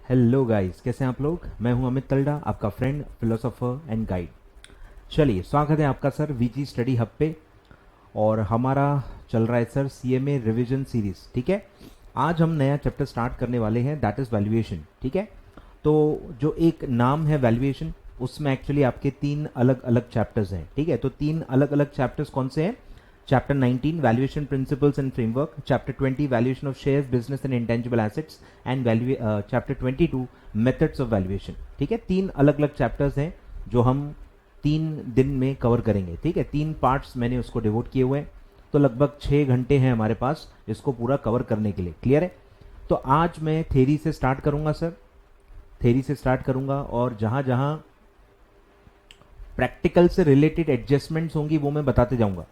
Hello guys, कैसे हैं आप लोग। मैं हूं अमित तलडा, आपका फ्रेंड, फिलोसोफर एंड गाइड। चलिए, स्वागत है आपका सर वीजी स्टडी हब पे। और हमारा चल रहा है सर सीएमए रिवीजन सीरीज। ठीक है, आज हम नया चैप्टर स्टार्ट करने वाले हैं, दैट इज वैल्यूएशन। ठीक है, तो जो एक नाम है वैल्यूएशन, उसमें एक्चुअली आपके तीन अलग अलग चैप्टर्स हैं। ठीक है, तो तीन अलग अलग चैप्टर्स कौन से हैं? Chapter 19 valuation principles and framework, chapter 20 valuation of shares business and intangible assets, and chapter 22 methods of valuation. ठीक है, तीन अलग अलग चैप्टर्स हैं जो हम 3 दिन में कवर करेंगे। ठीक है, 3 पार्ट्स मैंने उसको डिवोट किए हुए हैं, तो लगभग 6 घंटे हैं हमारे पास इसको पूरा कवर करने के लिए। क्लियर है? तो आज मैं थेरी से स्टार्ट करूंगा सर, थेरी से स्टार्ट करूंगा, और जहां जहां प्रैक्टिकल से रिलेटेड एडजस्टमेंट्स होंगी वो मैं बताते जाऊंगा।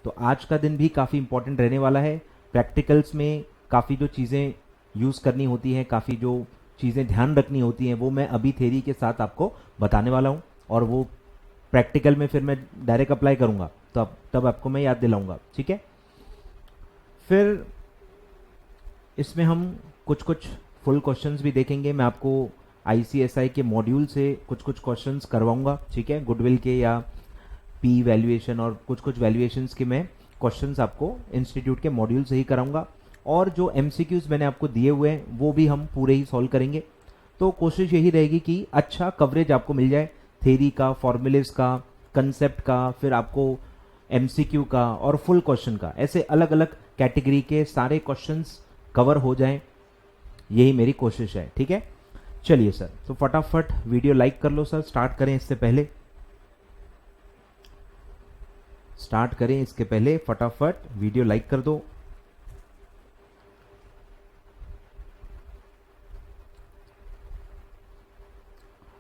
तो आज का दिन भी काफ़ी इंपॉर्टेंट रहने वाला है। प्रैक्टिकल्स में काफ़ी जो चीज़ें यूज़ करनी होती हैं, काफ़ी जो चीज़ें ध्यान रखनी होती हैं, वो मैं अभी थ्योरी के साथ आपको बताने वाला हूँ, और वो प्रैक्टिकल में फिर मैं डायरेक्ट अप्लाई करूँगा, तब आपको मैं याद दिलाऊंगा। ठीक है, फिर इसमें हम कुछ कुछ फुल क्वेश्चंस भी देखेंगे। मैं आपको आईसीएसआई के मॉड्यूल से कुछ कुछ क्वेश्चंस करवाऊंगा। ठीक है, गुडविल के या पी वैल्यूएशन और कुछ कुछ वैल्यूएशंस के मैं क्वेश्चंस आपको इंस्टीट्यूट के मॉड्यूल से ही कराऊंगा, और जो एमसीक्यूज मैंने आपको दिए हुए हैं वो भी हम पूरे ही सॉल्व करेंगे। तो कोशिश यही रहेगी कि अच्छा कवरेज आपको मिल जाए, थ्योरी का, फॉर्मूलेस का, कंसेप्ट का, फिर आपको एमसीक्यू का और फुल क्वेश्चन का, ऐसे अलग अलग कैटेगरी के सारे क्वेश्चंस कवर हो जाएं, यही मेरी कोशिश है। ठीक है, चलिए सर, तो फटाफट वीडियो लाइक कर लो सर। स्टार्ट करें इसके पहले फटाफट वीडियो लाइक कर दो।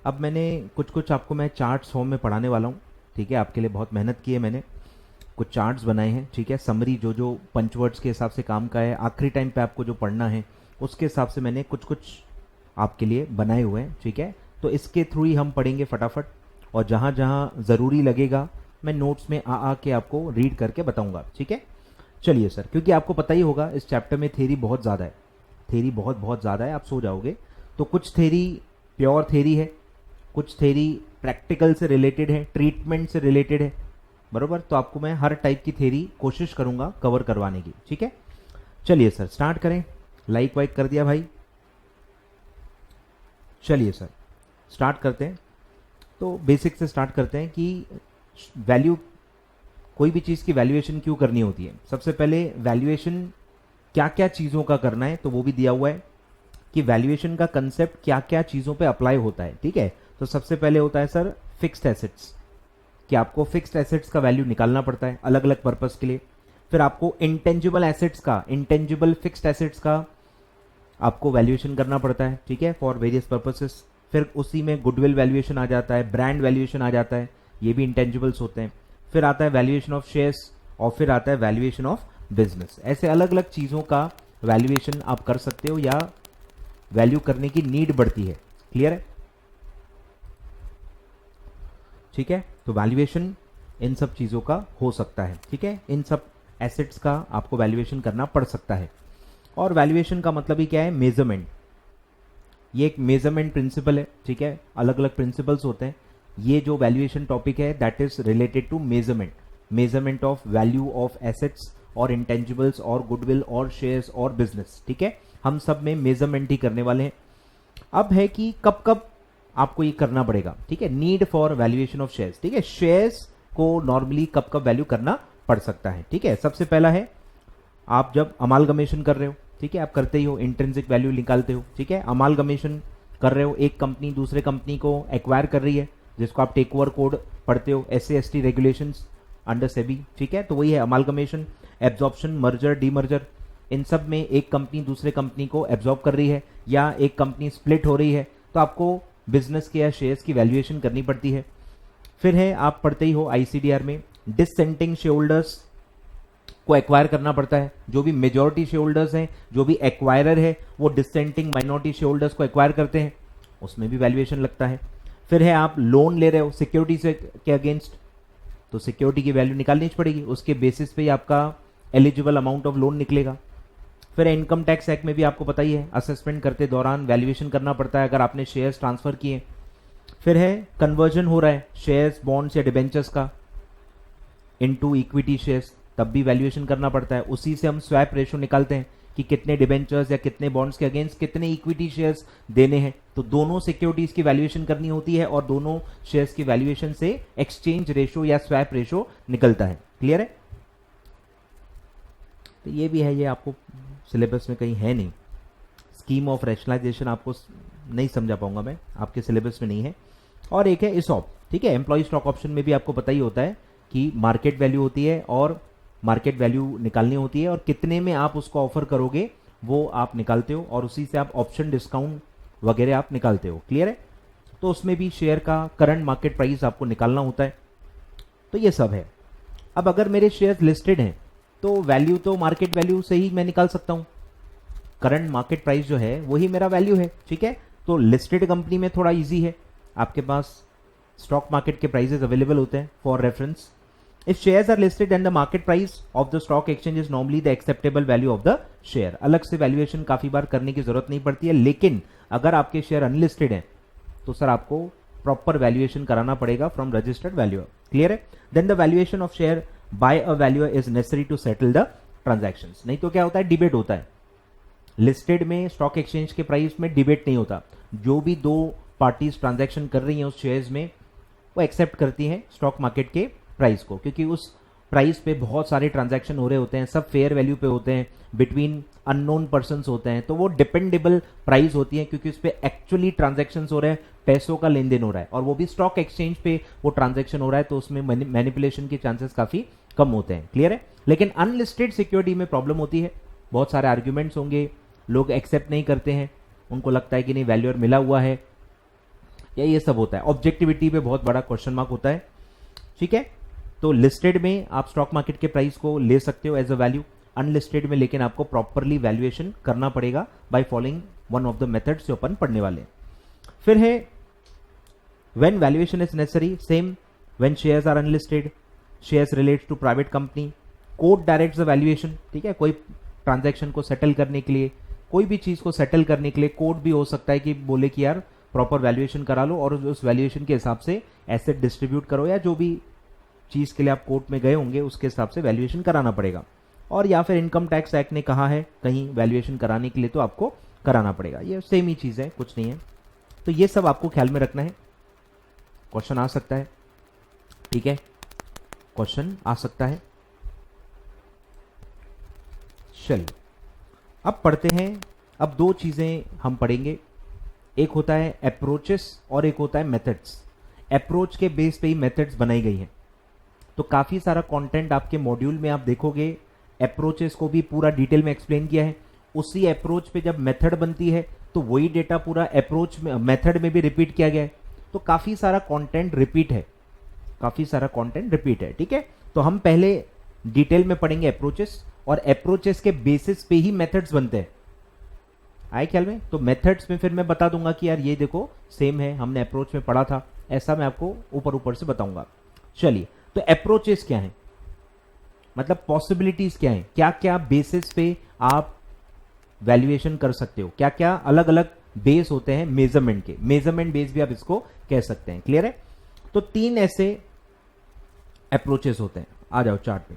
अब मैंने कुछ कुछ आपको मैं चार्ट्स फॉर्म में पढ़ाने वाला हूँ। ठीक है, आपके लिए बहुत मेहनत की है मैंने, कुछ चार्ट्स बनाए हैं। ठीक है, समरी जो जो पंचवर्ड्स के हिसाब से काम का है, आखिरी टाइम पे आपको जो पढ़ना है उसके हिसाब से मैंने कुछ कुछ आपके लिए बनाए हुए हैं। ठीक है, तो इसके थ्रू ही हम पढ़ेंगे फटाफट, और जहाँ जहाँ ज़रूरी लगेगा मैं नोट्स में आ के आपको रीड करके बताऊंगा। ठीक है, चलिए सर, क्योंकि आपको पता ही होगा इस चैप्टर में थ्योरी बहुत ज़्यादा है, थ्योरी बहुत बहुत ज़्यादा है, आप सो जाओगे। तो कुछ थ्योरी प्योर थ्योरी है, कुछ थ्योरी प्रैक्टिकल से रिलेटेड है, ट्रीटमेंट से रिलेटेड है, बरोबर। तो आपको मैं हर टाइप की थ्योरी कोशिश करूंगा कवर करवाने की। ठीक है, चलिए सर स्टार्ट करें। लाइक वाइक कर दिया भाई। चलिए सर स्टार्ट करते हैं। तो बेसिक से स्टार्ट करते हैं कि वैल्यू, कोई भी चीज़ की वैल्यूएशन क्यों करनी होती है। सबसे पहले वैल्यूएशन क्या क्या चीज़ों का करना है, तो वो भी दिया हुआ है कि वैल्यूएशन का कंसेप्ट क्या क्या चीज़ों पे अप्लाई होता है। ठीक है, तो सबसे पहले होता है सर फिक्स्ड एसेट्स, कि आपको फिक्स्ड एसेट्स का वैल्यू निकालना पड़ता है अलग अलग पर्पस के लिए। फिर आपको इंटेंजिबल एसेट्स का, इंटेंजिबल फिक्स्ड एसेट्स का आपको वैल्यूएशन करना पड़ता है। ठीक है, फॉर वेरियस पर्पसेस। फिर उसी में गुडविल वैल्यूएशन आ जाता है, ब्रांड वैल्यूएशन आ जाता है, ये भी इंटेंजिबल्स होते हैं। फिर आता है वैल्यूएशन ऑफ शेयर्स, और फिर आता है वैल्यूएशन ऑफ बिजनेस। ऐसे अलग अलग चीज़ों का वैल्यूएशन आप कर सकते हो, या वैल्यू करने की नीड बढ़ती है। क्लियर है? ठीक है, तो वैल्यूएशन इन सब चीज़ों का हो सकता है। ठीक है, इन सब एसेट्स का आपको वैल्यूएशन करना पड़ सकता है। और वैल्यूएशन का मतलब ही क्या है? मेजरमेंट। ये एक मेजरमेंट प्रिंसिपल है। ठीक है, अलग अलग प्रिंसिपल्स होते हैं। ये जो वैल्यूएशन टॉपिक है that is related to measurement, measurement of value of assets और इंटेंजिबल्स और गुडविल और शेयर्स और बिजनेस। ठीक है, हम सब में मेजरमेंट ही करने वाले हैं। अब है कि कब कब आपको ये करना पड़ेगा। ठीक है, need for valuation of shares. ठीक है, शेयर्स को नॉर्मली कब कब वैल्यू करना पड़ सकता है। ठीक है, सबसे पहला है आप जब अमालगमेशन कर रहे हो। ठीक है, आप करते ही हो, इंट्रिंसिक वैल्यू निकालते हो। ठीक है, अमालगमेशन कर रहे हो, एक कंपनी दूसरे कंपनी को एक्वायर कर रही है, जिसको आप टेक ओवर कोड पढ़ते हो, SC/ST रेगुलेशंस अंडर सेबी। ठीक है, तो वही है अमालगमेशन, एब्जॉर्प्शन, मर्जर, डीमर्जर। इन सब में एक कंपनी दूसरे कंपनी को एब्जॉर्ब कर रही है, या एक कंपनी स्प्लिट हो रही है, तो आपको बिजनेस के या शेयर्स की वैल्यूएशन करनी पड़ती है। फिर है, आप पढ़ते ही हो ICDR में, डिसेंटिंग शेयर होल्डर्स को एक्वायर करना पड़ता है। जो भी मेजॉरिटी शेयर होल्डर्स हैं, जो भी एक्वायरर है, वो डिसेंटिंग माइनॉरिटी शेयर होल्डर्स को एक्वायर करते हैं, उसमें भी वैल्यूएशन लगता है। फिर है, आप लोन ले रहे हो सिक्योरिटी से के अगेंस्ट, तो सिक्योरिटी की वैल्यू निकालनी पड़ेगी, उसके बेसिस पे ही आपका एलिजिबल अमाउंट ऑफ लोन निकलेगा। फिर इनकम टैक्स एक्ट में भी आपको पता ही है, असेसमेंट करते दौरान वैल्यूएशन करना पड़ता है अगर आपने शेयर्स ट्रांसफर किए। फिर है कन्वर्जन हो रहा है शेयर्स, बॉन्ड्स या डिबेंचर्स का इनटू इक्विटी शेयर्स, तब भी वैल्यूएशन करना पड़ता है। उसी से हम स्वैप रेशो निकालते हैं कि कितने डिबेंचर्स या कितने बॉन्ड्स के अगेंस्ट कितने इक्विटी शेयर्स देने हैं। तो दोनों सिक्योरिटीज की वैल्यूएशन करनी होती है और दोनों शेयर्स की वैल्यूएशन से एक्सचेंज रेशो या स्वैप रेशो निकलता है। क्लियर है? तो ये भी है, ये आपको सिलेबस में कहीं है नहीं। स्कीम ऑफ रैशनलाइजेशन आपको नहीं समझा पाऊंगा मैं, आपके सिलेबस में नहीं है। और एक है इसॉप, ठीक है। एम्प्लॉय स्टॉक ऑप्शन में भी आपको पता ही होता है कि मार्केट वैल्यू होती है और मार्केट वैल्यू निकालनी होती है और कितने में आप उसको ऑफर करोगे वो आप निकालते हो और उसी से आप ऑप्शन डिस्काउंट वगैरह आप निकालते हो। क्लियर है? तो उसमें भी शेयर का करंट मार्केट प्राइस आपको निकालना होता है। तो ये सब है। अब अगर मेरे शेयर लिस्टेड हैं तो वैल्यू तो मार्केट वैल्यू से ही मैं निकाल सकता हूं। करंट मार्केट प्राइस जो है वही मेरा वैल्यू है, ठीक है। तो लिस्टेड कंपनी में थोड़ा इजी है, आपके पास स्टॉक मार्केट के प्राइसेस अवेलेबल होते हैं for reference. If shares are listed and the market price of the stock exchange is normally the acceptable value of the share. अलग से वैल्यूएशन काफी बार करने की जरूरत नहीं पड़ती है, लेकिन अगर आपके शेयर अनलिस्टेड हैं तो सर आपको प्रॉपर वैल्यूएशन कराना पड़ेगा फ्रॉम रजिस्टर्ड वैल्यूअर। क्लियर है? Then the valuation of share by a valuer is necessary to settle the transactions. नहीं तो क्या होता है, डिबेट होता है। लिस्टेड में स्टॉक एक्सचेंज के प्राइस में डिबेट नहीं होता। जो भी दो पार्टीज ट्रांजैक्शन कर रही हैं उस शेयर्स में, वो एक्सेप्ट करती हैं स्टॉक मार्केट के प्राइस को, क्योंकि उस प्राइस पे बहुत सारे ट्रांजैक्शन हो रहे होते हैं, सब फेयर वैल्यू पे होते हैं, बिटवीन अननोन पर्सन्स होते हैं। तो वो डिपेंडेबल प्राइस होती है क्योंकि उस पर एक्चुअली ट्रांजैक्शंस हो रहे हैं, पैसों का लेन देन हो रहा है और वो भी स्टॉक एक्सचेंज पे वो ट्रांजैक्शन हो रहा है, तो उसमें मैनिपुलेशन के चांसेस काफी कम होते हैं। क्लियर है? लेकिन अनलिस्टेड सिक्योरिटी में प्रॉब्लम होती है, बहुत सारे आर्ग्यूमेंट्स होंगे, लोग एक्सेप्ट नहीं करते हैं, उनको लगता है कि नहीं वैल्यूअर मिला हुआ है, या ये सब होता है। ऑब्जेक्टिविटी पे बहुत बड़ा क्वेश्चन मार्क होता है, ठीक है। तो लिस्टेड में आप स्टॉक मार्केट के प्राइस को ले सकते हो एज अ वैल्यू, अनलिस्टेड में लेकिन आपको प्रॉपरली वैल्यूएशन करना पड़ेगा by following one of the methods जो अपन पढ़ने वाले हैं। फिर है when valuation is necessary, same when shares are unlisted, shares relates to private company, court directs the valuation, ठीक है। कोई ट्रांजैक्शन को सेटल करने के लिए, कोई भी चीज को सेटल करने के लिए कोर्ट भी हो सकता है कि बोले कि यार प्रॉपर वैल्यूएशन करा लो और उस वैल्यूएशन के हिसाब से एसेट डिस्ट्रीब्यूट करो, या जो भी चीज के लिए आप कोर्ट में गए होंगे उसके हिसाब से वैल्यूएशन कराना पड़ेगा। और या फिर इनकम टैक्स एक्ट ने कहा है कहीं वैल्यूएशन कराने के लिए तो आपको कराना पड़ेगा। ये सेम ही चीज है, कुछ नहीं है। तो ये सब आपको ख्याल में रखना है, क्वेश्चन आ सकता है, ठीक है, क्वेश्चन आ सकता है। चलिए अब पढ़ते हैं। अब दो चीजें हम पढ़ेंगे, एक होता है अप्रोचेस और एक होता है मेथड्स। अप्रोच के बेस पे ही मेथड्स बनाई गई हैं, तो काफी सारा कंटेंट आपके मॉड्यूल में आप देखोगे अप्रोचेस को भी पूरा डिटेल में एक्सप्लेन किया है। उसी अप्रोच पे जब मेथड बनती है तो वही डेटा पूरा अप्रोच में मेथड में भी रिपीट किया गया है। तो काफी सारा कंटेंट रिपीट है, काफी सारा कंटेंट रिपीट है, ठीक है। तो हम पहले डिटेल में पढ़ेंगे अप्रोचेस, और अप्रोचेस के बेसिस पे ही मेथड्स बनते हैं। आए ख्याल में? तो मेथड्स में फिर मैं बता दूंगा कि यार ये देखो सेम है, हमने अप्रोच में पढ़ा था, ऐसा मैं आपको ऊपर ऊपर से बताऊंगा। चलिए, तो अप्रोचेस क्या है, मतलब पॉसिबिलिटीज क्या है, क्या क्या बेसिस पे आप वैल्यूएशन कर सकते हो, क्या क्या अलग अलग बेस होते हैं मेजरमेंट के, मेजरमेंट बेस भी आप इसको कह सकते हैं। क्लियर है? तो तीन ऐसे अप्रोचेस होते हैं, आ जाओ चार्ट पे।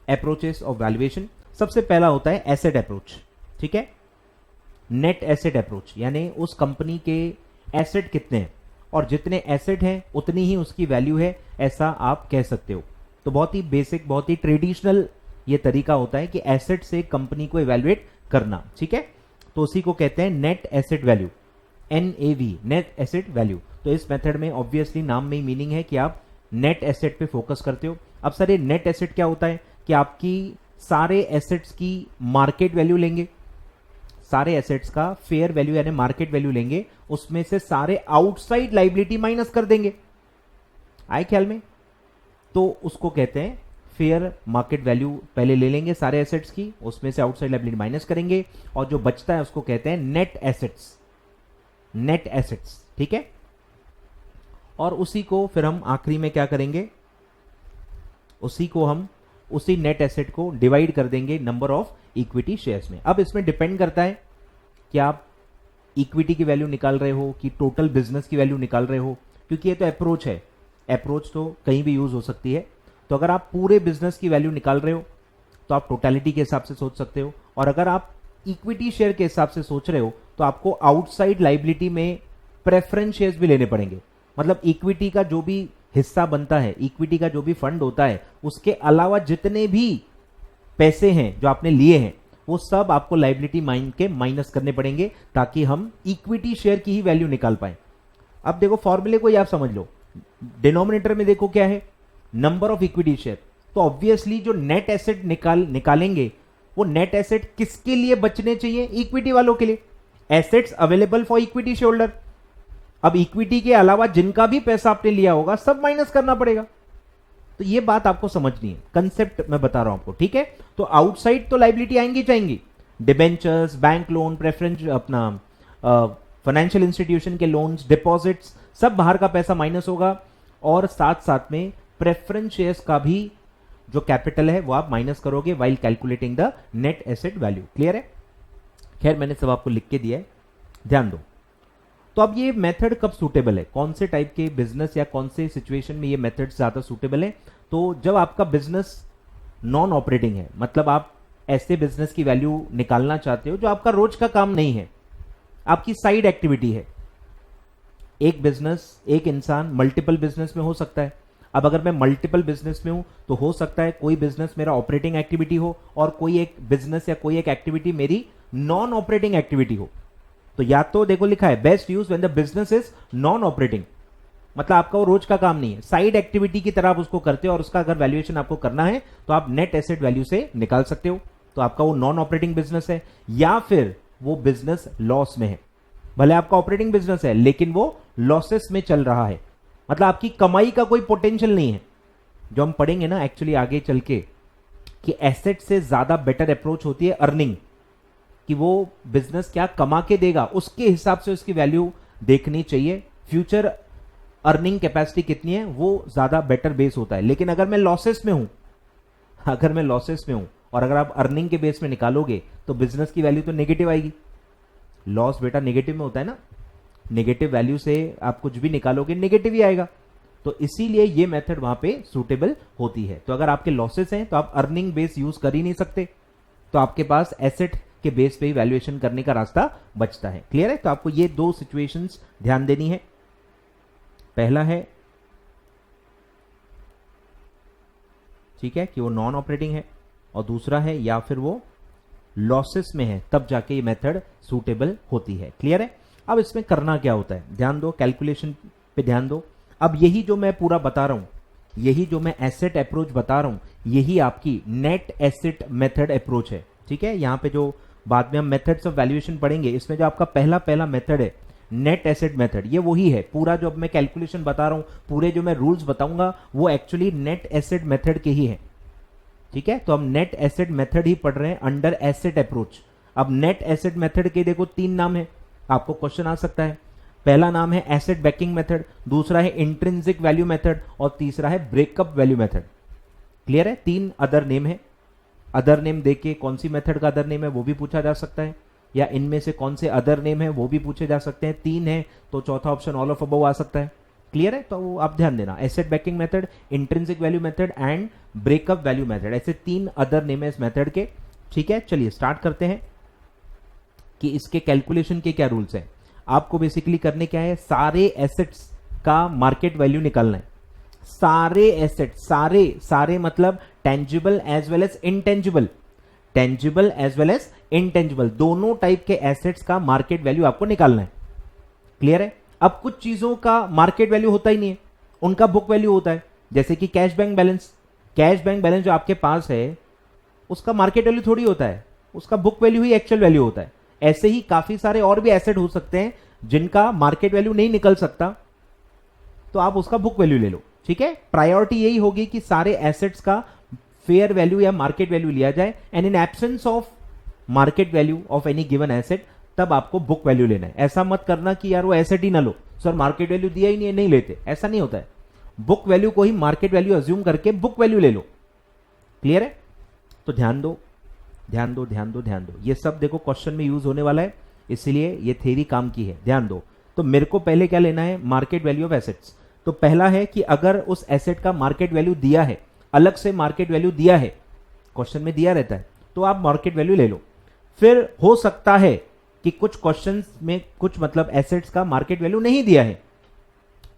अप्रोचेस ऑफ वैल्यूएशन, सबसे पहला होता है एसेट अप्रोच, ठीक है। नेट एसेट अप्रोच, यानी उस कंपनी के एसेट कितने हैं और जितने एसेट हैं उतनी ही उसकी वैल्यू है, ऐसा आप कह सकते हो। तो बहुत ही बेसिक, बहुत ही ट्रेडिशनल ये तरीका होता है कि एसेट से कंपनी को इवैल्यूएट करना, ठीक है। तो उसी को कहते हैं net asset value, NAV, net asset value. तो इस मेथड में ऑब्वियसली नाम में ही मीनिंग है कि आप नेट एसेट पे फोकस करते हो। अब सर ये नेट एसेट क्या होता है कि आपकी सारे एसेट्स की मार्केट वैल्यू लेंगे, सारे एसेट्स का फेयर वैल्यू यानी मार्केट वैल्यू लेंगे, उसमें से सारे आउटसाइड लाइबिलिटी माइनस कर देंगे। आए ख्याल में? तो उसको कहते हैं फेयर मार्केट वैल्यू, पहले ले लेंगे सारे एसेट्स की, उसमें से आउटसाइड लाइबिलिटी माइनस करेंगे और जो बचता है उसको कहते हैं नेट एसेट्स, नेट एसेट्स, ठीक है। और उसी को फिर हम आखिरी में क्या करेंगे, उसी को हम उसी नेट एसेट को डिवाइड कर देंगे नंबर ऑफ इक्विटी शेयर्स में। अब इसमें डिपेंड करता है कि आप इक्विटी की वैल्यू निकाल रहे हो कि टोटल बिजनेस की वैल्यू निकाल रहे हो, क्योंकि ये तो अप्रोच है, अप्रोच तो कहीं भी यूज हो सकती है। तो अगर आप पूरे बिजनेस की वैल्यू निकाल रहे हो तो आप टोटलिटी के हिसाब से सोच सकते हो, और अगर आप इक्विटी शेयर के हिसाब से सोच रहे हो तो आपको आउटसाइड लाइबिलिटी में प्रेफरेंस शेयर्स भी लेने पड़ेंगे। मतलब इक्विटी का जो भी हिस्सा बनता है, इक्विटी का जो भी फंड होता है, उसके अलावा जितने भी पैसे हैं जो आपने लिए हैं वो सब आपको लाइबिलिटी माइंड के माइनस करने पड़ेंगे, ताकि हम इक्विटी शेयर की ही वैल्यू निकाल पाए। अब देखो फॉर्मूले को ही आप समझ लो, डिनोमिनेटर में देखो क्या है, नंबर ऑफ इक्विटी शेयर। तो ऑब्वियसली जो नेट एसेट निकालेंगे वो नेट एसेट किसके लिए बचने चाहिए? इक्विटी वालों के लिए। Assets available for equity share holder. अब इक्विटी के अलावा जिनका भी पैसा आपने लिया होगा सब माइनस करना पड़ेगा। तो ये बात आपको समझनी है, कंसेप्ट मैं बता रहा हूं आपको, ठीक है। तो आउटसाइड तो लाइबिलिटी आएंगी जाएंगी, डिबेंचर्स, बैंक लोन, प्रेफरेंस, अपना फाइनेंशियल इंस्टीट्यूशन के लोन्स, डिपॉजिट्स, सब बाहर का पैसा माइनस होगा, और साथ साथ में प्रेफरेंस शेयर्स का भी जो कैपिटल है वो आप माइनस करोगे while calculating the net asset value. Clear है? खैर मैंने सब आपको लिख के दिया है, ध्यान दो। तो अब ये मेथड कब सूटेबल है, कौन से टाइप के बिजनेस या कौन से सिचुएशन में ये मेथड ज्यादा सूटेबल है? तो जब आपका बिजनेस नॉन ऑपरेटिंग है, मतलब आप ऐसे बिजनेस की वैल्यू निकालना चाहते हो जो आपका रोज का काम नहीं है, आपकी साइड एक्टिविटी है। एक बिजनेस, एक इंसान मल्टीपल बिजनेस में हो सकता है। अब अगर मैं मल्टीपल बिजनेस में हूं तो हो सकता है कोई बिजनेस मेरा ऑपरेटिंग एक्टिविटी हो और कोई एक बिजनेस या कोई एक एक्टिविटी मेरी नॉन ऑपरेटिंग एक्टिविटी हो। तो या तो देखो लिखा है best use when the business is non operating, मतलब आपका वो रोज का काम नहीं है, साइड एक्टिविटी की तरह आप उसको करते हो, और उसका अगर वैल्यूएशन आपको करना है तो आप नेट एसेट वैल्यू से निकाल सकते हो। तो आपका वो नॉन ऑपरेटिंग बिजनेस है, या फिर वो बिजनेस लॉस में है। भले आपका ऑपरेटिंग बिजनेस है लेकिन वो लॉसेस में चल रहा है, मतलब आपकी कमाई का कोई पोटेंशियल नहीं है। जो हम पढ़ेंगे ना एक्चुअली आगे चल के कि एसेट से ज्यादा बेटर अप्रोच होती है अर्निंग, कि वो बिजनेस क्या कमा के देगा उसके हिसाब से उसकी वैल्यू देखनी चाहिए। फ्यूचर अर्निंग कैपेसिटी कितनी है वो ज्यादा बेटर बेस होता है। लेकिन अगर मैं लॉसेस में हूं, अगर मैं लॉसेस में हूं और अगर आप अर्निंग के बेस में निकालोगे तो बिजनेस की वैल्यू तो नेगेटिव आएगी। लॉस बेटा नेगेटिव में होता है ना, नेगेटिव वैल्यू से आप कुछ भी निकालोगे नेगेटिव ही आएगा। तो इसीलिए ये मेथड वहां पे सूटेबल होती है। तो अगर आपके लॉसेस हैं तो आप अर्निंग बेस यूज कर ही नहीं सकते, तो आपके पास एसेट के बेस पे ही वैल्यूएशन करने का रास्ता बचता है। क्लियर है? तो आपको ये दो सिचुएशंस ध्यान देनी है। पहला है ठीक है कि वो नॉन ऑपरेटिंग है, और दूसरा है या फिर वो लॉसेस में है, तब जाके ये मेथड सूटेबल होती है। क्लियर है? अब इसमें करना क्या होता है, ध्यान दो, कैलकुलेशन पे ध्यान दो। अब यही जो मैं पूरा बता रहा हूं, यही जो मैं एसेट अप्रोच बता रहा हूं, यही आपकी नेट एसेट मेथड अप्रोच है। ठीक है? यहां पे जो बाद में हम मेथड्स ऑफ वैल्यूएशन पढ़ेंगे, इसमें जो आपका पहला मेथड है नेट एसेट मेथड, ये वही है। पूरा जो अब मैं कैलकुलेशन बता रहा हूं, पूरे जो मैं रूल्स बताऊंगा वो एक्चुअली नेट एसेट मेथड के ही है। ठीक है? तो हम नेट एसेट मेथड ही पढ़ रहे हैं अंडर एसेट अप्रोच। अब नेट एसेट मेथड के देखो 3 नाम है, आपको क्वेश्चन आ सकता है। पहला नाम है एसेट बैकिंग मेथड, दूसरा है इंट्रिंसिक वैल्यू मेथड, और तीसरा है ब्रेकअप वैल्यू मेथड। क्लियर है? 3 अदर नेम है। अदर नेम देके कौन सी मेथड का अदर नेम है वो भी पूछा जा सकता है, या इनमें से कौन से अदर नेम है वो भी पूछे जा सकते हैं। 3 है तो चौथा ऑप्शन ऑल ऑफ अबव आ सकता है। क्लियर है? तो आप ध्यान देना, asset banking method, intrinsic value method and breakup value method, ऐसे 3 अदर नेम है इस मेथड के। ठीक है? चलिए स्टार्ट करते हैं कि इसके कैलकुलेशन के क्या रूल्स हैं। आपको बेसिकली करने क्या है, सारे एसेट्स का मार्केट वैल्यू निकालना है। सारे एसेट, सारे मतलब tangible as well as intangible, tangible as well as intangible, दोनों टाइप के एसेट्स का मार्केट वैल्यू आपको निकालना है। क्लियर है? अब कुछ चीजों का मार्केट वैल्यू होता ही नहीं है, उनका बुक वैल्यू होता है। जैसे कि cash bank balance, cash bank balance जो आपके पास है उसका मार्केट वैल्यू थोड़ी होता है, उसका बुक वैल्यू ही एक्चुअल वैल्यू होता है। ऐसे ही काफी सारे और भी एसेट हो सकते हैं जिनका मार्केट वैल्यू नहीं निकल सकता, तो आप उसका बुक वैल्यू ले लो। ठीक है? प्रायोरिटी यही होगी कि सारे एसेट्स का फेयर वैल्यू या मार्केट वैल्यू लिया जाए, and in absence of market value of any given asset तब आपको बुक वैल्यू लेना है। ऐसा मत करना कि यार वो एसेट ही ना लो, सर मार्केट वैल्यू दिया ही नहीं है, नहीं लेते, ऐसा नहीं होता है। बुक वैल्यू को ही मार्केट वैल्यू अज्यूम करके बुक वैल्यू ले लो। क्लियर है? तो ध्यान दो ध्यान दो ध्यान दो ध्यान दो, ये सब देखो क्वेश्चन में यूज होने वाला है, इसलिए ये थ्योरी काम की है, ध्यान दो। तो मेरे को पहले क्या लेना है, मार्केट वैल्यू ऑफ एसेट्स। तो पहला है कि अगर उस एसेट का मार्केट वैल्यू दिया है, अलग से मार्केट वैल्यू दिया है, क्वेश्चन में दिया रहता है, तो आप मार्केट वैल्यू ले लो। फिर हो सकता है कि कुछ क्वेश्चंस में कुछ मतलब एसेट्स का मार्केट वैल्यू नहीं दिया है,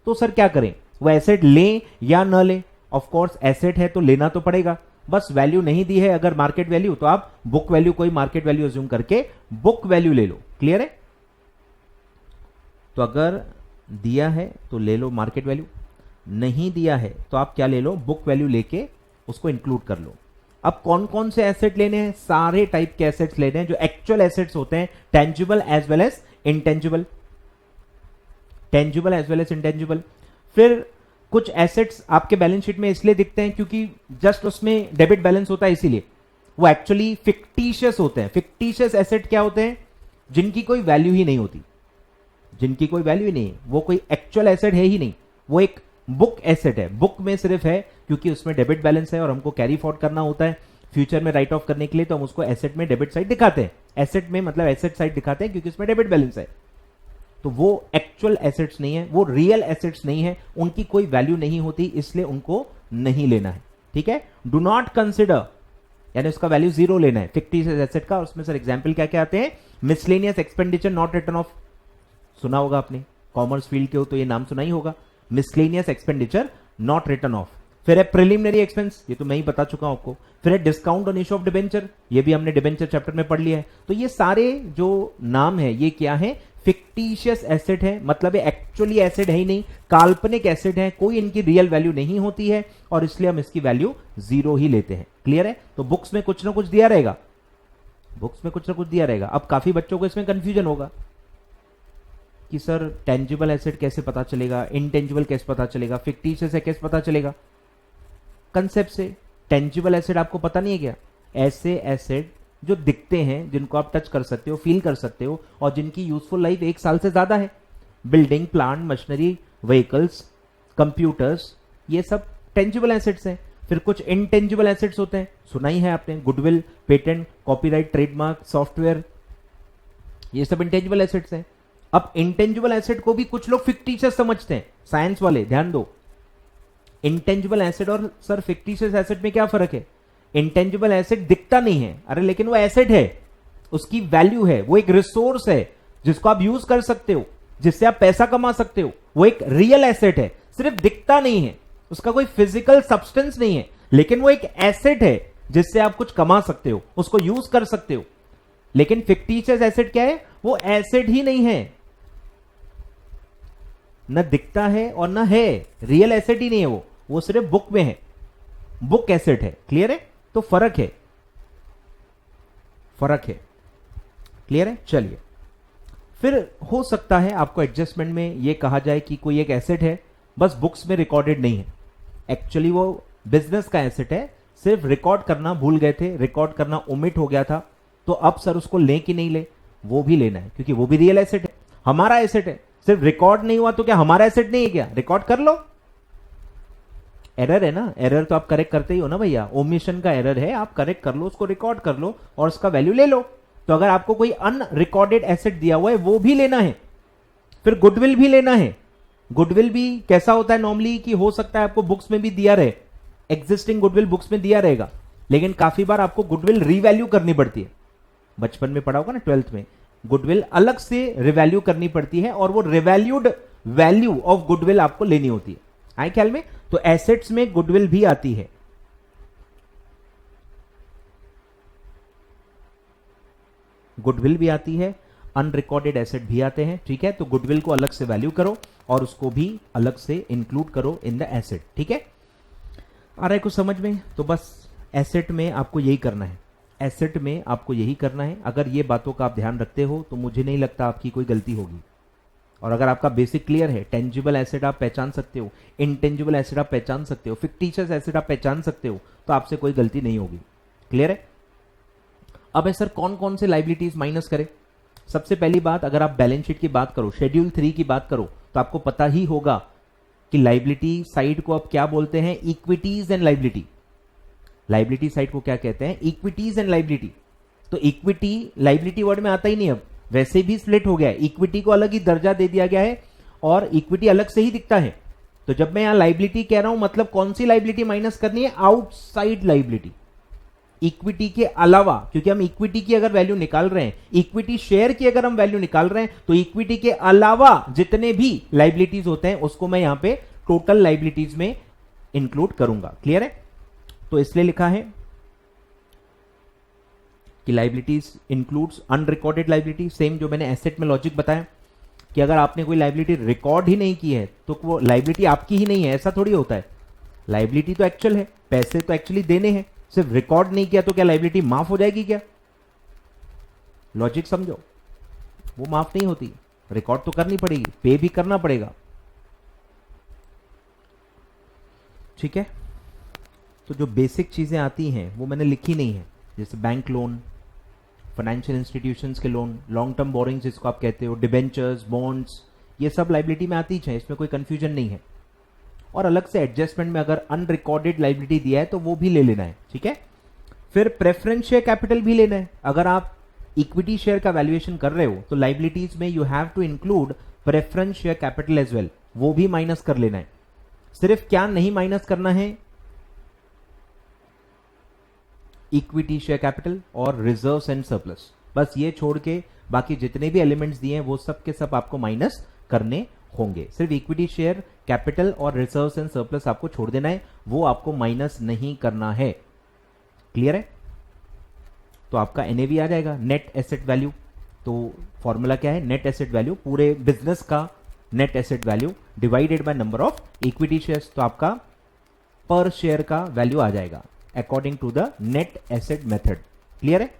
तो सर क्या करें, वो एसेट लें या न लें? ऑफ कोर्स एसेट है तो लेना तो पड़ेगा, बस वैल्यू नहीं दी है अगर मार्केट वैल्यू, तो आप बुक वैल्यू कोई मार्केट वैल्यू अज्यूम करके बुक वैल्यू ले लो। क्लियर है? तो अगर दिया है तो ले लो मार्केट वैल्यू, नहीं दिया है तो आप क्या ले लो, बुक वैल्यू लेके उसको इंक्लूड कर लो। अब कौन कौन से एसेट लेने हैं, सारे टाइप के एसेट्स लेने हैं जो एक्चुअल एसेट्स होते हैं, tangible as well as intangible, tangible as well as intangible. फिर कुछ एसेट्स आपके बैलेंस शीट में इसलिए दिखते हैं क्योंकि जस्ट उसमें डेबिट बैलेंस होता है, इसीलिए वो एक्चुअली फिक्टिशियस होते हैं। फिक्टिशियस एसेट क्या होते हैं, जिनकी कोई वैल्यू ही नहीं होती, जिनकी कोई वैल्यू ही नहीं है, वो कोई एक्चुअल एसेट है ही नहीं, वो एक बुक एसेट है। बुक में सिर्फ है क्योंकि उसमें डेबिट बैलेंस है और हमको कैरी फॉरवर्ड करना होता है फ्यूचर में राइट ऑफ करने के लिए, तो हम उसको एसेट में डेबिट साइड दिखाते हैं, एसेट में मतलब एसेट साइड दिखाते हैं क्योंकि उसमें डेबिट बैलेंस है। तो वो एक्चुअल एसेट्स नहीं है, वो रियल एसेट्स नहीं है, उनकी कोई वैल्यू नहीं होती, इसलिए उनको नहीं लेना है। ठीक है? डू नॉट कंसिडर, यानी उसका वैल्यू जीरो लेना है फिक्टिशियस एसेट का। उसमें सर एग्जांपल क्या क्या आते हैं, miscellaneous expenditure not return of, सुना होगा आपने, कॉमर्स फील्ड के हो तो ये नाम सुना ही होगा, miscellaneous expenditure not return of. फिर है प्रिलिमिनरी एक्सपेंस, ये तो मैं ही बता चुका हूं आपको। फिर है discount on issue of debenture, ये भी हमने डिबेंचर चैप्टर में पढ़ लिया है। तो ये सारे जो नाम है ये क्या है, फिक्टिशियस एसेट है, मतलब ये एक्चुअली एसेट है ही नहीं, काल्पनिक एसेट है, कोई इनकी रियल वैल्यू नहीं होती है और इसलिए हम इसकी वैल्यू जीरो ही लेते हैं। क्लियर है? तो बुक्स में कुछ ना कुछ दिया रहेगा, बुक्स में कुछ ना कुछ दिया रहेगा। अब काफी बच्चों को इसमें कंफ्यूजन होगा कि सर टेंजिबल एसेट कैसे पता चलेगा, इनटेंजिबल कैसे पता चलेगा, फिक्टिशियस है कैसे पता चलेगा? कंसेप्ट से, टेंजिबल एसेट आपको पता नहीं है क्या? ऐसे एसेट जो दिखते हैं, जिनको आप टच कर सकते हो, फील कर सकते हो और जिनकी यूजफुल लाइफ 1 साल से ज्यादा है। Building, plant, machinery, vehicles, computers, ये सब टेंजिबल एसेट्स हैं। फिर कुछ इनटेंजिबल एसेट्स होते हैं, सुना ही है आपने, goodwill, patent, copyright, trademark, software, ये सब इंटेंजिबल एसेट्स हैं। अब इंटेंजिबल एसेट को भी कुछ लोग फिक्टिशियस समझते हैं, साइंस वाले, ध्यान दो। इंटेंजिबल एसेट और सर फिक्टिशियस एसेट में क्या फर्क है? इंटेंजिबल एसेट दिखता नहीं है, अरे लेकिन वो एसेट है, उसकी वैल्यू है, वो एक रिसोर्स है जिसको आप यूज कर सकते हो, जिससे आप पैसा कमा सकते हो, वो एक रियल एसेट है, सिर्फ दिखता नहीं है, उसका कोई फिजिकल सब्सटेंस नहीं है, लेकिन वो एक एसेट है जिससे आप कुछ कमा सकते हो, उसको यूज कर सकते हो। लेकिन फिक्टिशियस एसेट क्या है, वो एसेट ही नहीं है, न दिखता है और न है, रियल एसेट ही नहीं है, वो सिर्फ बुक में है, बुक एसेट है। क्लियर है? तो फर्क है, फर्क है। क्लियर है? चलिए, फिर हो सकता है आपको एडजस्टमेंट में ये कहा जाए कि कोई एक एसेट है, बस बुक्स में रिकॉर्डेड नहीं है, एक्चुअली वो बिजनेस का एसेट है, सिर्फ रिकॉर्ड करना भूल गए थे, रिकॉर्ड करना ओमिट हो गया था, तो अब सर उसको लें कि नहीं ले? वो भी लेना है क्योंकि वो भी रियल एसेट है, हमारा एसेट है। सिर्फ रिकॉर्ड नहीं हुआ तो क्या हमारा एसेट नहीं है क्या? रिकॉर्ड कर लो, एरर है ना, एरर तो आप करेक्ट करते ही हो ना भैया, ओमिशन का एरर है, आप करेक्ट कर लो, उसको रिकॉर्ड कर लो और उसका वैल्यू ले लो। तो अगर आपको कोई अनरिकॉर्डेड एसेट दिया हुआ है वो भी लेना है। फिर गुडविल भी लेना है। गुडविल भी कैसा होता है नॉर्मली, कि हो सकता है आपको बुक्स में भी दिया रहे, एग्जिस्टिंग गुडविल बुक्स में दिया रहेगा, लेकिन काफी बार आपको गुडविल रीवैल्यू करनी पड़ती है। बचपन में पढ़ा होगा ना 12th में, गुडविल अलग से रिवैल्यू करनी पड़ती है और वो रिवैल्यूड वैल्यू ऑफ गुडविल आपको लेनी होती है। आए ख्याल में? तो एसेट्स में गुडविल भी आती है, गुडविल भी आती है, अनरिकॉर्डेड एसेट भी आते हैं। ठीक है? तो गुडविल को अलग से वैल्यू करो और उसको भी अलग से इंक्लूड करो इन द एसेट। ठीक है? आ रहा है कुछ समझ में? तो बस एसेट में आपको यही करना है, एसेट में आपको यही करना है। अगर ये बातों का आप ध्यान रखते हो तो मुझे नहीं लगता आपकी कोई गलती होगी। और अगर आपका बेसिक क्लियर है, टेंजिबल एसेट आप पहचान सकते हो, इनटेंजिबल एसेट आप पहचान सकते हो, फिक्टिशियस एसेट आप पहचान सकते हो, तो आपसे कोई गलती नहीं होगी। क्लियर है? अब सर कौन कौन से लाइबिलिटीज माइनस करें? सबसे पहली बात, अगर आप बैलेंस शीट की बात करो, शेड्यूल 3 की बात करो, तो आपको पता ही होगा कि लाइबिलिटी साइड को अब क्या बोलते हैं, equities and liability. Liability side को क्या कहते हैं, इक्विटीज एंड लाइबिलिटी। तो इक्विटी लाइबिलिटी वर्ड में आता ही नहीं, अब वैसे भी स्प्लिट हो गया है, इक्विटी को अलग ही दर्जा दे दिया गया है और इक्विटी अलग से ही दिखता है। तो जब मैं यहां लाइबिलिटी कह रहा हूं, मतलब कौन सी लाइबिलिटी माइनस करनी है, आउटसाइड लाइबिलिटी, इक्विटी के अलावा, क्योंकि हम इक्विटी की अगर वैल्यू निकाल रहे हैं, इक्विटी शेयर की अगर हम वैल्यू निकाल रहे हैं, तो इक्विटी के अलावा जितने भी लाइबिलिटीज होते हैं उसको मैं यहां पे टोटल लाइबिलिटीज में इंक्लूड करूंगा। क्लियर है? तो इसलिए लिखा है कि liabilities includes unrecorded liability. Same जो मैंने एसेट में लॉजिक बताया कि अगर आपने कोई लाइबिलिटी रिकॉर्ड ही नहीं की है तो वो लाइबिलिटी आपकी ही नहीं है, ऐसा थोड़ी होता है। लाइबिलिटी तो एक्चुअल है, पैसे तो एक्चुअली देने हैं, सिर्फ रिकॉर्ड नहीं किया तो क्या लाइबिलिटी माफ हो जाएगी क्या? लॉजिक समझो, वो माफ नहीं होती, रिकॉर्ड तो करनी पड़ेगी, पे भी करना पड़ेगा। ठीक है? तो जो बेसिक चीजें आती हैं वो मैंने लिखी नहीं है, जैसे बैंक लोन, फाइनेंशियल इंस्टीट्यूशंस के लोन, लॉन्ग टर्म बोरिंग्स जिसको आप कहते हो, डिबेंचर्स, बॉन्ड्स, ये सब लाइबिलिटी में आती है, इसमें कोई कंफ्यूजन नहीं है। और अलग से एडजस्टमेंट में अगर अनरिकॉर्डेड लाइबिलिटी दिया है तो वो भी ले लेना है। ठीक है? फिर प्रेफरेंस शेयर कैपिटल भी लेना है। अगर आप इक्विटी शेयर का वैल्यूएशन कर रहे हो तो लाइबिलिटीज में you have to include preference share capital as well, वो भी माइनस कर लेना है। सिर्फ क्या नहीं माइनस करना है, इक्विटी शेयर कैपिटल और रिजर्व्स एंड सरप्लस, बस ये छोड़ के बाकी जितने भी एलिमेंट्स दिए हैं वो सब के सब आपको माइनस करने होंगे। सिर्फ इक्विटी शेयर कैपिटल और रिजर्व्स एंड सरप्लस आपको छोड़ देना है, वो आपको माइनस नहीं करना है। क्लियर है? तो आपका एनएवी आ जाएगा, नेट एसेट वैल्यू। तो फॉर्मूला क्या है, नेट एसेट वैल्यू, पूरे बिजनेस का net asset value divided by number of equity shares. तो आपका पर शेयर का वैल्यू आ जाएगा according to the net asset method. Clear है?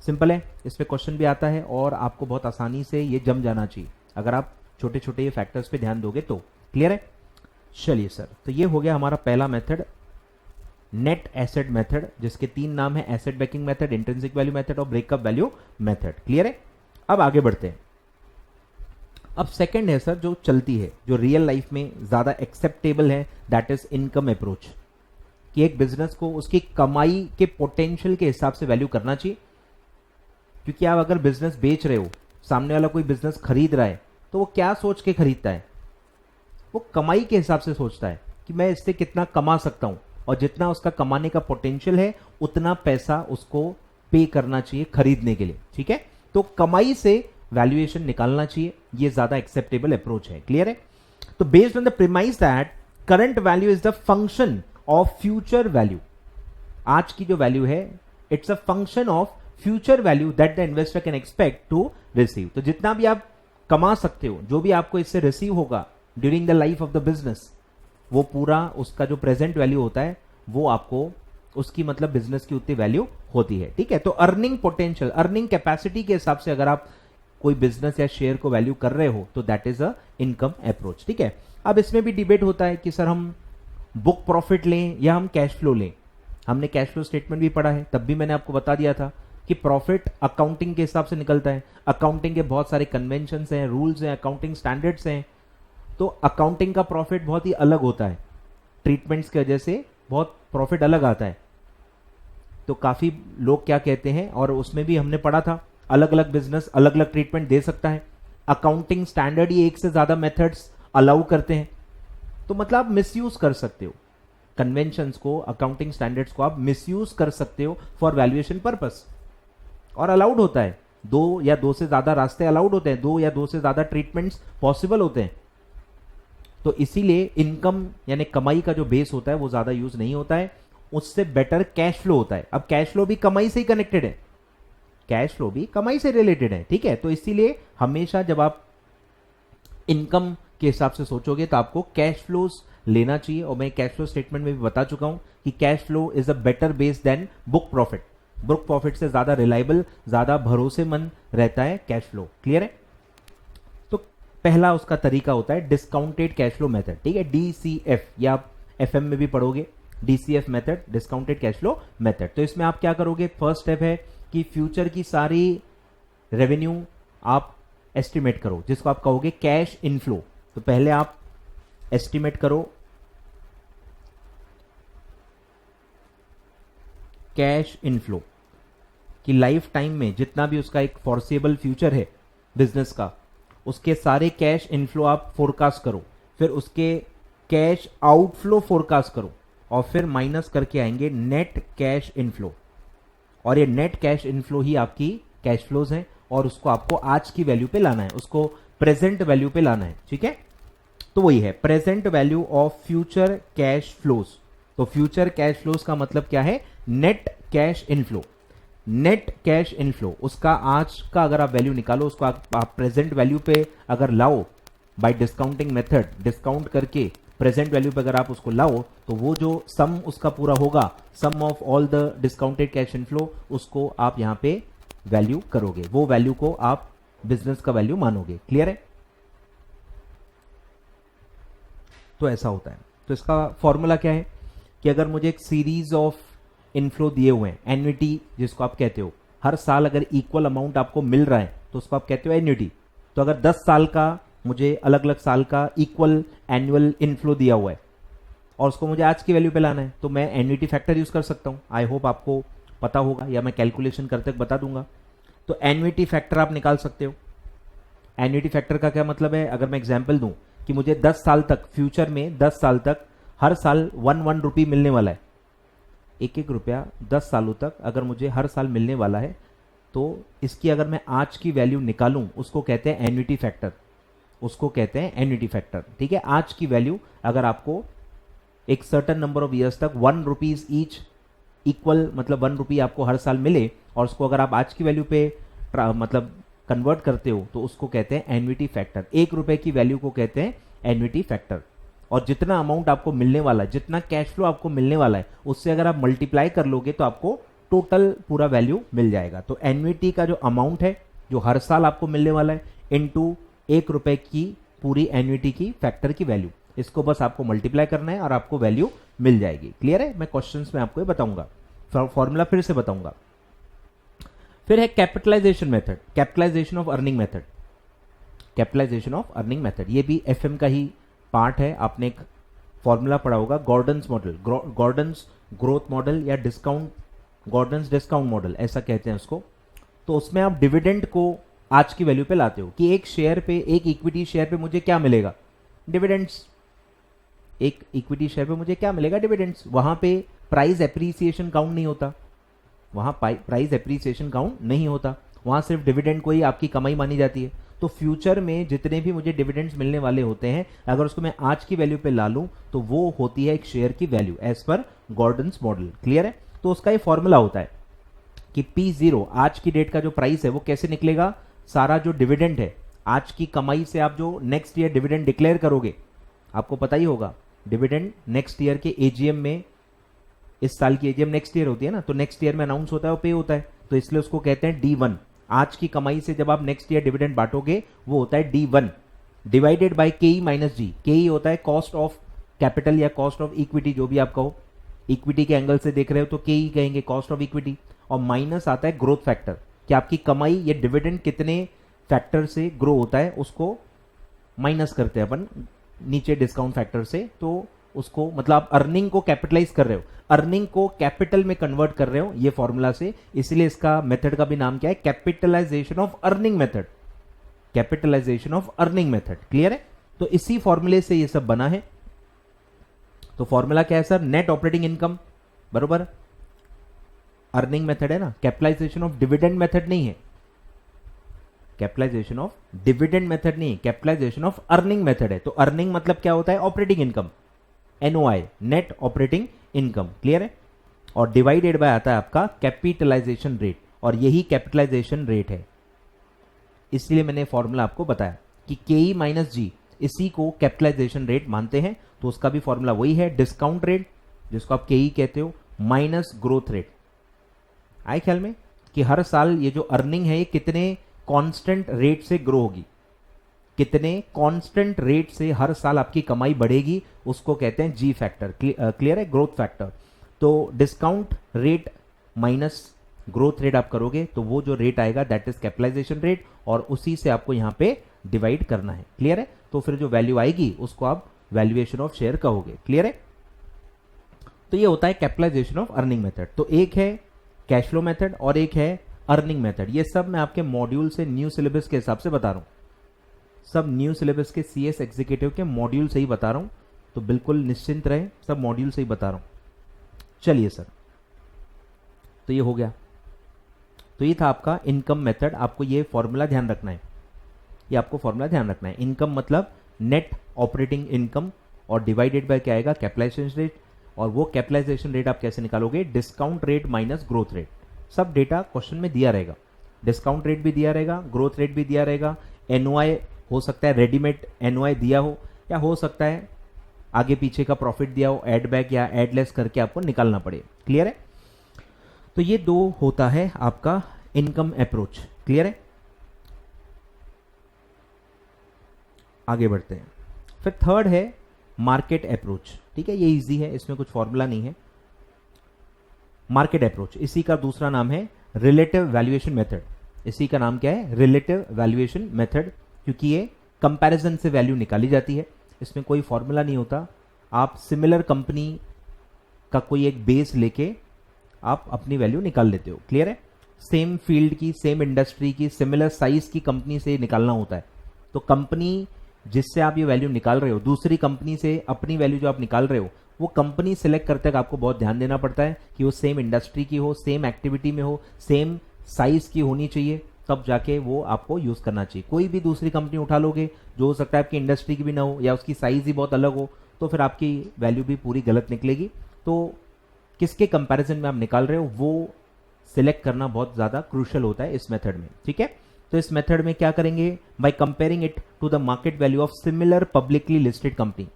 सिंपल है, इस पे क्वेश्चन भी आता है और आपको बहुत आसानी से ये जम जाना चाहिए अगर आप छोटे छोटे ये फैक्टर्स पे ध्यान दोगे तो। क्लियर है? चलिए सर, तो ये हो गया हमारा पहला मेथड, नेट एसेट मेथड, जिसके 3 नाम है, asset banking method, intrinsic value method और ब्रेकअप वैल्यू मेथड। क्लियर है? अब आगे बढ़ते हैं। अब सेकंड है सर जो चलती है, जो रियल लाइफ में ज्यादा एक्सेप्टेबल है, दैट इज इनकम अप्रोच, कि एक बिजनेस को उसकी कमाई के पोटेंशियल के हिसाब से वैल्यू करना चाहिए। क्योंकि आप अगर बिजनेस बेच रहे हो, सामने वाला कोई बिजनेस खरीद रहा है, तो वो क्या सोच के खरीदता है, वो कमाई के हिसाब से सोचता है कि मैं इससे कितना कमा सकता हूं, और जितना उसका कमाने का पोटेंशियल है उतना पैसा उसको पे करना चाहिए खरीदने के लिए। ठीक है? तो कमाई से वैल्यूएशन निकालना चाहिए, ये ज्यादा एक्सेप्टेबल अप्रोच है। क्लियर है? तो based on the premise that current value is the function of future value, आज की जो वैल्यू है it's a function of future value that the investor can expect to receive. तो जितना भी आप कमा सकते हो, जो भी आपको इससे रिसीव होगा during the life of the business, वो पूरा उसका जो प्रेजेंट वैल्यू होता है वो आपको उसकी मतलब बिजनेस की उतनी वैल्यू होती है। ठीक है? तो अर्निंग पोटेंशियल, अर्निंग कैपेसिटी के हिसाब से अगर आप कोई बिजनेस या शेयर को वैल्यू कर रहे हो तो that is a income approach. ठीक है? अब इसमें भी डिबेट होता है कि सर हम बुक प्रॉफिट लें या हम कैश फ्लो लें। हमने कैश फ्लो स्टेटमेंट भी पढ़ा है, तब भी मैंने आपको बता दिया था कि प्रॉफिट अकाउंटिंग के हिसाब से निकलता है। अकाउंटिंग के बहुत सारे कन्वेंशंस हैं, रूल्स हैं, अकाउंटिंग स्टैंडर्ड्स हैं, तो अकाउंटिंग का प्रॉफिट बहुत ही अलग होता है, ट्रीटमेंट्स की वजह से बहुत प्रॉफिट अलग आता है। तो काफी लोग क्या कहते हैं, और उसमें भी हमने पढ़ा था, अलग अलग बिजनेस अलग अलग ट्रीटमेंट दे सकता है। अकाउंटिंग स्टैंडर्ड ही एक से ज्यादा मेथड्स अलाउ करते हैं, तो मतलब आप मिसयूज कर सकते हो कन्वेंशंस को, अकाउंटिंग स्टैंडर्ड्स को आप मिसयूज कर सकते हो फॉर वैल्यूएशन पर्पस, और अलाउड होता है। 2 या 2 से ज्यादा रास्ते अलाउड होते हैं, 2 या 2 से ज्यादा ट्रीटमेंट्स पॉसिबल होते हैं। तो इसीलिए इनकम यानी कमाई का जो बेस होता है वो ज्यादा यूज नहीं होता है, उससे बेटर कैश फ्लो होता है। अब कैश फ्लो भी कमाई से ही कनेक्टेड है, कैश फ्लो भी कमाई से रिलेटेड है। ठीक है? तो इसीलिए हमेशा जब आप इनकम के हिसाब से सोचोगे तो आपको कैश फ्लोज लेना चाहिए, और मैं कैश फ्लो स्टेटमेंट में भी बता चुका हूं कि cash flow is a better base than book profit. Book profit से ज्यादा रिलायबल, ज्यादा भरोसेमंद रहता है कैश फ्लो। क्लियर है? तो पहला उसका तरीका होता है डिस्काउंटेड कैश फ्लो मेथड। ठीक है? DCF, या आप FM में भी पढ़ोगे, DCF method, discounted cash flow method. तो इसमें आप क्या करोगे, फर्स्ट स्टेप है कि फ्यूचर की सारी रेवेन्यू आप एस्टिमेट करो, जिसको आप कहोगे कैश इनफ्लो। तो पहले आप एस्टिमेट करो कैश इनफ्लो, कि लाइफ टाइम में जितना भी उसका एक फॉरसेबल फ्यूचर है बिजनेस का, उसके सारे कैश इनफ्लो आप फोरकास्ट करो, फिर उसके कैश आउटफ्लो फोरकास्ट करो, और फिर माइनस करके आएंगे नेट कैश इनफ्लो, और ये नेट कैश इनफ्लो ही आपकी कैश फ्लोज हैं, और उसको आपको आज की वैल्यू पे लाना है, उसको प्रेजेंट वैल्यू पे लाना है, ठीक है। तो वही है present value of future cash flows. तो फ्यूचर कैश फ्लोज का मतलब क्या है, net cash inflow. Net cash inflow उसका आज का अगर आप वैल्यू निकालो, उसको आप प्रेजेंट वैल्यू पे अगर लाओ बाय डिस्काउंटिंग मेथड, डिस्काउंट करके प्रेजेंट वैल्यू पे अगर आप उसको लाओ, तो वो जो सम उसका पूरा होगा, sum of all the discounted cash inflow, उसको आप यहां पे वैल्यू करोगे, वो वैल्यू को आप बिजनेस का वैल्यू मानोगे। क्लियर है? तो ऐसा होता है। तो इसका फॉर्मूला क्या है कि अगर मुझे एक सीरीज ऑफ इनफ्लो दिए हुए हैं, एन्युटी जिसको आप कहते हो, हर साल अगर इक्वल अमाउंट आपको मिल रहा है तो उसको आप कहते हो एन्युटी। तो अगर 10 साल का मुझे अलग अलग साल का इक्वल एनुअल इनफ्लो दिया हुआ है और उसको मुझे आज की वैल्यू पे लाना है, तो मैं एन्युटी फैक्टर यूज कर सकता हूं। आई होप आपको पता होगा, या मैं कैलकुलेशन करते बता दूंगा। तो एन्युटी फैक्टर आप निकाल सकते हो। एन्युटी फैक्टर का क्या मतलब है, अगर मैं एग्जांपल दूं कि मुझे 10 साल तक, फ्यूचर में 10 साल तक हर साल 1 रुपी मिलने वाला है, 1 रुपया 10 सालों तक अगर मुझे हर साल मिलने वाला है, तो इसकी अगर मैं आज की वैल्यू निकालूं, उसको कहते हैं एन्युटी फैक्टर, उसको कहते हैं एन्युटी फैक्टर। ठीक है, आज की वैल्यू अगर आपको एक सर्टन नंबर ऑफ ईयर्स तक 1 रुपीज ईच इक्वल, मतलब 1 रुपी आपको हर साल मिले, और उसको अगर आप आज की वैल्यू पे मतलब कन्वर्ट करते हो, तो उसको कहते हैं एन्युटी फैक्टर। 1 रुपए की वैल्यू को कहते हैं एन्युटी फैक्टर। और जितना अमाउंट आपको मिलने वाला है, जितना कैश फ्लो आपको मिलने वाला है, उससे अगर आप मल्टीप्लाई कर लोगे तो आपको टोटल पूरा वैल्यू मिल जाएगा। तो एन्युटी का जो अमाउंट है, जो हर साल आपको मिलने वाला है, इनटू 1 रुपए की पूरी एन्युटी की फैक्टर की वैल्यू, इसको बस आपको मल्टीप्लाई करना है और आपको वैल्यू मिल जाएगी। क्लियर है? मैं क्वेश्चंस में आपको ये बताऊंगा, फॉर्मूला फिर से बताऊंगा। फिर है capitalization method, capitalization of earning method. Capitalization of earning method ये भी एफएम का ही पार्ट है। आपने एक फॉर्मूला पढ़ा होगा, Gordon's model, Gordon's growth model या गॉर्डन्स डिस्काउंट मॉडल, ऐसा कहते हैं उसको। तो उसमें आप डिविडेंड को आज की वैल्यू पे लाते हो कि एक शेयर पे, एक इक्विटी शेयर पे मुझे क्या मिलेगा, डिविडेंड्स। एक इक्विटी शेयर पे मुझे क्या मिलेगा, डिविडेंड्स। वहां पे प्राइस एप्रिसिएशन काउंट नहीं होता, वहां प्राइस एप्रिसिएशन काउंट नहीं होता, वहां सिर्फ डिविडेंड को ही आपकी कमाई मानी जाती है। तो फ्यूचर में जितने भी मुझे डिविडेंड्स मिलने वाले होते हैं, अगर उसको मैं आज की वैल्यू पे ला लूं, तो वो होती है एक शेयर की value as per Gordon's model. Clear है? तो उसका ये फॉर्मूला होता है कि P0 आज की डेट का जो प्राइस है वो कैसे निकलेगा, सारा जो डिविडेंड है आज की कमाई से आप जो नेक्स्ट ईयर डिविडेंड डिक्लेयर करोगे, आपको पता ही होगा डिविडेंड नेक्स्ट ईयर के एजीएम में, इस साल की एजीएम नेक्स्ट ईयर होती है ना, तो नेक्स्ट ईयर में अनाउंस होता है और पे होता है, तो इसलिए उसको कहते हैं D1। आज की कमाई से जब आप नेक्स्ट ईयर डिविडेंड बांटोगे, वो होता है D1 divided by KE minus G। KE होता है कॉस्ट ऑफ कैपिटल या कॉस्ट ऑफ इक्विटी, जो भी आप कहो, इक्विटी के एंगल से देख रहे हो तो KE कहेंगे, कॉस्ट ऑफ इक्विटी। और माइनस आता है ग्रोथ फैक्टर, कि आपकी कमाई ये डिविडेंड कितने फैक्टर से ग्रो होता है, उसको माइनस करते हैं अपन नीचे डिस्काउंट फैक्टर से। तो उसको मतलब आप अर्निंग को कैपिटलाइज कर रहे हो, अर्निंग को कैपिटल में कन्वर्ट कर रहे हो ये फॉर्मूला से, इसलिए इसका मेथड का भी नाम क्या है, capitalization of earning method. Capitalization of earning method. Clear है? तो इसी फॉर्मूले से ये सब बना है। तो फॉर्मूला क्या है सर, नेट ऑपरेटिंग इनकम बरोबर अर्निंग मेथड है ना, कैपिटलाइजेशन ऑफ डिविडेंड मेथड नहीं है, कैपिटलाइजेशन ऑफ डिविडेंड मेथड नहीं, कैपिटलाइजेशन ऑफ अर्निंग मेथड है। तो अर्निंग मतलब क्या होता है, operating income, NOI, net operating income. Clear है? और डिवाइडेड बाय आता है आपका कैपिटलाइजेशन रेट, और यही कैपिटलाइजेशन रेट है। इसलिए मैंने फॉर्मूला आपको बताया कि KE माइनस G, इसी को कैपिटलाइजेशन रेट मानते हैं। तो उसका भी फॉर्मूला वही है, डिस्काउंट रेट जिसको आप KE कहते हो, माइनस ग्रोथ रेट। आए ख्याल में कि हर साल ये जो अर्निंग है ये कितने कांस्टेंट रेट से ग्रो होगी, कितने कांस्टेंट रेट से हर साल आपकी कमाई बढ़ेगी, उसको कहते हैं G फैक्टर। क्लियर है? Growth factor. तो discount rate minus growth rate आप करोगे तो वो जो रेट आएगा दैट इज कैपिटलाइजेशन रेट, और उसी से आपको यहां पे डिवाइड करना है। क्लियर है? तो फिर जो वैल्यू आएगी उसको आप वैल्यूएशन ऑफ शेयर कहोगे। क्लियर है? तो ये होता है कैपिटलाइजेशन ऑफ अर्निंग मेथड। तो एक है कैश फ्लो मेथड और एक है अर्निंग मेथड। ये सब मैं आपके मॉड्यूल से न्यू सिलेबस के हिसाब से बता रहा हूँ, सब न्यू सिलेबस के CS एग्जीक्यूटिव के मॉड्यूल से ही बता रहा हूँ, तो बिल्कुल निश्चिंत रहे, सब मॉड्यूल से ही बता रहा हूँ। चलिए सर, तो ये हो गया। तो ये था आपका इनकम मेथड। आपको ये फॉर्मूला ध्यान रखना है, ये आपको फॉर्मूला ध्यान रखना है। इनकम मतलब नेट ऑपरेटिंग इनकम और डिवाइडेड बाय क्या आएगा, कैपिटलाइजेशन रेट। और वो कैपिटलाइजेशन रेट आप कैसे निकालोगे, discount rate minus growth rate. सब डेटा क्वेश्चन में दिया रहेगा, डिस्काउंट रेट भी दिया रहेगा, ग्रोथ रेट भी दिया रहेगा। NOI हो सकता है रेडीमेड NOI दिया हो, या हो सकता है आगे पीछे का प्रॉफिट दिया हो, एड बैक या एड लेस करके आपको निकालना पड़े। क्लियर है? तो ये दो होता है आपका इनकम अप्रोच। क्लियर है? आगे बढ़ते हैं। फिर थर्ड है मार्केट अप्रोच। ठीक है, ये इजी है, इसमें कुछ फॉर्मूला नहीं है। मार्केट अप्रोच, इसी का दूसरा नाम है रिलेटिव वैल्यूएशन मेथड। इसी का नाम क्या है, रिलेटिव वैल्यूएशन मेथड, क्योंकि ये कंपैरिजन से वैल्यू निकाली जाती है। इसमें कोई फॉर्मूला नहीं होता, आप सिमिलर कंपनी का कोई एक बेस लेके आप अपनी वैल्यू निकाल लेते हो। क्लियर है? सेम फील्ड की, सेम इंडस्ट्री की, सिमिलर साइज की कंपनी से निकालना होता है। तो कंपनी जिससे आप ये वैल्यू निकाल रहे हो, दूसरी कंपनी से अपनी वैल्यू जो आप निकाल रहे हो, वो कंपनी सिलेक्ट करते वक्त आपको बहुत ध्यान देना पड़ता है कि वो सेम इंडस्ट्री की हो, सेम एक्टिविटी में हो, सेम साइज की होनी चाहिए, तब जाके वो आपको यूज करना चाहिए। कोई भी दूसरी कंपनी उठा लोगे जो हो सकता है आपकी इंडस्ट्री की भी ना हो, या उसकी साइज ही बहुत अलग हो, तो फिर आपकी वैल्यू भी पूरी गलत निकलेगी। तो किसके कंपैरिजन में आप निकाल रहे हो वो सिलेक्ट करना बहुत ज्यादा क्रूशियल होता है इस मेथड में। ठीक है, तो इस मेथड में क्या करेंगे, by comparing it to the market value of similar publicly listed company.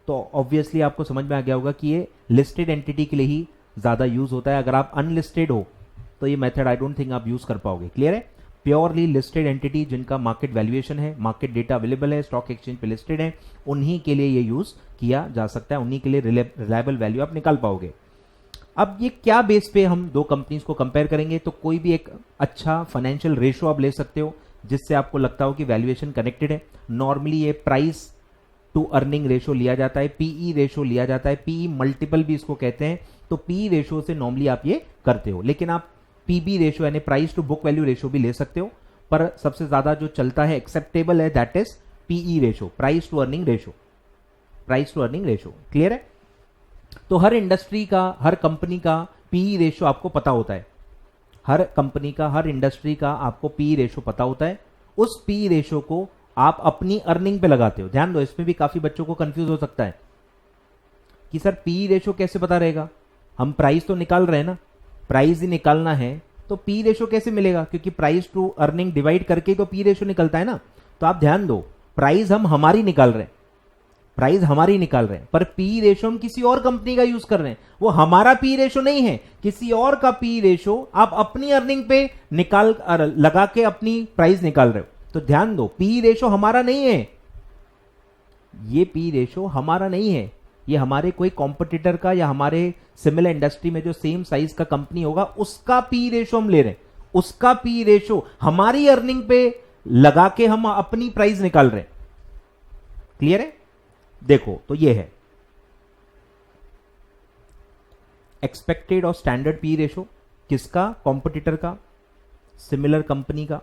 तो ऑब्वियसली आपको समझ में आ गया होगा कि ये लिस्टेड एंटिटी के लिए ही ज्यादा यूज होता है। अगर आप अनलिस्टेड हो तो ये मेथड आई डोंट थिंक आप यूज कर पाओगे। क्लियर है? प्योरली लिस्टेड एंटिटी जिनका मार्केट वैल्यूएशन है, मार्केट डेटा अवेलेबल है, स्टॉक एक्सचेंज पे लिस्टेड है, उन्हीं के लिए ये यूज किया जा सकता है, उन्हीं के लिए रिलायबल वैल्यू आप निकाल पाओगे। अब ये क्या बेस पे हम दो कंपनीज को कंपेयर करेंगे, तो कोई भी एक अच्छा फाइनेंशियल रेशो आप ले सकते हो जिससे आपको लगता हो कि वैल्यूएशन कनेक्टेड है। नॉर्मली ये प्राइस टू अर्निंग रेशो लिया जाता है, पीई रेशो लिया जाता है, पीई मल्टीपल भी इसको कहते हैं। तो पीई रेशो से नॉर्मली आप ये करते हो, लेकिन आप पीबी रेशो यानी price to book value ratio भी ले सकते हो, पर सबसे ज्यादा जो चलता है, एक्सेप्टेबल है, that is PE ratio, price to earning ratio, price to earning ratio. Clear है? तो हर इंडस्ट्री का, हर कंपनी का पीई रेशो आपको पता होता है, हर कंपनी का, हर इंडस्ट्री का आपको पीई रेशो पता होता है। उस पीई रेशो को आप अपनी अर्निंग पे लगाते हो। ध्यान दो, इसमें भी काफी बच्चों को कंफ्यूज हो सकता है कि सर पीई रेशो कैसे पता रहेगा, हम प्राइस तो निकाल रहे हैं ना, प्राइस ही निकालना है तो पी रेशो कैसे मिलेगा, क्योंकि प्राइस टू अर्निंग डिवाइड करके तो पी रेशो निकलता है ना। तो आप ध्यान दो, प्राइस हम हमारी निकाल रहे हैं, प्राइस हमारी निकाल रहे हैं, पर पी रेशो हम किसी और कंपनी का यूज कर रहे हैं। वो हमारा पी रेशो नहीं है, किसी और का पी रेशो आप अपनी अर्निंग पे निकाल लगा के अपनी प्राइस निकाल रहे हो। तो ध्यान दो, पी रेशो हमारा नहीं है, ये पी रेशो हमारा नहीं है, ये हमारे कोई कॉम्पिटिटर का या हमारे सिमिलर इंडस्ट्री में जो सेम साइज का कंपनी होगा उसका पी रेशो हम ले रहे हैं, उसका पी रेशो हमारी अर्निंग पे लगा के हम अपनी प्राइस निकाल रहे हैं। क्लियर है? देखो, तो ये है एक्सपेक्टेड और स्टैंडर्ड पी रेशो, किसका, कॉम्पिटिटर का, सिमिलर कंपनी का।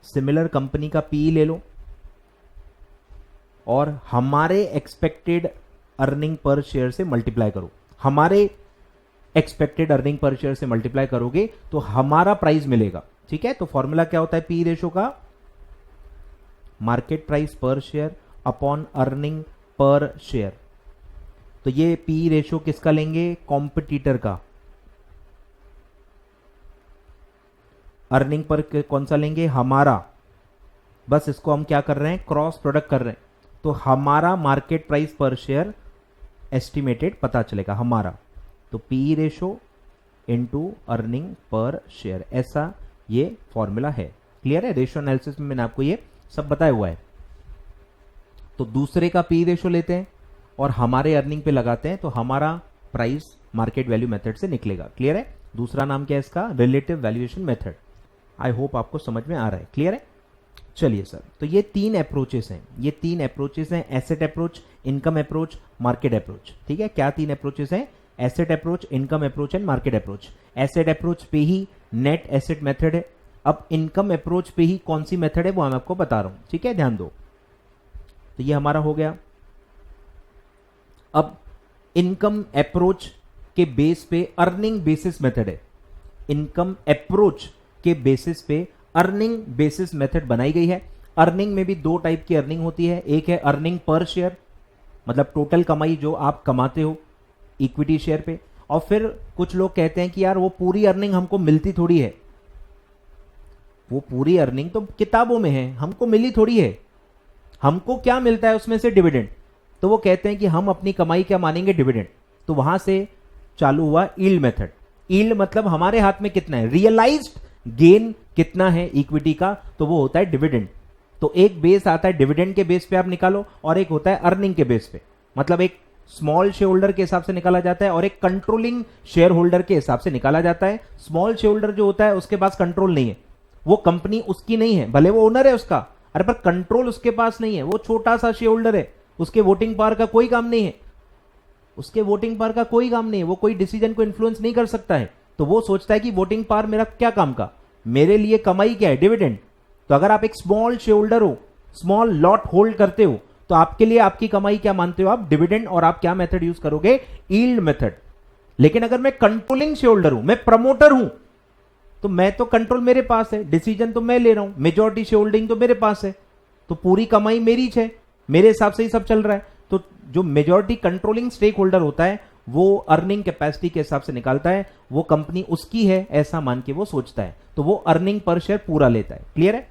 सिमिलर कंपनी का पी ले लो और हमारे एक्सपेक्टेड अर्निंग पर शेयर से मल्टीप्लाई करो। हमारे एक्सपेक्टेड अर्निंग पर शेयर से मल्टीप्लाई करोगे तो हमारा प्राइस मिलेगा। ठीक है? तो फॉर्मूला क्या होता है पी रेशो का, मार्केट प्राइस पर share upon earning per share. तो ये पी रेशो किसका लेंगे, कॉम्पिटिटर का। अर्निंग पर कौन सा लेंगे, हमारा। बस इसको हम क्या कर रहे हैं, क्रॉस प्रोडक्ट कर रहे हैं। तो हमारा मार्केट प्राइस पर शेयर एस्टिमेटेड पता चलेगा हमारा। तो P ratio into earning per share, ऐसा ये फॉर्मूला है। क्लियर है? रेशो एनालिसिस में मैंने आपको ये सब बताया हुआ है। तो दूसरे का पी रेशो लेते हैं और हमारे अर्निंग पे लगाते हैं, तो हमारा प्राइस मार्केट वैल्यू मेथड से निकलेगा। क्लियर है? दूसरा नाम क्या है इसका, relative valuation method. I hope आपको समझ में आ रहा है। क्लियर है? चलिए सर, तो ये तीन अप्रोचेस हैं, ये तीन अप्रोचेस हैं, asset approach, income approach, market approach. ठीक है? क्या तीन अप्रोचेस हैं, asset approach, income approach and market approach. Asset approach पे ही नेट एसेट मेथड है। अब इनकम अप्रोच पे ही कौन सी मेथड है वो मैं आपको बता रहा हूं, ठीक है, ध्यान दो। तो ये हमारा हो गया। अब इनकम अप्रोच के बेस पे अर्निंग बेसिस मेथड है। इनकम अप्रोच के बेसिस पे अर्निंग बेसिस मेथड बनाई गई है। अर्निंग में भी दो टाइप की अर्निंग होती है। एक है अर्निंग पर शेयर, मतलब टोटल कमाई जो आप कमाते हो इक्विटी शेयर पे। और फिर कुछ लोग कहते हैं कि यार वो पूरी अर्निंग हमको मिलती थोड़ी है, वो पूरी अर्निंग तो किताबों में है, हमको मिली थोड़ी है, हमको क्या मिलता है उसमें से डिविडेंड। तो वो कहते हैं कि हम अपनी कमाई क्या मानेंगे, डिविडेंड। तो वहां से चालू हुआ यील्ड मेथड। यील्ड मतलब हमारे हाथ में कितना है, रियलाइज्ड गेन कितना है इक्विटी का, तो वो होता है डिविडेंड। तो एक बेस आता है डिविडेंड के बेस पे आप निकालो, और एक होता है अर्निंग के बेस पे, मतलब एक स्मॉल शेयर होल्डर के हिसाब से निकाला जाता है और एक कंट्रोलिंग शेयर होल्डर के हिसाब से निकाला जाता है। स्मॉल शेयर होल्डर जो होता है उसके पास कंट्रोल नहीं है, वो कंपनी उसकी नहीं है, भले वो ओनर है उसका, अरे पर कंट्रोल उसके पास नहीं है, वो छोटा सा शेयर होल्डर है, उसके वोटिंग पावर का कोई काम नहीं है, उसके वोटिंग पावर का कोई काम नहीं है, वो कोई डिसीजन को इन्फ्लुएंस नहीं कर सकता है। तो वो सोचता है कि वोटिंग पावर मेरा क्या काम का, मेरे लिए कमाई क्या है, डिविडेंड। तो अगर आप एक स्मॉल शेयर होल्डर हो, स्मॉल लॉट होल्ड करते हो, तो आपके लिए आपकी कमाई क्या मानते हो आप, डिविडेंड। और आप क्या मेथड यूज करोगे, यील्ड मेथड। लेकिन अगर मैं कंट्रोलिंग शेयर होल्डर हूं, मैं प्रमोटर हूं, तो मैं तो कंट्रोल मेरे पास है, डिसीजन तो मैं ले रहा हूं, मेजॉरिटी शेयर होल्डिंग तो मेरे पास है, तो पूरी कमाई मेरी है, मेरे हिसाब से ही सब चल रहा है। तो जो मेजॉरिटी कंट्रोलिंग स्टेक होल्डर होता है वो अर्निंग कैपेसिटी के हिसाब से निकालता है, वो कंपनी उसकी है ऐसा मान के वो सोचता है, तो वो अर्निंग पर शेयर पूरा लेता है। क्लियर है।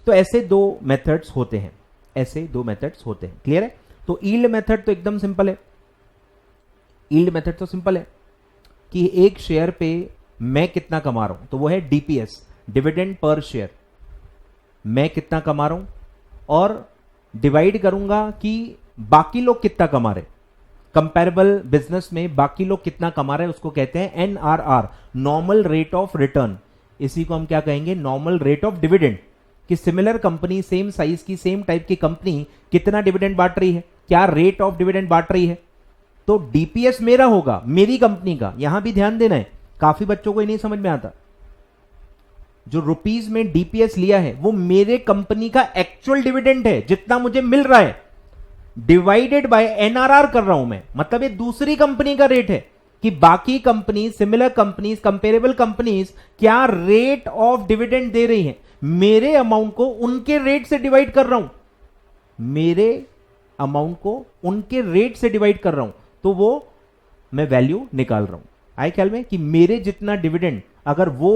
तो ऐसे दो मेथड्स होते हैं, ऐसे दो मेथड्स होते हैं। क्लियर है। तो यील्ड मेथड तो एकदम सिंपल है। यील्ड मेथड तो सिंपल है कि एक शेयर पे मैं कितना कमा रहा हूं, तो वो है डीपीएस, डिविडेंड पर शेयर। मैं कितना कमा रहा हूं और डिवाइड करूंगा कि बाकी लोग कितना कमा रहे, कंपैरेबल बिजनेस में बाकी लोग कितना कमा रहे हैं, उसको कहते हैं NRR, normal rate of return. इसी को हम क्या कहेंगे, नॉर्मल रेट ऑफ डिविडेंड। कि सिमिलर कंपनी, सेम साइज की, सेम टाइप की कंपनी कितना डिविडेंड बांट रही है, क्या रेट ऑफ डिविडेंड बांट रही है। तो डीपीएस मेरा होगा, मेरी कंपनी का। यहां भी ध्यान देना है, काफी बच्चों को ही नहीं समझ में आता। जो रुपीस में डीपीएस लिया है वो मेरे कंपनी का एक्चुअल डिविडेंड है, जितना मुझे मिल रहा है, डिवाइडेड बाय एनआरआर कर रहा हूं मैं। मतलब ये दूसरी कंपनी का रेट है कि बाकी company, similar companies, comparable companies क्या रेट ऑफ डिविडेंड दे रही हैं, मेरे अमाउंट को उनके रेट से डिवाइड कर रहा हूं, मेरे अमाउंट को उनके रेट से डिवाइड कर रहा हूं, तो वो मैं वैल्यू निकाल रहा हूं। आए ख्याल में कि मेरे जितना डिविडेंड अगर वो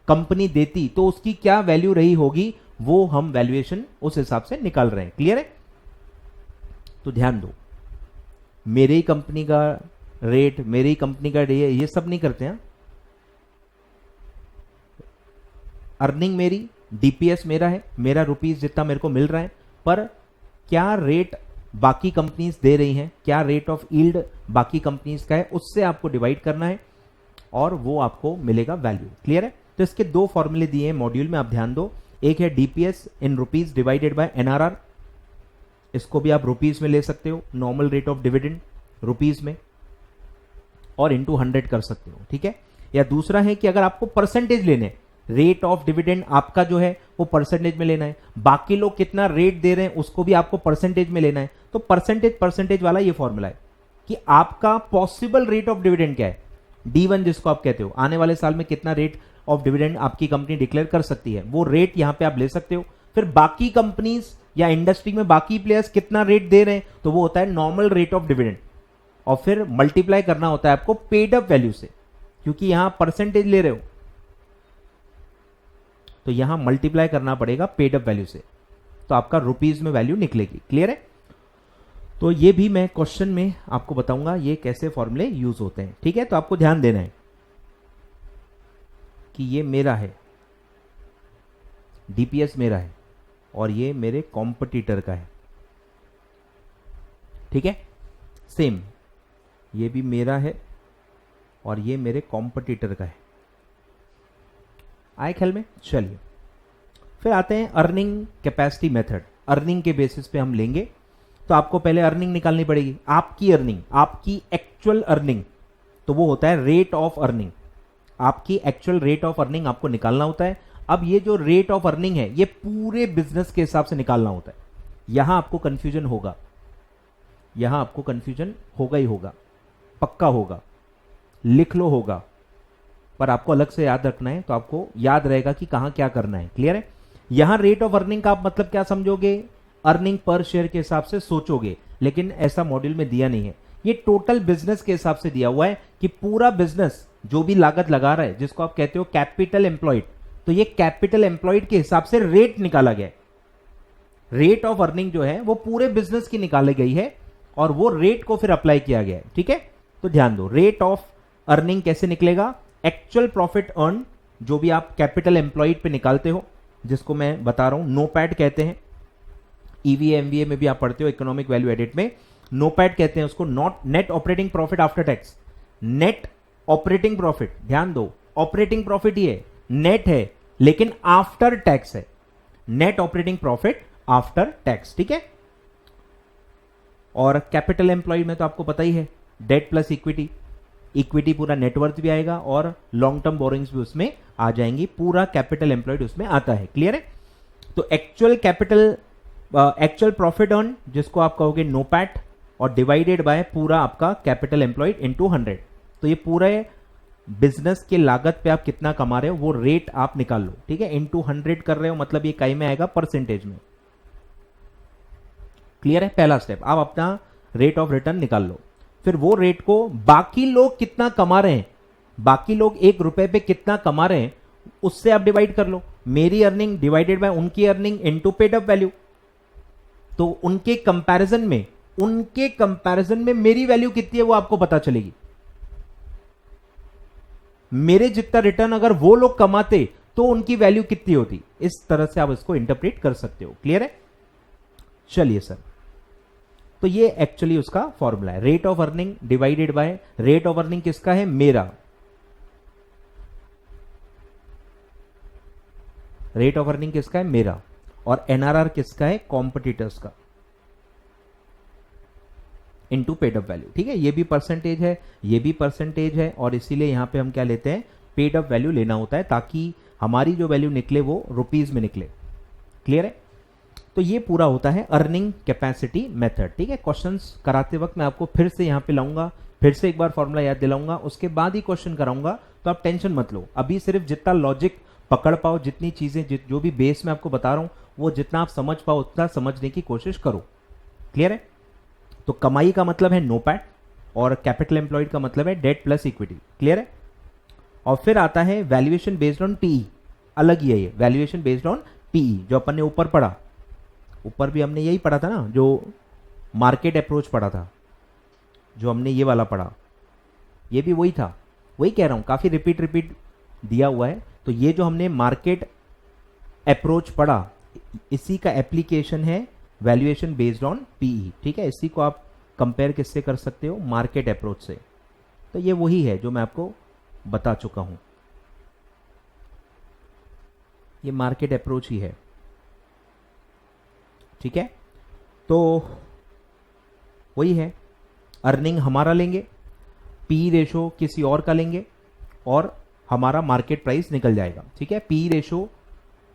कंपनी देती तो उसकी क्या वैल्यू रही होगी, वो हम वैल्यूएशन उस हिसाब से निकाल रहे हैं। क्लियर है। तो ध्यान दो, मेरे ही कंपनी का रेट, मेरी ही कंपनी का ये सब नहीं करते हैं। अर्निंग मेरी, डीपीएस मेरा है, मेरा रुपीस जितना मेरे को मिल रहा है, पर क्या रेट बाकी कंपनीज दे रही हैं, क्या रेट ऑफ यील्ड बाकी कंपनीज का है, उससे आपको डिवाइड करना है और वो आपको मिलेगा वैल्यू। क्लियर है। तो इसके दो फॉर्मूले दिए हैं मॉड्यूल में, आप ध्यान दो। एक है DPS in rupees divided by NRR, इसको भी आप रुपीस में ले सकते हो, normal rate of dividend rupees में, और इंटू 100 कर सकते हो। ठीक है। या दूसरा है कि अगर आपको परसेंटेज लेने, रेट ऑफ डिविडेंड आपका जो है वो परसेंटेज में लेना है, बाकी लोग कितना रेट दे रहे हैं उसको भी आपको परसेंटेज में लेना है, तो परसेंटेज वाला ये फॉर्मूला है कि आपका पॉसिबल रेट ऑफ डिविडेंड क्या है, D1 जिसको आप कहते हो, आने वाले साल में कितना रेट ऑफ डिविडेंड आपकी कंपनी डिक्लेयर कर सकती है, वो रेट यहां पे आप ले सकते हो। फिर बाकी कंपनीज या इंडस्ट्री में बाकी प्लेयर्स कितना रेट दे रहे हैं, तो वो होता है नॉर्मल रेट ऑफ डिविडेंड, और फिर मल्टीप्लाई करना होता है आपको पेड अप वैल्यू से, क्योंकि यहां परसेंटेज ले रहे हो तो यहां मल्टीप्लाई करना पड़ेगा पेड अप वैल्यू से, तो आपका रुपीस में वैल्यू निकलेगी। क्लियर है। तो ये भी मैं क्वेश्चन में आपको बताऊंगा ये कैसे फॉर्मूले यूज होते हैं। ठीक है। तो आपको ध्यान देना है कि ये मेरा है, डीपीएस मेरा है, और ये मेरे कॉम्पिटिटर का है। ठीक है। सेम ये भी मेरा है और ये मेरे कॉम्पिटिटर का है। आए ख्याल में। चलिए फिर आते हैं अर्निंग कैपेसिटी मेथड। अर्निंग के बेसिस पे हम लेंगे, तो आपको पहले अर्निंग निकालनी पड़ेगी, आपकी अर्निंग, आपकी एक्चुअल अर्निंग, तो वो होता है रेट ऑफ अर्निंग। आपकी एक्चुअल रेट ऑफ अर्निंग आपको निकालना होता है। अब ये जो रेट ऑफ अर्निंग है ये पूरे बिजनेस के हिसाब से निकालना होता है। यहां आपको कंफ्यूजन होगा, यहां आपको कंफ्यूजन होगा ही होगा, पक्का होगा, लिख लो होगा, पर आपको अलग से याद रखना है, तो आपको याद रहेगा कि कहां क्या करना है। क्लियर है? यहां रेट ऑफ अर्निंग का आप मतलब क्या समझोगे? अर्निंग पर शेयर के हिसाब से सोचोगे, लेकिन ऐसा मॉड्यूल में दिया नहीं है। ये टोटल बिजनेस के हिसाब से दिया हुआ है कि पूरा बिजनेस जो भी लागत लगा रहा है, जिसको आप कहते हो कैपिटल एम्प्लॉयड, तो ये कैपिटल एम्प्लॉयड के हिसाब से रेट निकाला गया है। रेट ऑफ अर्निंग जो है वो पूरे बिजनेस की निकाली गई है और वो रेट को फिर अप्लाई किया गया है। ठीक है, तो ध्यान दो, रेट ऑफ अर्निंग कैसे निकलेगा? एक्चुअल प्रॉफिट अर्न जो भी आप कैपिटल एम्प्लॉयड पे निकालते हो, जिसको मैं बता रहा हूं नोपैड कहते हैं। ईवीए एमवीए में भी आप पढ़ते हो, इकोनॉमिक वैल्यू एडेड में नोपैड कहते हैं उसको, not net operating profit after tax. Net operating profit, ध्यान दो, ऑपरेटिंग प्रॉफिट ये नेट है लेकिन आफ्टर टैक्स है। Net operating profit after tax. ठीक है, और कैपिटल एम्प्लॉयड में तो आपको पता ही है, डेट प्लस इक्विटी, इक्विटी पूरा नेटवर्थ भी आएगा और लॉन्ग टर्म बोरिंग्स भी उसमें आ जाएंगी, पूरा कैपिटल एम्प्लॉयड उसमें आता है। क्लियर है? तो actual capital actual profit earn जिसको आप कहोगे नोपैट, और डिवाइडेड बाय पूरा आपका कैपिटल एम्प्लॉयड इनटू 100। तो ये पूरे बिजनेस के लागत पे आप कितना कमा रहे हो वो रेट आप निकाल लो। ठीक है, इनटू 100 कर रहे हो मतलब ये कई में आएगा परसेंटेज में। क्लियर है? पहला स्टेप, आप अपना रेट ऑफ रिटर्न निकाल लो। फिर वो रेट को बाकी लोग कितना कमा रहे हैं, बाकी लोग 1 रुपए पे कितना कमा रहे हैं उससे आप डिवाइड कर लो। मेरी अर्निंग डिवाइडेड बाय उनकी earning into paid up value. तो उनके कंपैरिजन में मेरी वैल्यू कितनी है वो आपको पता चलेगी। मेरे जितना रिटर्न अगर वो लोग कमाते तो उनकी वैल्यू कितनी होती। इस तरह से आप इसको इंटरप्रेट कर सकते हो। क्लियर है? चलिए सर, तो ये एक्चुअली उसका फॉर्मूला है, rate of earning divided by, rate of earning किसका है? मेरा। रेट ऑफ अर्निंग किसका है? मेरा। और एनआरआर किसका है? कॉम्पिटिटर्स का, इनटू पेड अप वैल्यू। ठीक है, ये भी परसेंटेज है, ये भी परसेंटेज है, और इसीलिए यहां पे हम क्या लेते हैं? पेड अप वैल्यू लेना होता है, ताकि हमारी जो वैल्यू निकले वो रुपीज में निकले। क्लियर है? तो ये पूरा होता है अर्निंग कैपेसिटी मेथड। ठीक है, क्वेश्चंस कराते वक्त मैं आपको फिर से यहां पे लाऊंगा, फिर से एक बार फॉर्मूला याद दिलाऊंगा, उसके बाद ही क्वेश्चन कराऊंगा। तो आप टेंशन मत लो, अभी सिर्फ जितना लॉजिक पकड़ पाओ, जितनी चीजें जो भी बेस में आपको बता रहा हूं वो जितना आप समझ पाओ उतना समझने की कोशिश करो। क्लियर है? तो कमाई का मतलब है नोपैट और कैपिटल एम्प्लॉयड का मतलब है डेट प्लस इक्विटी। क्लियर है? और फिर आता है वैल्यूएशन बेस्ड ऑन पीई, अलग ही है ये वैल्यूएशन बेस्ड ऑन पीई, जो अपन ने ऊपर पढ़ा, ऊपर भी हमने यही पढ़ा था ना, जो मार्केट अप्रोच पढ़ा था, जो हमने ये वाला पढ़ा, ये भी वही था। वही कह रहा हूं, काफी रिपीट दिया हुआ है। तो ये जो हमने मार्केट अप्रोच पढ़ा, इसी का एप्लीकेशन है वैल्यूएशन बेस्ड ऑन पीई। ठीक है, इसी को आप कंपेयर किससे कर सकते हो? मार्केट अप्रोच से। तो ये वही है जो मैं आपको बता चुका हूं, ये मार्केट अप्रोच ही है। ठीक है, तो वही है, अर्निंग हमारा लेंगे, पी रेशो किसी और का लेंगे, और हमारा मार्केट प्राइस निकल जाएगा। ठीक है, पी रेशो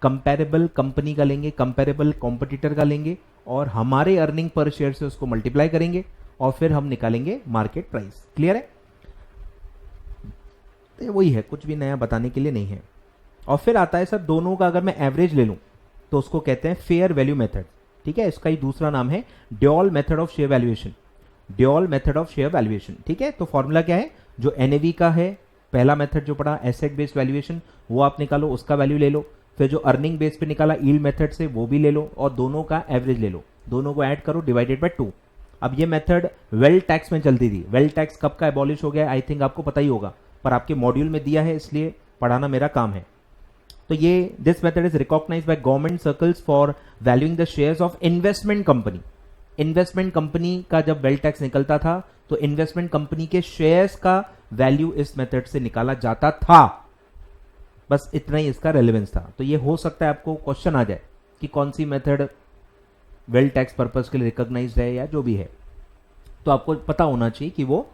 कंपैरेबल कंपनी का लेंगे, कंपैरेबल कॉम्पिटिटर का लेंगे, और हमारे अर्निंग पर शेयर से उसको मल्टीप्लाई करेंगे, और फिर हम निकालेंगे मार्केट प्राइस। क्लियर है? तो वही है, कुछ भी नया बताने के लिए नहीं है। और फिर आता है सर दोनों का अगर मैं एवरेज ले लूं तो उसको कहते हैं फेयर वैल्यू मेथड। ठीक है, इसका ही दूसरा नाम है dual method of share valuation, dual method of share valuation. ठीक है, तो फॉर्मूला क्या है? जो एनएवी का है, पहला मेथड जो पढ़ा एसेट बेस्ड वैल्यूएशन, वो आप निकालो, उसका वैल्यू ले लो। फिर जो अर्निंग बेस पे निकाला यील्ड मेथड से, वो भी ले लो, और दोनों का एवरेज ले लो, दोनों को ऐड करो, डिवाइडेड बाय 2। अब ये मेथड वेल्थ टैक्स में चलती थी। वेल्थ टैक्स कब का एबॉलिश हो गया आई थिंक आपको पता ही होगा, पर आपके मॉड्यूल में दिया है इसलिए पढ़ाना मेरा काम है। तो ये this method is recognized by government circles for valuing the shares of investment company. Investment company का जब वेल्थ टैक्स निकलता था तो इन्वेस्टमेंट कंपनी के शेयर्स का वैल्यू इस मेथड से निकाला जाता था। बस इतना ही इसका रेलेवेंस था। तो ये हो सकता है आपको क्वेश्चन आ जाए कि कौन सी मेथड वेल्थ टैक्स पर्पस के लिए रिकॉग्नाइज्ड है या जो भी है, तो आपको पता होना चाहिए कि वो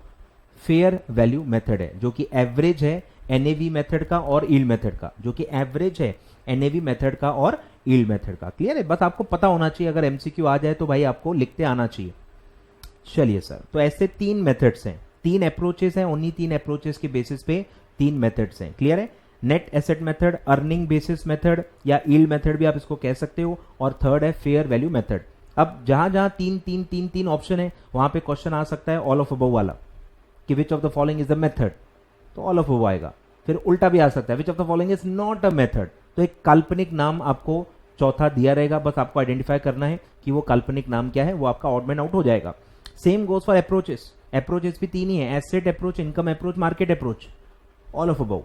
फेयर वैल्यू मेथड है, जो कि एवरेज है एनएवी मेथड का और यील्ड मेथड का, जो कि एवरेज है एनएवी मेथड का और यील्ड मेथड का। क्लियर है? बस आपको पता होना चाहिए, अगर एमसीक्यू आ जाए तो भाई आपको लिखते आना चाहिए। चलिए सर, तो ऐसे 3 मेथड्स हैं, 3 अप्रोचेस हैं, उन्हीं 3 अप्रोचेस के बेसिस पे 3 मेथड्स हैं। क्लियर है? Net asset method, earning basis method या यील्ड मेथड भी आप इसको कह सकते हो, और थर्ड है फेयर वैल्यू मेथड। अब जहां जहां 3 ऑप्शन है वहां पे क्वेश्चन आ सकता है ऑल ऑफ अबव वाला, कि which of the following is the method, तो ऑल ऑफ अबव आएगा। फिर उल्टा भी आ सकता है, which of the following is not a method, तो एक काल्पनिक नाम आपको चौथा दिया रहेगा, बस आपको आइडेंटिफाई करना है कि वो काल्पनिक नाम क्या है, वो आपका ऑड मैन आउट हो जाएगा। Same goes for approaches, approaches भी 3 ही है, asset approach, income approach, market approach, all of above.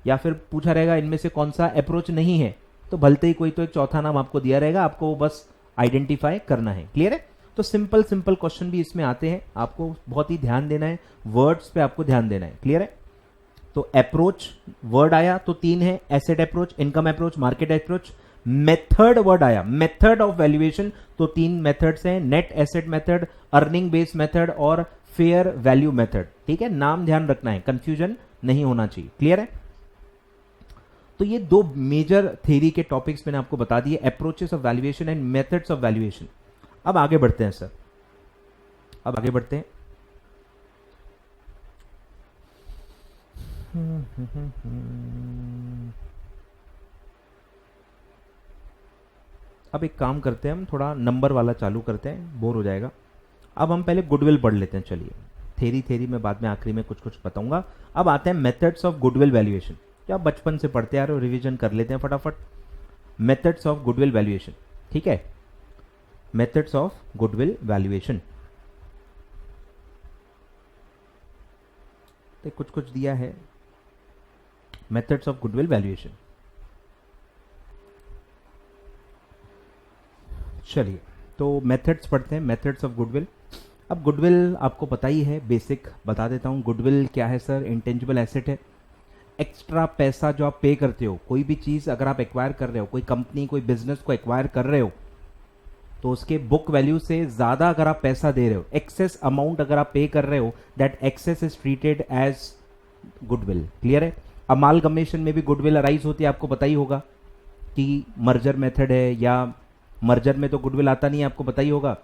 या फिर पूछा रहेगा इनमें से कौन सा अप्रोच नहीं है, तो भलते ही कोई तो एक चौथा नाम आपको दिया रहेगा, आपको बस आइडेंटिफाई करना है। क्लियर है? तो सिंपल सिंपल क्वेश्चन भी इसमें आते हैं, आपको बहुत ही ध्यान देना है, वर्ड्स पे आपको ध्यान देना है। क्लियर है? तो अप्रोच वर्ड आया तो 3 है, asset approach, income approach, market approach. Method word आया, मेथड ऑफ वैल्यूएशन, तो 3 मेथड्स हैं, net asset method, earning based method और फेयर वैल्यू मेथड। ठीक है? नाम ध्यान रखना है, कंफ्यूजन नहीं होना चाहिए। क्लियर है? तो ये 2 मेजर थ्योरी के टॉपिक्स मैंने आपको बता दिए, approaches of valuation and methods of valuation. अब आगे बढ़ते हैं सर, अब आगे बढ़ते हैं। अब एक काम करते हैं, हम थोड़ा नंबर वाला चालू करते हैं, बोर हो जाएगा। अब हम पहले गुडविल पढ़ लेते हैं। चलिए, थेरी मैं बाद में आखिरी में कुछ कुछ बताऊंगा। अब आते हैं मेथड्स ऑफ गुडविल वैल्यूएशन, जो आप बचपन से पढ़ते आ रहे हो, रिवीजन कर लेते हैं फटाफट। मेथड्स ऑफ गुडविल वैल्यूएशन, ठीक है? मेथड्स ऑफ गुडविल वैल्यूएशन, तो कुछ कुछ दिया है। मेथड्स ऑफ गुडविल वैल्यूएशन, चलिए तो मेथड्स पढ़ते हैं, मेथड्स ऑफ गुडविल। अब गुडविल आपको पता ही है, बेसिक बता देता हूं। गुडविल क्या है सर? इंटेंजिबल एसेट है, एक्स्ट्रा पैसा जो आप पे करते हो, कोई भी चीज अगर आप एक्वायर कर रहे हो, कोई कंपनी कोई बिजनेस को एक्वायर कर रहे हो, तो उसके बुक वैल्यू से ज्यादा अगर आप पैसा दे रहे हो, एक्सेस अमाउंट अगर आप पे कर रहे हो, that excess is treated as goodwill. Clear है? अमालगमेशन में भी गुडविल अराइज होती है, आपको पता ही होगा कि मर्जर मेथड है, या मर्जर में तो गुडविल आता नहीं है, आपको पता ही होगा।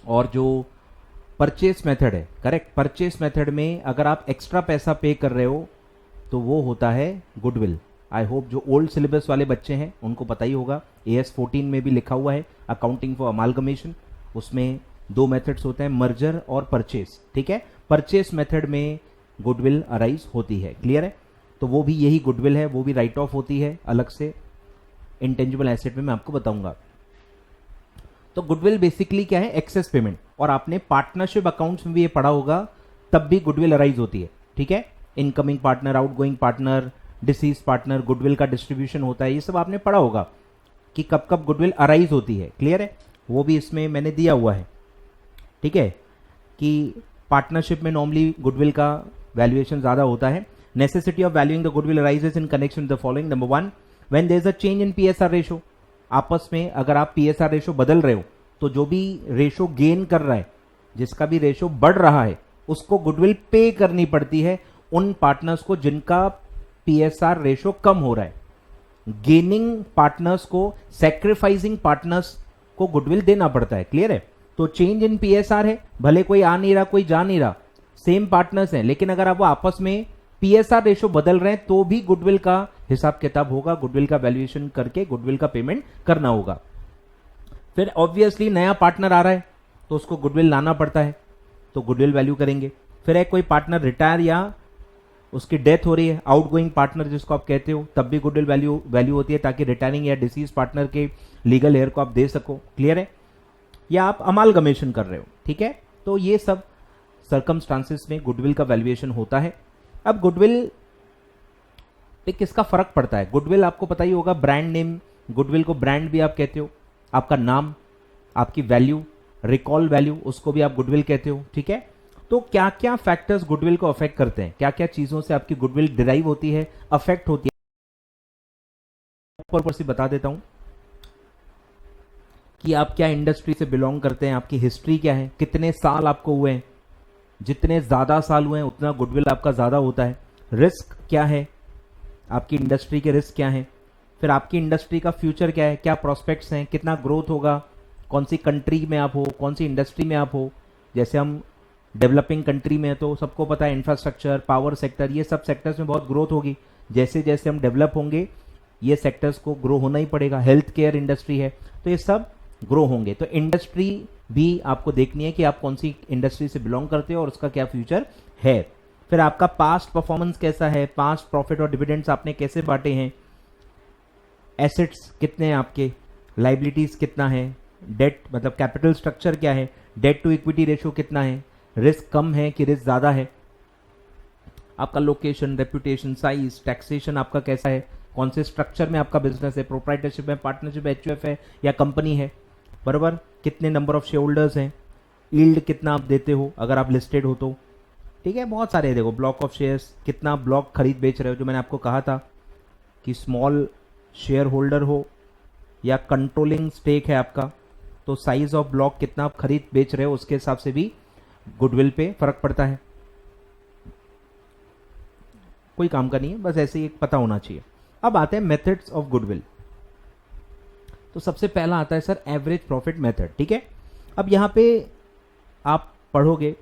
और जो परचेस मेथड है, करेक्ट, परचेस मेथड में अगर आप एक्स्ट्रा पैसा पे कर रहे हो तो वो होता है गुडविल। आई होप जो ओल्ड सिलेबस वाले बच्चे हैं उनको पता ही होगा, AS 14 में भी लिखा हुआ है अकाउंटिंग फॉर अमालगमेशन, उसमें 2 मेथड्स होते हैं, मर्जर और परचेस। ठीक है? परचेस मेथड में गुडविल अराइज होती है। क्लियर है? तो वो भी यही गुडविल है, वो भी राइट ऑफ होती है अलग से, इंटेंजिबल एसेट में मैं आपको बताऊंगा। तो गुडविल बेसिकली क्या है? Access payment. और आपने पार्टनरशिप अकाउंट्स में भी ये पढ़ा होगा, तब भी गुडविल अराइज होती है। ठीक है? Incoming partner, outgoing partner, disease partner, goodwill का डिस्ट्रीब्यूशन होता है, ये सब आपने पढ़ा होगा कि कब कब गुडविल अराइज होती है। क्लियर है? वो भी इसमें मैंने दिया हुआ है। ठीक है? कि पार्टनरशिप में नॉर्मली गुडविल का वैल्यूएशन ज्यादा होता है। Necessity of valuing the goodwill arises in connection with the following. Number 1, when there is a change in PSR ratio. आपस में अगर आप PSR रेशो बदल रहे हो, तो जो भी रेशो गेन कर रहा है, जिसका भी रेशो बढ़ रहा है, उसको गुडविल पे करनी पड़ती है उन पार्टनर्स को जिनका PSR रेशो कम हो रहा है। गेनिंग पार्टनर्स को, सैक्रिफाइसिंग पार्टनर्स को गुडविल देना पड़ता है। क्लियर है? तो चेंज इन PSR है, भले कोई आ नहीं रहा कोई जा नहीं रहा, सेम पार्टनर्स हैं, लेकिन अगर आप वो आपस में PSR रेशो बदल रहे हैं तो भी गुडविल का हिसाब किताब होगा, गुडविल का वैल्यूएशन करके गुडविल का पेमेंट करना होगा। फिर ऑब्वियसली नया पार्टनर आ रहा है तो उसको गुडविल लाना पड़ता है, तो गुडविल वैल्यू करेंगे। फिर एक कोई पार्टनर रिटायर या उसकी डेथ हो रही है, आउटगोइंग पार्टनर जिसको आप कहते हो, तब भी गुडविल वैल्यू होती है, ताकि रिटायरिंग या डिसीज पार्टनर के लीगल हेयर को आप दे सको। क्लियर है? या आप अमालगमेशन कर रहे हो। ठीक है? तो ये सब सर्कमस्टांसेस में गुडविल का वैल्यूएशन होता है। अब गुडविल पे किसका फर्क पड़ता है? गुडविल आपको पता ही होगा, ब्रांड नेम, गुडविल को ब्रांड भी आप कहते हो, आपका नाम, आपकी वैल्यू, रिकॉल वैल्यू, उसको भी आप गुडविल कहते हो। ठीक है? तो क्या क्या फैक्टर्स गुडविल को अफेक्ट करते हैं, क्या क्या चीजों से आपकी गुडविल डिराइव होती है, अफेक्ट होती है, ऊपर से बता देता हूं कि आप क्या इंडस्ट्री से बिलोंग करते हैं, आपकी हिस्ट्री क्या है, कितने साल आपको हुए हैं, जितने ज़्यादा साल हुए हैं उतना गुडविल आपका ज़्यादा होता है। रिस्क क्या है, आपकी इंडस्ट्री के रिस्क क्या हैं, फिर आपकी इंडस्ट्री का फ्यूचर क्या है, क्या प्रोस्पेक्ट्स हैं, कितना ग्रोथ होगा, कौन सी कंट्री में आप हो, कौन सी इंडस्ट्री में आप हो। जैसे हम डेवलपिंग कंट्री में तो सबको पता है इंफ्रास्ट्रक्चर, पावर सेक्टर, ये सब सेक्टर्स में बहुत ग्रोथ होगी। जैसे जैसे हम डेवलप होंगे ये सेक्टर्स को ग्रो होना ही पड़ेगा। हेल्थ केयर इंडस्ट्री है तो ये सब ग्रो होंगे। तो इंडस्ट्री भी आपको देखनी है कि आप कौन सी इंडस्ट्री से बिलोंग करते हो और उसका क्या फ्यूचर है। फिर आपका पास्ट परफॉर्मेंस कैसा है, पास्ट प्रॉफिट और डिविडेंड्स आपने कैसे बांटे हैं, एसेट्स कितने हैं आपके, लाइबिलिटीज कितना है, डेट मतलब कैपिटल स्ट्रक्चर क्या है, डेट टू इक्विटी रेशियो कितना है, रिस्क कम है कि रिस्क ज्यादा है, आपका लोकेशन, रेपुटेशन, साइज, टैक्सेशन आपका कैसा है, कौन से स्ट्रक्चर में आपका बिजनेस है, प्रोप्राइटरशिप है, पार्टनरशिप, एचयूएफ है या कंपनी है, बराबर, कितने नंबर ऑफ शेयर होल्डर्स हैं, यील्ड कितना आप देते हो अगर आप लिस्टेड हो तो, ठीक है। बहुत सारे देखो, ब्लॉक ऑफ शेयर्स, कितना ब्लॉक खरीद बेच रहे हो, जो मैंने आपको कहा था कि स्मॉल शेयर होल्डर हो या कंट्रोलिंग स्टेक है आपका तो साइज ऑफ ब्लॉक कितना आप खरीद बेच रहे हो उसके हिसाब से भी गुडविल पे फर्क पड़ता है। कोई काम का नहीं है, बस ऐसे ही एक पता होना चाहिए। अब आते हैं मेथड्स ऑफ गुडविल। तो सबसे पहला आता है सर एवरेज प्रॉफिट मेथड, ठीक है। अब यहां पे आप पढ़ोगे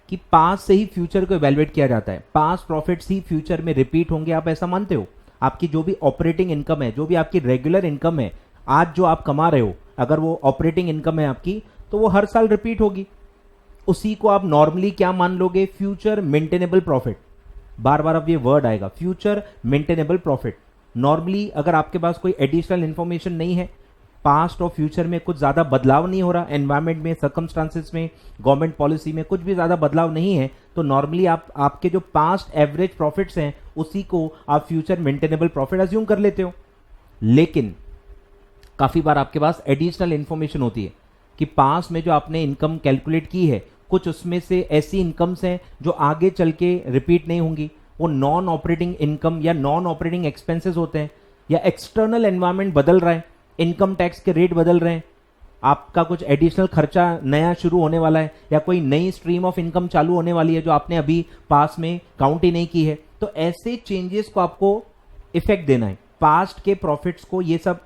कि पास्ट से ही फ्यूचर को इवैल्यूएट किया जाता है, पास्ट प्रॉफिट्स ही फ्यूचर में रिपीट होंगे, आप ऐसा मानते हो? आपकी जो भी ऑपरेटिंग इनकम है, जो भी आपकी रेगुलर इनकम है, आज जो आप कमा रहे हो, अगर वो ऑपरेटिंग इनकम है आपकी तो वो हर साल रिपीट होगी। उसी को आप नॉर्मली क्या मान लोगे, फ्यूचर मेंटेनेबल प्रॉफिट। बार बार अब ये वर्ड आएगा, फ्यूचर मेंटेनेबल प्रॉफिट। नॉर्मली अगर आपके पास कोई एडिशनल इंफॉर्मेशन नहीं है, पास्ट और फ्यूचर में कुछ ज्यादा बदलाव नहीं हो रहा, एनवायरमेंट में, सर्कमस्टांसेस में, गवर्नमेंट पॉलिसी में कुछ भी ज्यादा बदलाव नहीं है, तो नॉर्मली आप आपके जो पास्ट एवरेज प्रॉफिट्स हैं उसी को आप फ्यूचर मेंटेनेबल प्रॉफिट अज्यूम कर लेते हो। लेकिन काफी बार आपके पास एडिशनल इंफॉर्मेशन होती है कि पास्ट में जो आपने इनकम कैलकुलेट की है, कुछ उसमें से ऐसी इनकम्स हैं जो आगे चल के रिपीट नहीं होंगी, वो नॉन ऑपरेटिंग इनकम या नॉन ऑपरेटिंग एक्सपेंसेस होते हैं, या एक्सटर्नल एनवायरनमेंट बदल रहा है, इनकम टैक्स के रेट बदल रहे हैं, आपका कुछ एडिशनल खर्चा नया शुरू होने वाला है, या कोई नई स्ट्रीम ऑफ इनकम चालू होने वाली है जो आपने अभी पास में काउंट ही नहीं की है। तो ऐसे चेंजेस को आपको इफेक्ट देना है, पास्ट के प्रॉफिट्स को ये सब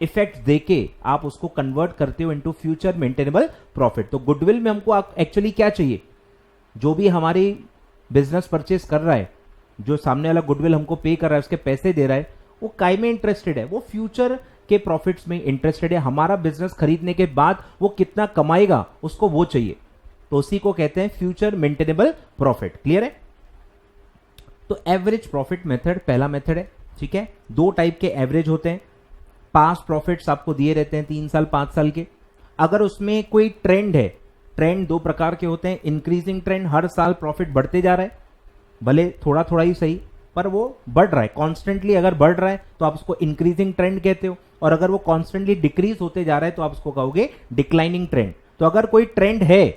इफेक्ट देके आप उसको कन्वर्ट करते हो इनटू फ्यूचर मेंटेनेबल प्रॉफिट। तो गुडविल में हमको एक्चुअली क्या चाहिए, जो भी हमारी बिजनेस परचेस कर रहा है, जो सामने वाला गुडविल हमको पे कर रहा है, उसके पैसे दे रहा है, वो काय में इंटरेस्टेड है, वो फ्यूचर के प्रॉफिट्स में इंटरेस्टेड है। हमारा बिजनेस खरीदने के बाद वो कितना कमाएगा उसको वो चाहिए, तो उसी को कहते हैं फ्यूचर मेंटेनेबल प्रॉफिट। क्लियर है? तो एवरेज प्रॉफिट मेथड पहला मेथड है, ठीक है। दो टाइप के एवरेज होते हैं, पास्ट प्रॉफिट्स आपको दिए रहते हैं 3 साल 5 साल के, अगर उसमें कोई ट्रेंड है, ट्रेंड दो प्रकार के होते हैं, इंक्रीजिंग ट्रेंड, हर साल प्रॉफिट बढ़ते जा रहा है, भले थोड़ा थोड़ा ही सही पर वो बढ़ रहा है, कॉन्स्टेंटली अगर बढ़ रहा है तो आप उसको इंक्रीजिंग ट्रेंड कहते हो, और अगर वो कॉन्स्टेंटली डिक्रीज होते जा रहा है तो आप उसको कहोगे डिक्लाइनिंग ट्रेंड। तो अगर कोई ट्रेंड है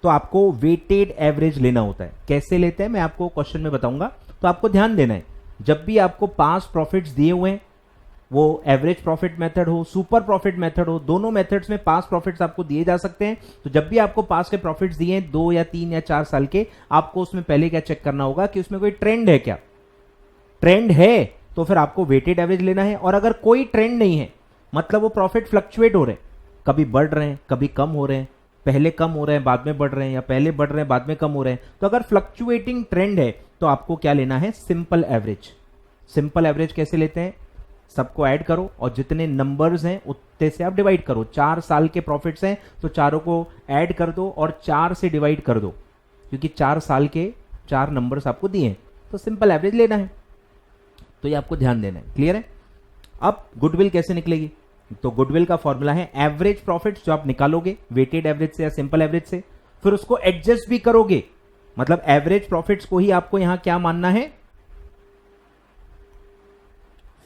तो आपको वेटेड एवरेज लेना होता है। कैसे लेते हैं मैं आपको क्वेश्चन में बताऊंगा, तो आपको ध्यान देना है, जब भी आपको पास्ट प्रॉफिट्स दिए हुए हैं, वो एवरेज प्रॉफिट मेथड हो, सुपर प्रॉफिट मेथड हो, दोनों मेथड्स में पास्ट प्रॉफिट्स आपको दिए जा सकते हैं। तो जब भी आपको पास्ट के प्रॉफिट्स दिए 2 या 3 या 4 साल के, आपको उसमें पहले क्या चेक करना होगा कि उसमें कोई ट्रेंड है क्या। ट्रेंड है तो फिर आपको वेटेड एवरेज लेना है, और अगर कोई ट्रेंड नहीं है, मतलब वो प्रॉफिट फ्लक्चुएट हो रहे हैं, कभी बढ़ रहे हैं कभी कम हो रहे हैं, पहले कम हो रहे हैं बाद में बढ़ रहे हैं, या पहले बढ़ रहे हैं बाद में कम हो रहे हैं, तो अगर फ्लक्चुएटिंग ट्रेंड है तो आपको क्या लेना है, सिंपल एवरेज। सिंपल एवरेज कैसे लेते हैं, सबको ऐड करो और जितने नंबर्स हैं उतने से आप डिवाइड करो। 4 साल के प्रॉफिट्स हैं तो चारों को ऐड कर दो और 4 से डिवाइड कर दो, क्योंकि 4 साल के 4 नंबर्स आपको दिए हैं, तो सिंपल एवरेज लेना है। तो ये आपको ध्यान देना है। क्लियर है? अब गुडविल कैसे निकलेगी, तो गुडविल का फॉर्मूला है एवरेज प्रॉफिट्स जो आप निकालोगे वेटेड एवरेज से या सिंपल एवरेज से, फिर उसको एडजस्ट भी करोगे, मतलब एवरेज प्रॉफिट्स को ही आपको यहां क्या मानना है,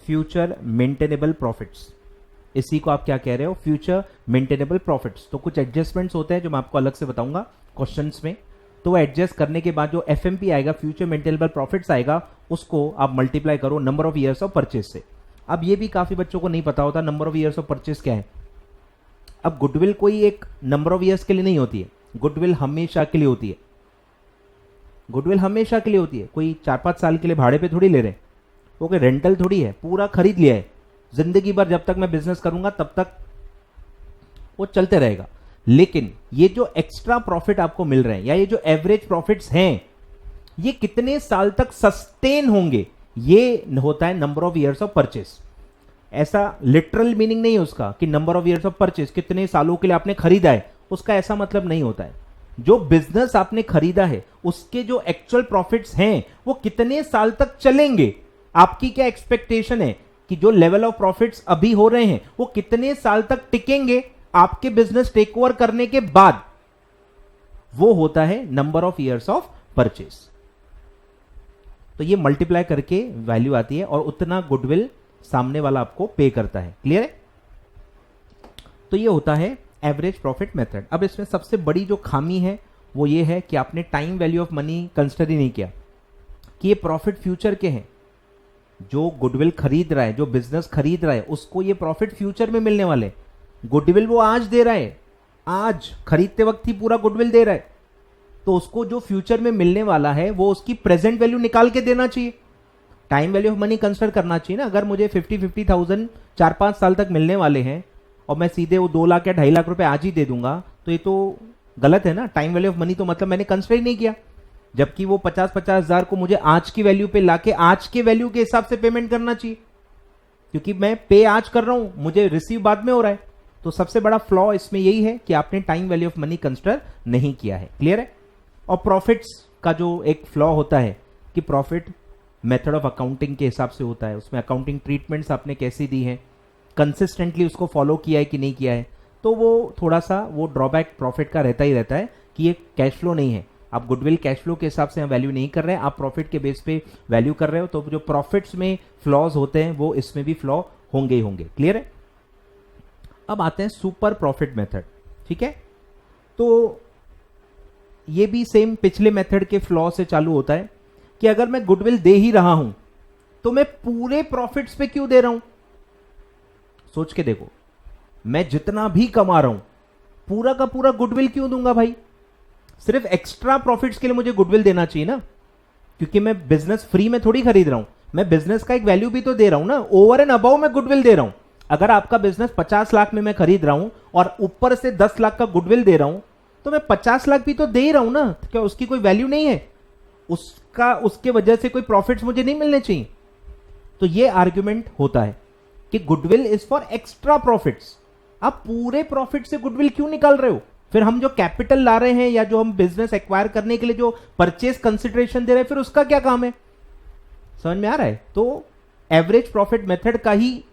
फ्यूचर मेंटेनेबल प्रॉफिट्स। इसी को आप क्या कह रहे हो, फ्यूचर मेंटेनेबल प्रॉफिट्स। तो कुछ एडजस्टमेंट्स होते हैं जो मैं आपको अलग से बताऊंगा क्वेश्चंस में, तो एडजस्ट करने के बाद जो एफएमपी आएगा, फ्यूचर मेंटेनेबल प्रॉफिट्स आएगा, उसको आप मल्टीप्लाई करो number of years of purchase से। अब ये भी काफी बच्चों को नहीं पता होता number of years of purchase क्या है। अब गुडविल कोई एक नंबर ऑफ ईयर्स के लिए नहीं होती है, गुडविल हमेशा के लिए होती है। गुडविल हमेशा के लिए होती है, कोई 4-5 साल के लिए भाड़े पे थोड़ी ले रहे हैं, वो कोई रेंटल थोड़ी है, पूरा खरीद लिया है, जिंदगी भर जब तक मैं बिजनेस करूंगा तब तक वो चलते रहेगा। लेकिन ये जो एक्स्ट्रा प्रॉफिट आपको मिल रहे हैं या ये जो एवरेज प्रॉफिट्स हैं, ये कितने साल तक सस्टेन होंगे, ये होता है number of years of purchase. ऐसा लिटरल मीनिंग नहीं है उसका कि number of years of purchase, कितने सालों के लिए आपने खरीदा है, उसका ऐसा मतलब नहीं होता है। जो बिजनेस आपने खरीदा है उसके जो एक्चुअल प्रॉफिट्स हैं वो कितने साल तक चलेंगे, आपकी क्या एक्सपेक्टेशन है कि जो लेवल ऑफ प्रॉफिट्स अभी हो रहे हैं वो कितने साल तक टिकेंगे आपके बिजनेस टेक ओवर करने के बाद, वो होता है number of years of purchase. तो ये मल्टीप्लाई करके वैल्यू आती है और उतना गुडविल सामने वाला आपको पे करता है। क्लियर है? तो ये होता है एवरेज प्रॉफिट मेथड। अब इसमें सबसे बड़ी जो खामी है वो ये है कि आपने time value of money consider ही नहीं किया कि ये प्रॉफिट फ्यूचर के हैं। जो गुडविल खरीद रहा है, जो बिजनेस खरीद रहा है, उसको ये प्रॉफिट फ्यूचर में मिलने वाले। गुडविल वो आज दे रहा है, आज खरीदते वक्त ही पूरा गुडविल दे रहा है, तो उसको जो फ्यूचर में मिलने वाला है वो उसकी प्रेजेंट वैल्यू निकाल के देना चाहिए। Time value of money consider करना चाहिए ना। अगर मुझे 50,000 4-5 साल तक मिलने वाले हैं और मैं सीधे वो 2 लाख या 2.5 लाख रुपए आज ही दे दूंगा, तो ये तो गलत है ना। टाइम वैल्यू ऑफ मनी तो मतलब मैंने कंसिडर ही नहीं किया, जबकि वो 50-50 हजार को मुझे आज की वैल्यू पे लाके आज के वैल्यू के हिसाब से पेमेंट करना चाहिए, क्योंकि मैं पे आज कर रहा हूं, मुझे रिसीव बाद में हो रहा है। तो सबसे बड़ा फ्लॉ इसमें यही है कि आपने time value of money consider नहीं किया है। क्लियर है? और प्रॉफिट्स का जो एक फ्लॉ होता है कि प्रॉफिट मेथड ऑफ अकाउंटिंग के हिसाब से होता है, उसमें अकाउंटिंग ट्रीटमेंट्स आपने कैसी दी है, कंसिस्टेंटली उसको फॉलो किया है कि नहीं किया है, तो वो थोड़ा सा वो ड्रॉबैक प्रॉफिट का रहता ही रहता है कि ये कैश फ्लो नहीं है। आप गुडविल कैश फ्लो के हिसाब से वैल्यू नहीं कर रहे हैं, आप प्रॉफिट के बेस पे वैल्यू कर रहे हो, तो जो प्रॉफिट्स में फ्लॉज होते हैं वो इसमें भी फ्लॉ होंगे ही होंगे। क्लियर है? अब आते हैं सुपर प्रॉफिट मेथड। ठीक है? तो ये भी सेम पिछले मेथड के फ्लॉ से चालू होता है कि अगर मैं गुडविल दे ही रहा हूं तो मैं पूरे प्रॉफिट्स पे क्यों दे रहा हूं? सोच के देखो, मैं जितना भी कमा रहा हूं पूरा का पूरा गुडविल क्यों दूंगा भाई? सिर्फ एक्स्ट्रा प्रॉफिट्स के लिए मुझे गुडविल देना चाहिए ना, क्योंकि मैं बिजनेस फ्री में थोड़ी खरीद रहा हूं, मैं बिजनेस का एक वैल्यू भी तो दे रहा हूं ना। ओवर एंड अबव मैं गुडविल दे रहा हूं। अगर आपका बिजनेस 50 लाख में मैं खरीद रहा हूं और ऊपर से 10 लाख का गुडविल दे रहा हूं, तो मैं 50 लाख भी तो दे ही रहा हूं ना। क्या उसकी कोई वैल्यू नहीं है? उसके वजह से कोई प्रॉफिट्स मुझे नहीं मिलने चाहिए? तो ये आर्ग्यूमेंट होता है कि goodwill is for extra profits. आप पूरे प्रॉफिट से गुडविल क्यों निकाल रहे हो? फिर हम जो कैपिटल ला रहे हैं या जो हम बिजनेस एक्वायर करने के लिए जो परचेस कंसिडरेशन दे रहे हैं, फिर उसका क्या काम है? समझ में आ रहा है? तो एवरेज प्रॉफिट मेथड का ही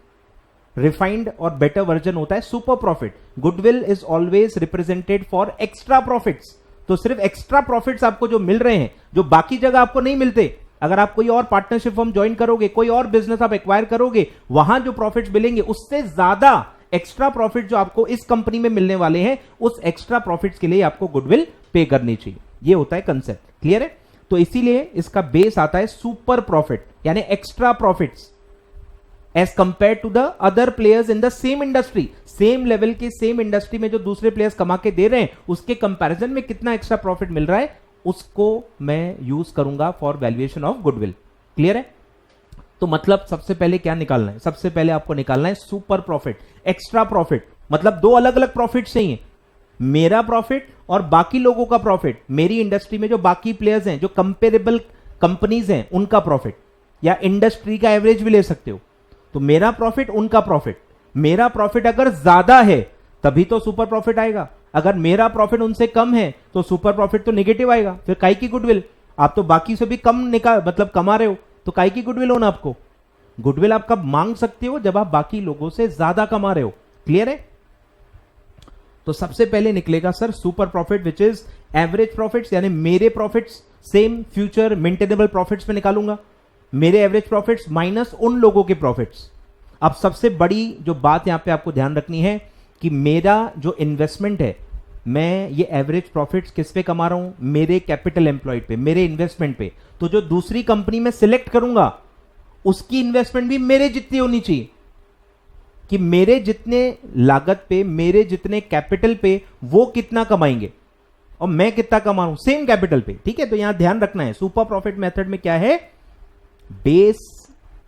रिफाइंड और बेटर वर्जन होता है super profit. Goodwill is always represented for extra profits. तो सिर्फ एक्स्ट्रा प्रॉफिट्स आपको जो मिल रहे हैं, जो बाकी जगह आपको नहीं मिलते, अगर आप कोई और पार्टनरशिप फर्म ज्वाइन करोगे, कोई और बिजनेस आप एक्वायर करोगे, वहां जो प्रॉफिट्स मिलेंगे उससे ज्यादा एक्स्ट्रा प्रॉफिट जो आपको इस कंपनी में मिलने वाले हैं, उस एक्स्ट्रा प्रॉफिट्स के लिए आपको गुडविल पे करनी चाहिए। ये होता है कंसेप्ट। क्लियर है? तो इसीलिए इसका बेस आता है सुपर प्रॉफिट, यानी extra profits as compare to the other players in the same industry. Same level के सेम इंडस्ट्री में जो दूसरे प्लेयर्स कमा के दे रहे हैं, उसके कंपैरिजन में कितना एक्स्ट्रा प्रॉफिट मिल रहा है, उसको मैं यूज करूंगा for valuation of goodwill. Clear है? तो मतलब सबसे पहले क्या निकालना है? सबसे पहले आपको निकालना है सुपर प्रॉफिट, एक्स्ट्रा प्रॉफिट। मतलब दो अलग अलग प्रॉफिट चाहिए, मेरा प्रॉफिट और बाकी लोगों का प्रॉफिट। मेरी इंडस्ट्री में जो बाकी प्लेयर्स हैं, जो कंपेरेबल कंपनीज हैं, उनका प्रॉफिट, या इंडस्ट्री का एवरेज भी ले सकते हो। तो मेरा प्रॉफिट, उनका प्रॉफिट। मेरा प्रॉफिट अगर ज्यादा है तभी तो सुपर प्रॉफिट आएगा, अगर मेरा प्रॉफिट उनसे कम है तो सुपर प्रॉफिट तो नेगेटिव आएगा। फिर काई की गुडविल? आप तो बाकी से भी कम मतलब कमा रहे हो, तो काई की गुडविल हो ना आपको? गुडविल आप कब मांग सकते हो? जब आप बाकी लोगों से ज्यादा कमा रहे हो। क्लियर है? तो सबसे पहले निकलेगा sir super profit, which is average profits, यानी मेरे profits same future maintainable profits में निकालूंगा, मेरे एवरेज प्रॉफिट्स माइनस उन लोगों के प्रॉफिट्स। अब सबसे बड़ी जो बात यहां पे आपको ध्यान रखनी है कि मेरा जो इन्वेस्टमेंट है, मैं ये एवरेज प्रॉफिट्स किस पे कमा रहा हूं? मेरे कैपिटल एम्प्लॉयड पे, मेरे इन्वेस्टमेंट पे। तो जो दूसरी कंपनी में सिलेक्ट करूंगा उसकी इन्वेस्टमेंट भी मेरे जितनी होनी चाहिए, कि मेरे जितने लागत पे, मेरे जितने कैपिटल पे वो कितना कमाएंगे। और मैं कितना कमा रहा हूं सेम कैपिटल पे, ठीक है। तो यहां ध्यान रखना है सुपर प्रॉफिट मेथड में क्या है, बेस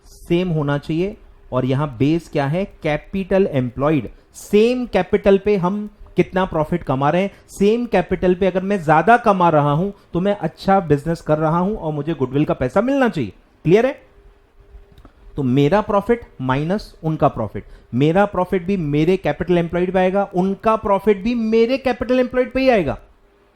सेम होना चाहिए और यहां बेस क्या है, कैपिटल एम्प्लॉयड। सेम कैपिटल पे हम कितना प्रॉफिट कमा रहे हैं, सेम कैपिटल पे अगर मैं ज्यादा कमा रहा हूं तो मैं अच्छा बिजनेस कर रहा हूं और मुझे गुडविल का पैसा मिलना चाहिए। क्लियर है? तो मेरा प्रॉफिट माइनस उनका प्रॉफिट, मेरा प्रॉफिट भी मेरे कैपिटल एम्प्लॉयड पे आएगा, उनका प्रॉफिट भी मेरे कैपिटल एम्प्लॉयड पे ही आएगा।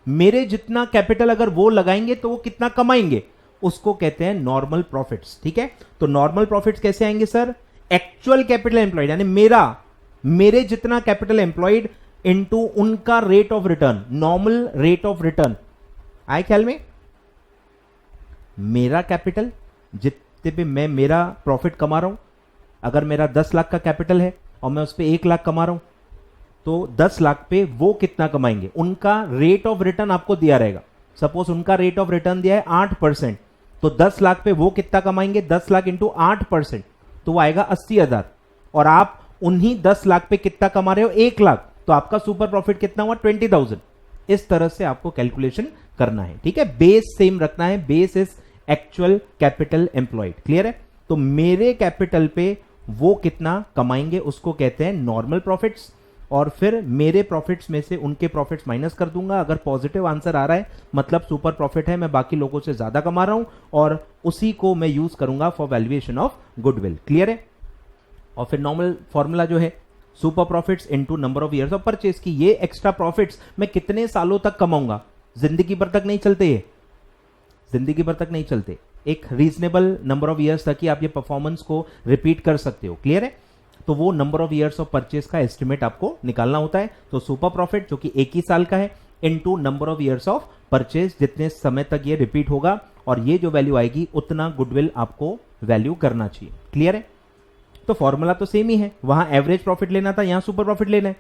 मेरे जितना कैपिटल अगर वो लगाएंगे तो वो कितना कमाएंगे, उसको कहते हैं नॉर्मल प्रॉफिट्स। ठीक है, तो नॉर्मल प्रॉफिट्स कैसे आएंगे सर, एक्चुअल कैपिटल एम्प्लॉयड यानी मेरे जितना कैपिटल एम्प्लॉयड इनटू उनका rate of return, normal rate of return. आए ख्याल में? मेरा कैपिटल जितने पे मैं मेरा प्रॉफिट कमा रहा हूं, अगर मेरा 10 लाख का कैपिटल है और मैं उस पर 1 लाख कमा रहा हूं तो 10 लाख पे वो कितना कमाएंगे, उनका रेट ऑफ रिटर्न आपको दिया रहेगा। सपोज उनका रेट ऑफ रिटर्न दिया है 8%, तो 10 लाख पे वो कितना कमाएंगे, 10 लाख इंटू 8% तो वो आएगा 80,000। और आप उन्हीं 10 लाख पे कितना कमा रहे हो, 1 लाख, तो आपका सुपर प्रॉफिट कितना हुआ, 20,000। इस तरह से आपको कैलकुलेशन करना है। ठीक है, बेस सेम रखना है, base is actual capital employed. Clear है? तो मेरे कैपिटल पे वो कितना कमाएंगे उसको कहते हैं नॉर्मल प्रॉफिट्स, और फिर मेरे प्रॉफिट्स में से उनके प्रॉफिट्स माइनस कर दूंगा। अगर पॉजिटिव आंसर आ रहा है मतलब सुपर प्रॉफिट है, मैं बाकी लोगों से ज्यादा कमा रहा हूं, और उसी को मैं यूज करूंगा for valuation of goodwill. Clear है? और फिर नॉर्मल फॉर्मूला जो है super profits into number of years of purchase की। ये एक्स्ट्रा प्रॉफिट्स मैं कितने सालों तक कमाऊंगा, जिंदगी भर तक नहीं चलते, ये जिंदगी भर तक नहीं चलते, एक रीजनेबल नंबर ऑफ ईयर्स तक ही आप ये परफॉर्मेंस को रिपीट कर सकते हो। क्लियर है? तो वो number of years of purchase का एस्टिमेट आपको निकालना होता है। तो सुपर प्रॉफिट जो कि 1 ही साल का है into number of years of purchase, जितने समय तक ये रिपीट होगा और ये जो वैल्यू आएगी उतना गुडविल आपको वैल्यू करना चाहिए। क्लियर है? तो फॉर्मूला तो सेम ही है, वहां एवरेज प्रॉफिट लेना था, यहां सुपर प्रॉफिट लेना है।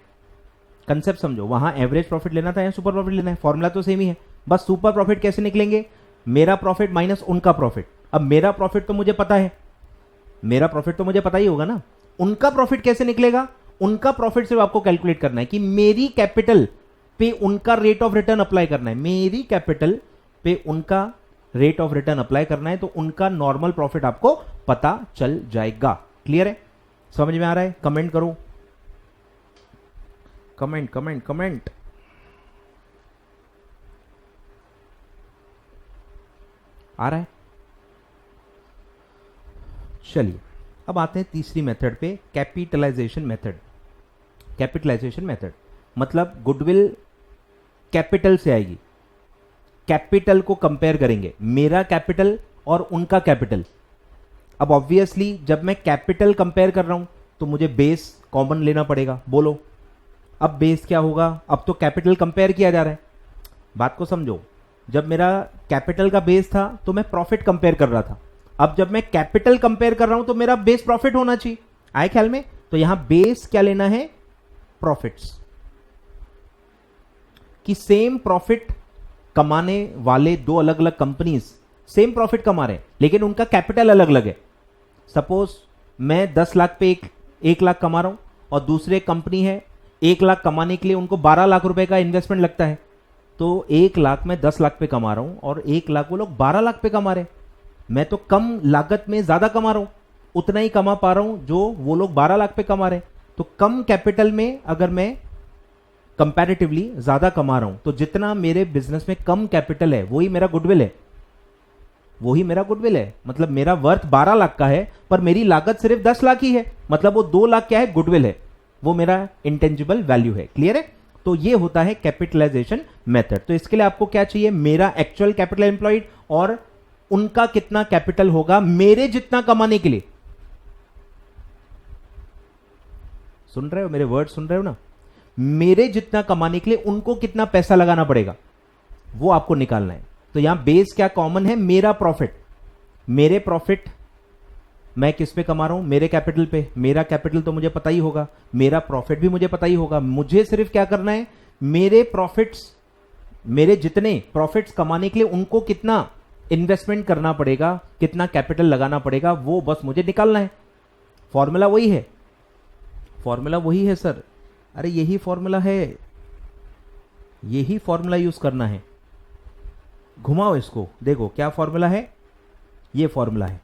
कंसेप्ट समझो, वहां एवरेज प्रॉफिट लेना था, यहां सुपर प्रॉफिट लेना है। फॉर्मूला तो सेम ही है, बस सुपर प्रॉफिट कैसे निकलेंगे, मेरा प्रॉफिट माइनस उनका प्रॉफिट। अब मेरा प्रॉफिट तो मुझे पता है, मेरा प्रॉफिट तो मुझे पता ही होगा ना, उनका प्रॉफिट कैसे निकलेगा, उनका प्रॉफिट सिर्फ आपको कैलकुलेट करना है कि मेरी कैपिटल पे उनका रेट ऑफ रिटर्न अप्लाई करना है, मेरी कैपिटल पे उनका रेट ऑफ रिटर्न अप्लाई करना है, तो उनका नॉर्मल प्रॉफिट आपको पता चल जाएगा। क्लियर है? समझ में आ रहा है? कमेंट करो, कमेंट कमेंट कमेंट। आ रहा है? चलिए अब आते हैं तीसरी मेथड पे, कैपिटलाइजेशन मेथड। कैपिटलाइजेशन मेथड मतलब गुडविल कैपिटल से आएगी, कैपिटल को कंपेयर करेंगे, मेरा कैपिटल और उनका कैपिटल। अब ऑब्वियसली जब मैं कैपिटल कंपेयर कर रहा हूं तो मुझे बेस कॉमन लेना पड़ेगा। बोलो अब बेस क्या होगा, अब तो कैपिटल कंपेयर किया जा रहा है, बात को समझो। जब मेरा कैपिटल का बेस था तो मैं प्रॉफिट कंपेयर कर रहा था, अब जब मैं कैपिटल कंपेयर कर रहा हूं तो मेरा बेस प्रॉफिट होना चाहिए। आए ख्याल में? तो यहां बेस क्या लेना है, प्रॉफिट्स, कि सेम प्रॉफिट कमाने वाले दो अलग अलग कंपनीज सेम प्रॉफिट कमा रहे हैं लेकिन उनका कैपिटल अलग अलग है। सपोज मैं 10 लाख पे 1 लाख कमा रहा हूं और दूसरे कंपनी है 1 लाख कमाने के लिए उनको 12 लाख रुपए का इन्वेस्टमेंट लगता है, तो 1 लाख में 10 लाख पे कमा रहा हूं और 1 लाख वो लोग 12 लाख पे कमा रहे हैं। मैं तो कम लागत में ज्यादा कमा रहा हूं, उतना ही कमा पा रहा हूं जो वो लोग 12 लाख पे कमा रहे हैं। तो कम कैपिटल में अगर मैं कंपैरेटिवली ज्यादा कमा रहा हूं तो जितना मेरे बिजनेस में कम कैपिटल है वही मेरा गुडविल है, वही मेरा गुडविल है। मतलब मेरा वर्थ 12 लाख का है पर मेरी लागत सिर्फ 10 लाख ही है, मतलब वो 2 लाख क्या है, गुडविल है, वो मेरा इंटेंजिबल वैल्यू है। क्लियर है? तो ये होता है कैपिटलाइजेशन मेथड। तो इसके लिए आपको क्या चाहिए, मेरा एक्चुअल कैपिटल एम्प्लॉयड और उनका कितना कैपिटल होगा मेरे जितना कमाने के लिए। सुन रहे हो मेरे वर्ड, सुन रहे हो ना? मेरे जितना कमाने के लिए उनको कितना पैसा लगाना पड़ेगा वो आपको निकालना है। तो यहां बेस क्या कॉमन है, मेरा प्रॉफिट। मेरे प्रॉफिट मैं किस पे कमा रहा हूं, मेरे कैपिटल पे। मेरा कैपिटल तो मुझे पता ही होगा, मेरा प्रॉफिट भी मुझे पता ही होगा। मुझे सिर्फ क्या करना है, मेरे प्रॉफिट्स, मेरे जितने प्रॉफिट्स कमाने के लिए उनको कितना इन्वेस्टमेंट करना पड़ेगा, कितना कैपिटल लगाना पड़ेगा, वो बस मुझे निकालना है। फॉर्मूला वही है, फॉर्मूला वही है सर। अरे यही फॉर्मूला है, यही फॉर्मूला यूज करना है। घुमाओ इसको, देखो क्या फॉर्मूला है, ये फॉर्मूला है।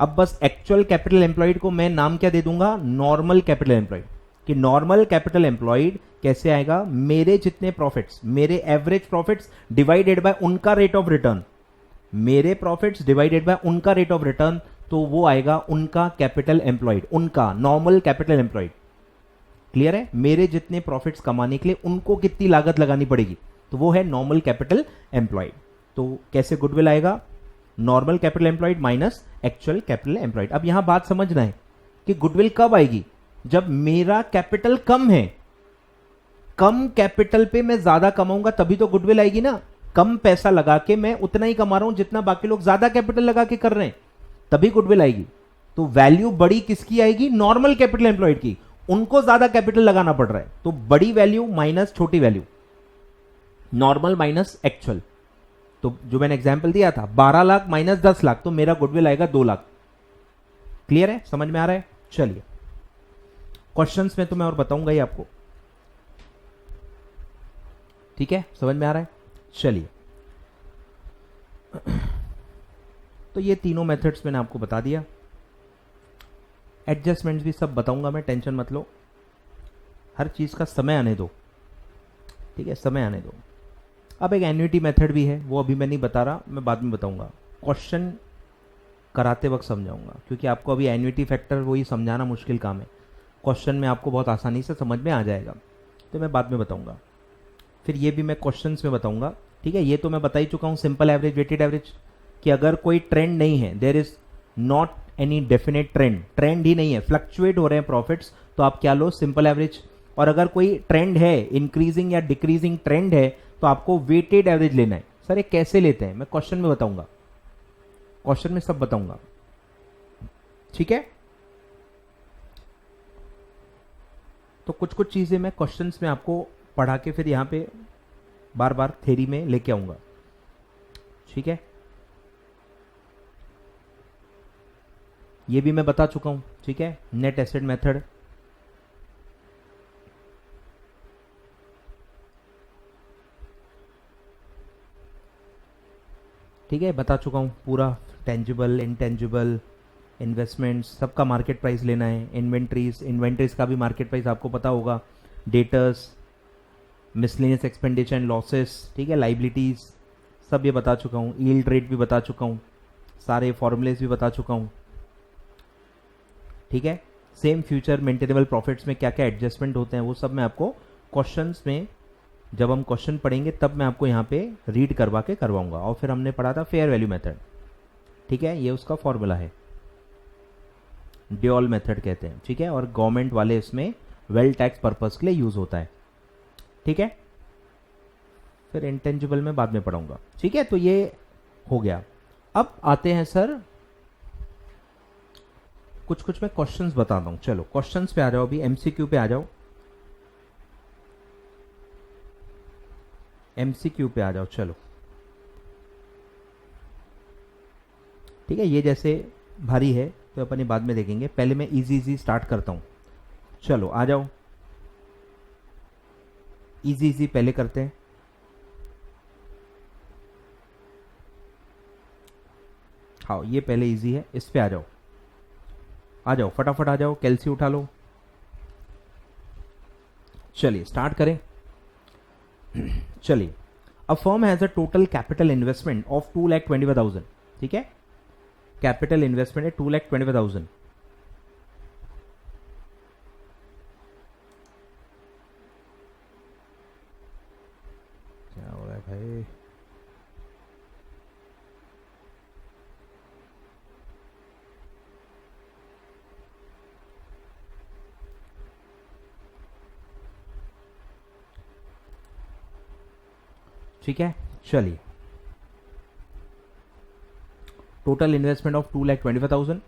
अब बस एक्चुअल कैपिटल एम्प्लॉयड को मैं नाम क्या दे दूंगा, नॉर्मल कैपिटल एम्प्लॉयड। कि नॉर्मल कैपिटल एम्प्लॉयड कैसे आएगा, मेरे जितने प्रॉफिट्स, मेरे एवरेज प्रॉफिट्स डिवाइडेड बाय उनका रेट ऑफ रिटर्न, मेरे प्रॉफिट्स डिवाइडेड बाय उनका रेट ऑफ रिटर्न, तो वो आएगा उनका कैपिटल एम्प्लॉयड, उनका नॉर्मल कैपिटल एम्प्लॉयड। क्लियर है, मेरे जितने प्रॉफिट्स कमाने के लिए उनको कितनी लागत लगानी पड़ेगी, तो वो है नॉर्मल कैपिटल एम्प्लॉयड। तो कैसे गुडविल आएगा, normal capital employed minus actual capital employed. अब यहां बात समझना है कि गुडविल कब आएगी, जब मेरा कैपिटल कम है, कम कैपिटल पे मैं ज्यादा कमाऊंगा तभी तो गुडविल आएगी ना। कम पैसा लगा के मैं उतना ही कमा रहा हूं जितना बाकी लोग ज्यादा कैपिटल लगा के कर रहे हैं, तभी गुडविल आएगी। तो वैल्यू बड़ी किसकी आएगी, नॉर्मल कैपिटल एम्प्लॉयड की, उनको ज्यादा कैपिटल लगाना पड़ रहा है, तो बड़ी वैल्यू माइनस छोटी वैल्यू, नॉर्मल माइनस एक्चुअल। तो जो मैंने एग्जांपल दिया था 12 लाख माइनस 10 लाख, तो मेरा गुडविल आएगा 2 लाख। क्लियर है, समझ में आ रहा है। चलिए क्वेश्चंस में तो मैं और बताऊंगा ही आपको, ठीक है, समझ में आ रहा है। चलिए तो ये तीनों मेथड्स मैंने आपको बता दिया, एडजस्टमेंट्स भी सब बताऊंगा मैं, टेंशन मत लो, हर चीज का समय आने दो, ठीक है, समय आने दो। अब एक एन्युटी मेथड भी है, वो अभी मैं नहीं बता रहा, मैं बाद में बताऊंगा, क्वेश्चन कराते वक्त समझाऊंगा, क्योंकि आपको अभी एन्युटी फैक्टर वही समझाना मुश्किल काम है, क्वेश्चन में आपको बहुत आसानी से समझ में आ जाएगा, तो मैं बाद में बताऊंगा। फिर ये भी मैं क्वेश्चंस में बताऊंगा, ठीक है। ये तो मैं बता ही चुका हूँ, सिंपल एवरेज, वेटेड एवरेज, कि अगर कोई ट्रेंड नहीं है, there is not any definite trend, trend ही नहीं है, फ्लक्चुएट हो रहे हैं प्रॉफिट्स, तो आप क्या लो, सिंपल एवरेज। और अगर कोई ट्रेंड है, इंक्रीजिंग या डिक्रीजिंग ट्रेंड है, तो आपको वेटेड एवरेज लेना है। सर ये कैसे लेते हैं, मैं क्वेश्चन में बताऊंगा, क्वेश्चन में सब बताऊंगा, ठीक है। तो कुछ कुछ चीजें मैं क्वेश्चंस में आपको पढ़ा के फिर यहां पे बार बार थ्योरी में लेके आऊंगा, ठीक है। ये भी मैं बता चुका हूं, ठीक है, नेट एसेट मेथड, ठीक है, बता चुका हूं पूरा, टेंजिबल, इंटेंजिबल, इन्वेस्टमेंट्स, सबका मार्केट प्राइस लेना है, इन्वेंट्रीज, इन्वेंट्रीज का भी मार्केट प्राइस आपको पता होगा, debtors, miscellaneous expenditure and losses, ठीक है, लाइबिलिटीज, सब ये बता चुका हूँ, यील्ड रेट भी बता चुका हूँ, सारे फॉर्मूलेस भी बता चुका हूँ, ठीक है। सेम फ्यूचर मेंटेनेबल प्रॉफिट्स में क्या क्या एडजस्टमेंट होते हैं वो सब मैं आपको क्वेश्चंस में, जब हम क्वेश्चन पढ़ेंगे तब मैं आपको यहाँ पे रीड करवा के करवाऊंगा। और फिर हमने पढ़ा था फेयर वैल्यू मेथड, ठीक है, ये उसका फॉर्मूला है, ड्यूअल मेथड कहते हैं, ठीक है, और गवर्नमेंट वाले इसमें वेल टैक्स पर्पस के लिए यूज होता है, ठीक है। फिर इंटेंजिबल में बाद में पढ़ाऊंगा, ठीक है। तो ये हो गया। अब आते हैं सर, कुछ कुछ मैं क्वेश्चंस बताता हूं, चलो क्वेश्चंस पे आ जाओ, अभी एमसीक्यू पे आ जाओ, एमसीक्यू पे आ जाओ, चलो, ठीक है। ये जैसे भारी है तो अपन ये बाद में देखेंगे, पहले मैं इजी इजी स्टार्ट करता हूं, चलो आ जाओ, इजी इजी पहले करते हैं। हाँ ये पहले इजी है, इस पे आ जाओ, आ जाओ फटाफट आ जाओ, कैलसी उठा लो, चलिए स्टार्ट करें। चलिए, a firm has a total capital investment of 2,25,000, ठीक है, कैपिटल इन्वेस्टमेंट है 2,25,000, क्या हो रहा है भाई, ठीक है। चलिए, total investment of 2,25,000,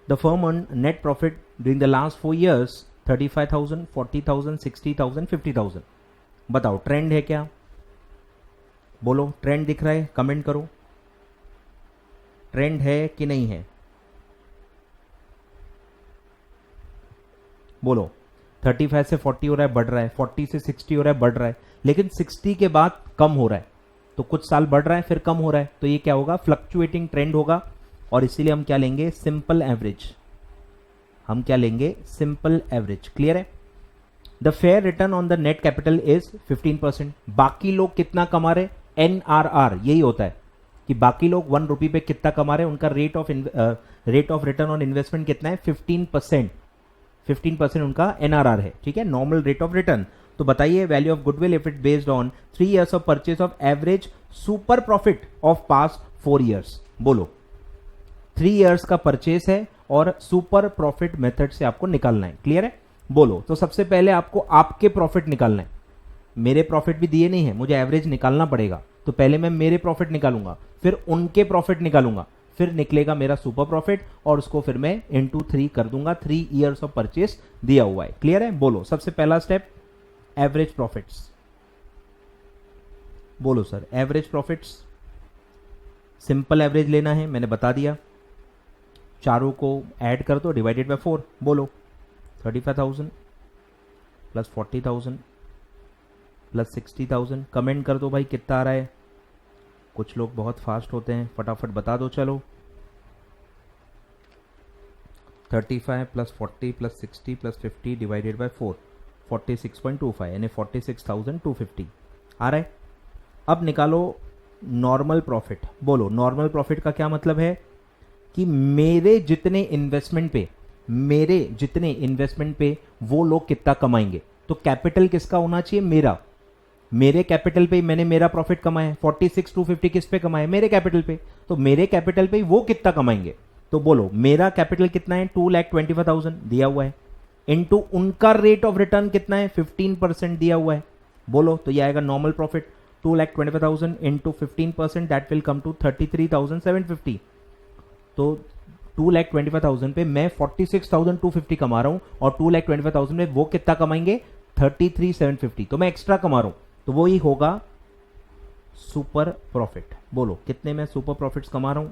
the firm earn net profit during the last 4 years 35,000, 40,000, 60,000, 50,000। बताओ ट्रेंड है क्या, बोलो ट्रेंड दिख रहा है, कमेंट करो, ट्रेंड है कि नहीं है, बोलो। 35 से 40 हो रहा है, बढ़ रहा है, 40 से 60 हो रहा है, बढ़ रहा है, लेकिन 60 के बाद कम हो रहा है, तो कुछ साल बढ़ रहा है फिर कम हो रहा है, तो ये क्या होगा, फ्लक्चुएटिंग ट्रेंड होगा, और इसीलिए हम क्या लेंगे, सिंपल एवरेज। हम क्या लेंगे, सिंपल एवरेज। क्लियर है? The fair return on the net capital is 15%। बाकी लोग कितना कमा रहे, NRR यही होता है कि बाकी लोग 1 रुपये पे कितना कमा रहे हैं, उनका rate of return on investment कितना है, 15%। 15% उनका NRR है, ठीक है, नॉर्मल रेट ऑफ रिटर्न। तो बताइए value of goodwill if it based on 3 years of purchase of average super profit of past 4 years। बोलो, 3 years का परचेज है और सुपर प्रॉफिट मेथड से आपको निकालना है। क्लियर है? बोलो, तो सबसे पहले आपको आपके प्रॉफिट निकालना है। मेरे प्रॉफिट भी दिए नहीं है, मुझे एवरेज निकालना पड़ेगा, तो पहले मैं मेरे प्रॉफिट निकालूंगा, फिर उनके प्रॉफिट निकालूंगा, फिर निकलेगा मेरा सुपर प्रॉफिट, और उसको फिर मैं इंटू 3 कर दूंगा। 3 years ऑफ परचेज दिया हुआ है। क्लियर है? बोलो, सबसे पहला स्टेप एवरेज प्रॉफिट्स। बोलो sir, average profits, simple average लेना है, मैंने बता दिया, चारों को ऐड कर दो, डिवाइडेड बाय 4। बोलो, 35,000 प्लस 40,000 प्लस 60,000। कमेंट कर दो भाई कितना आ रहा है। कुछ लोग बहुत फास्ट होते हैं, फटाफट बता दो। चलो, 35 plus 40 plus 60 plus 50 divided by 4, 46.25 यानी 46,250 आ रहा है। अब निकालो नॉर्मल प्रॉफिट। बोलो, नॉर्मल प्रॉफिट का क्या मतलब है कि मेरे जितने इन्वेस्टमेंट पे वो लोग कितना कमाएंगे। तो कैपिटल किसका होना चाहिए, मेरा। मेरे कैपिटल पे मैंने मेरा प्रॉफिट कमाया, 46,250 किस पे कमाया, मेरे कैपिटल पे। तो मेरे कैपिटल पे वो कितना कमाएंगे। तो बोलो, मेरा कैपिटल कितना है, 2,25,000 दिया हुआ है, इनटू उनका रेट ऑफ रिटर्न कितना है, 15% दिया हुआ है। बोलो, तो ये आएगा normal profit, 2,25,000 into 15%, that will come to 33,750। तो 2,25,000 पे मैं 46,250 कमा रहा हूं, और 2,25,000 में वो कितना कमाएंगे, 33,750। तो मैं एक्स्ट्रा कमा रहा हूं, तो वो ही होगा सुपर प्रॉफिट। बोलो, कितने में सुपर प्रॉफिट्स कमा रहा हूं,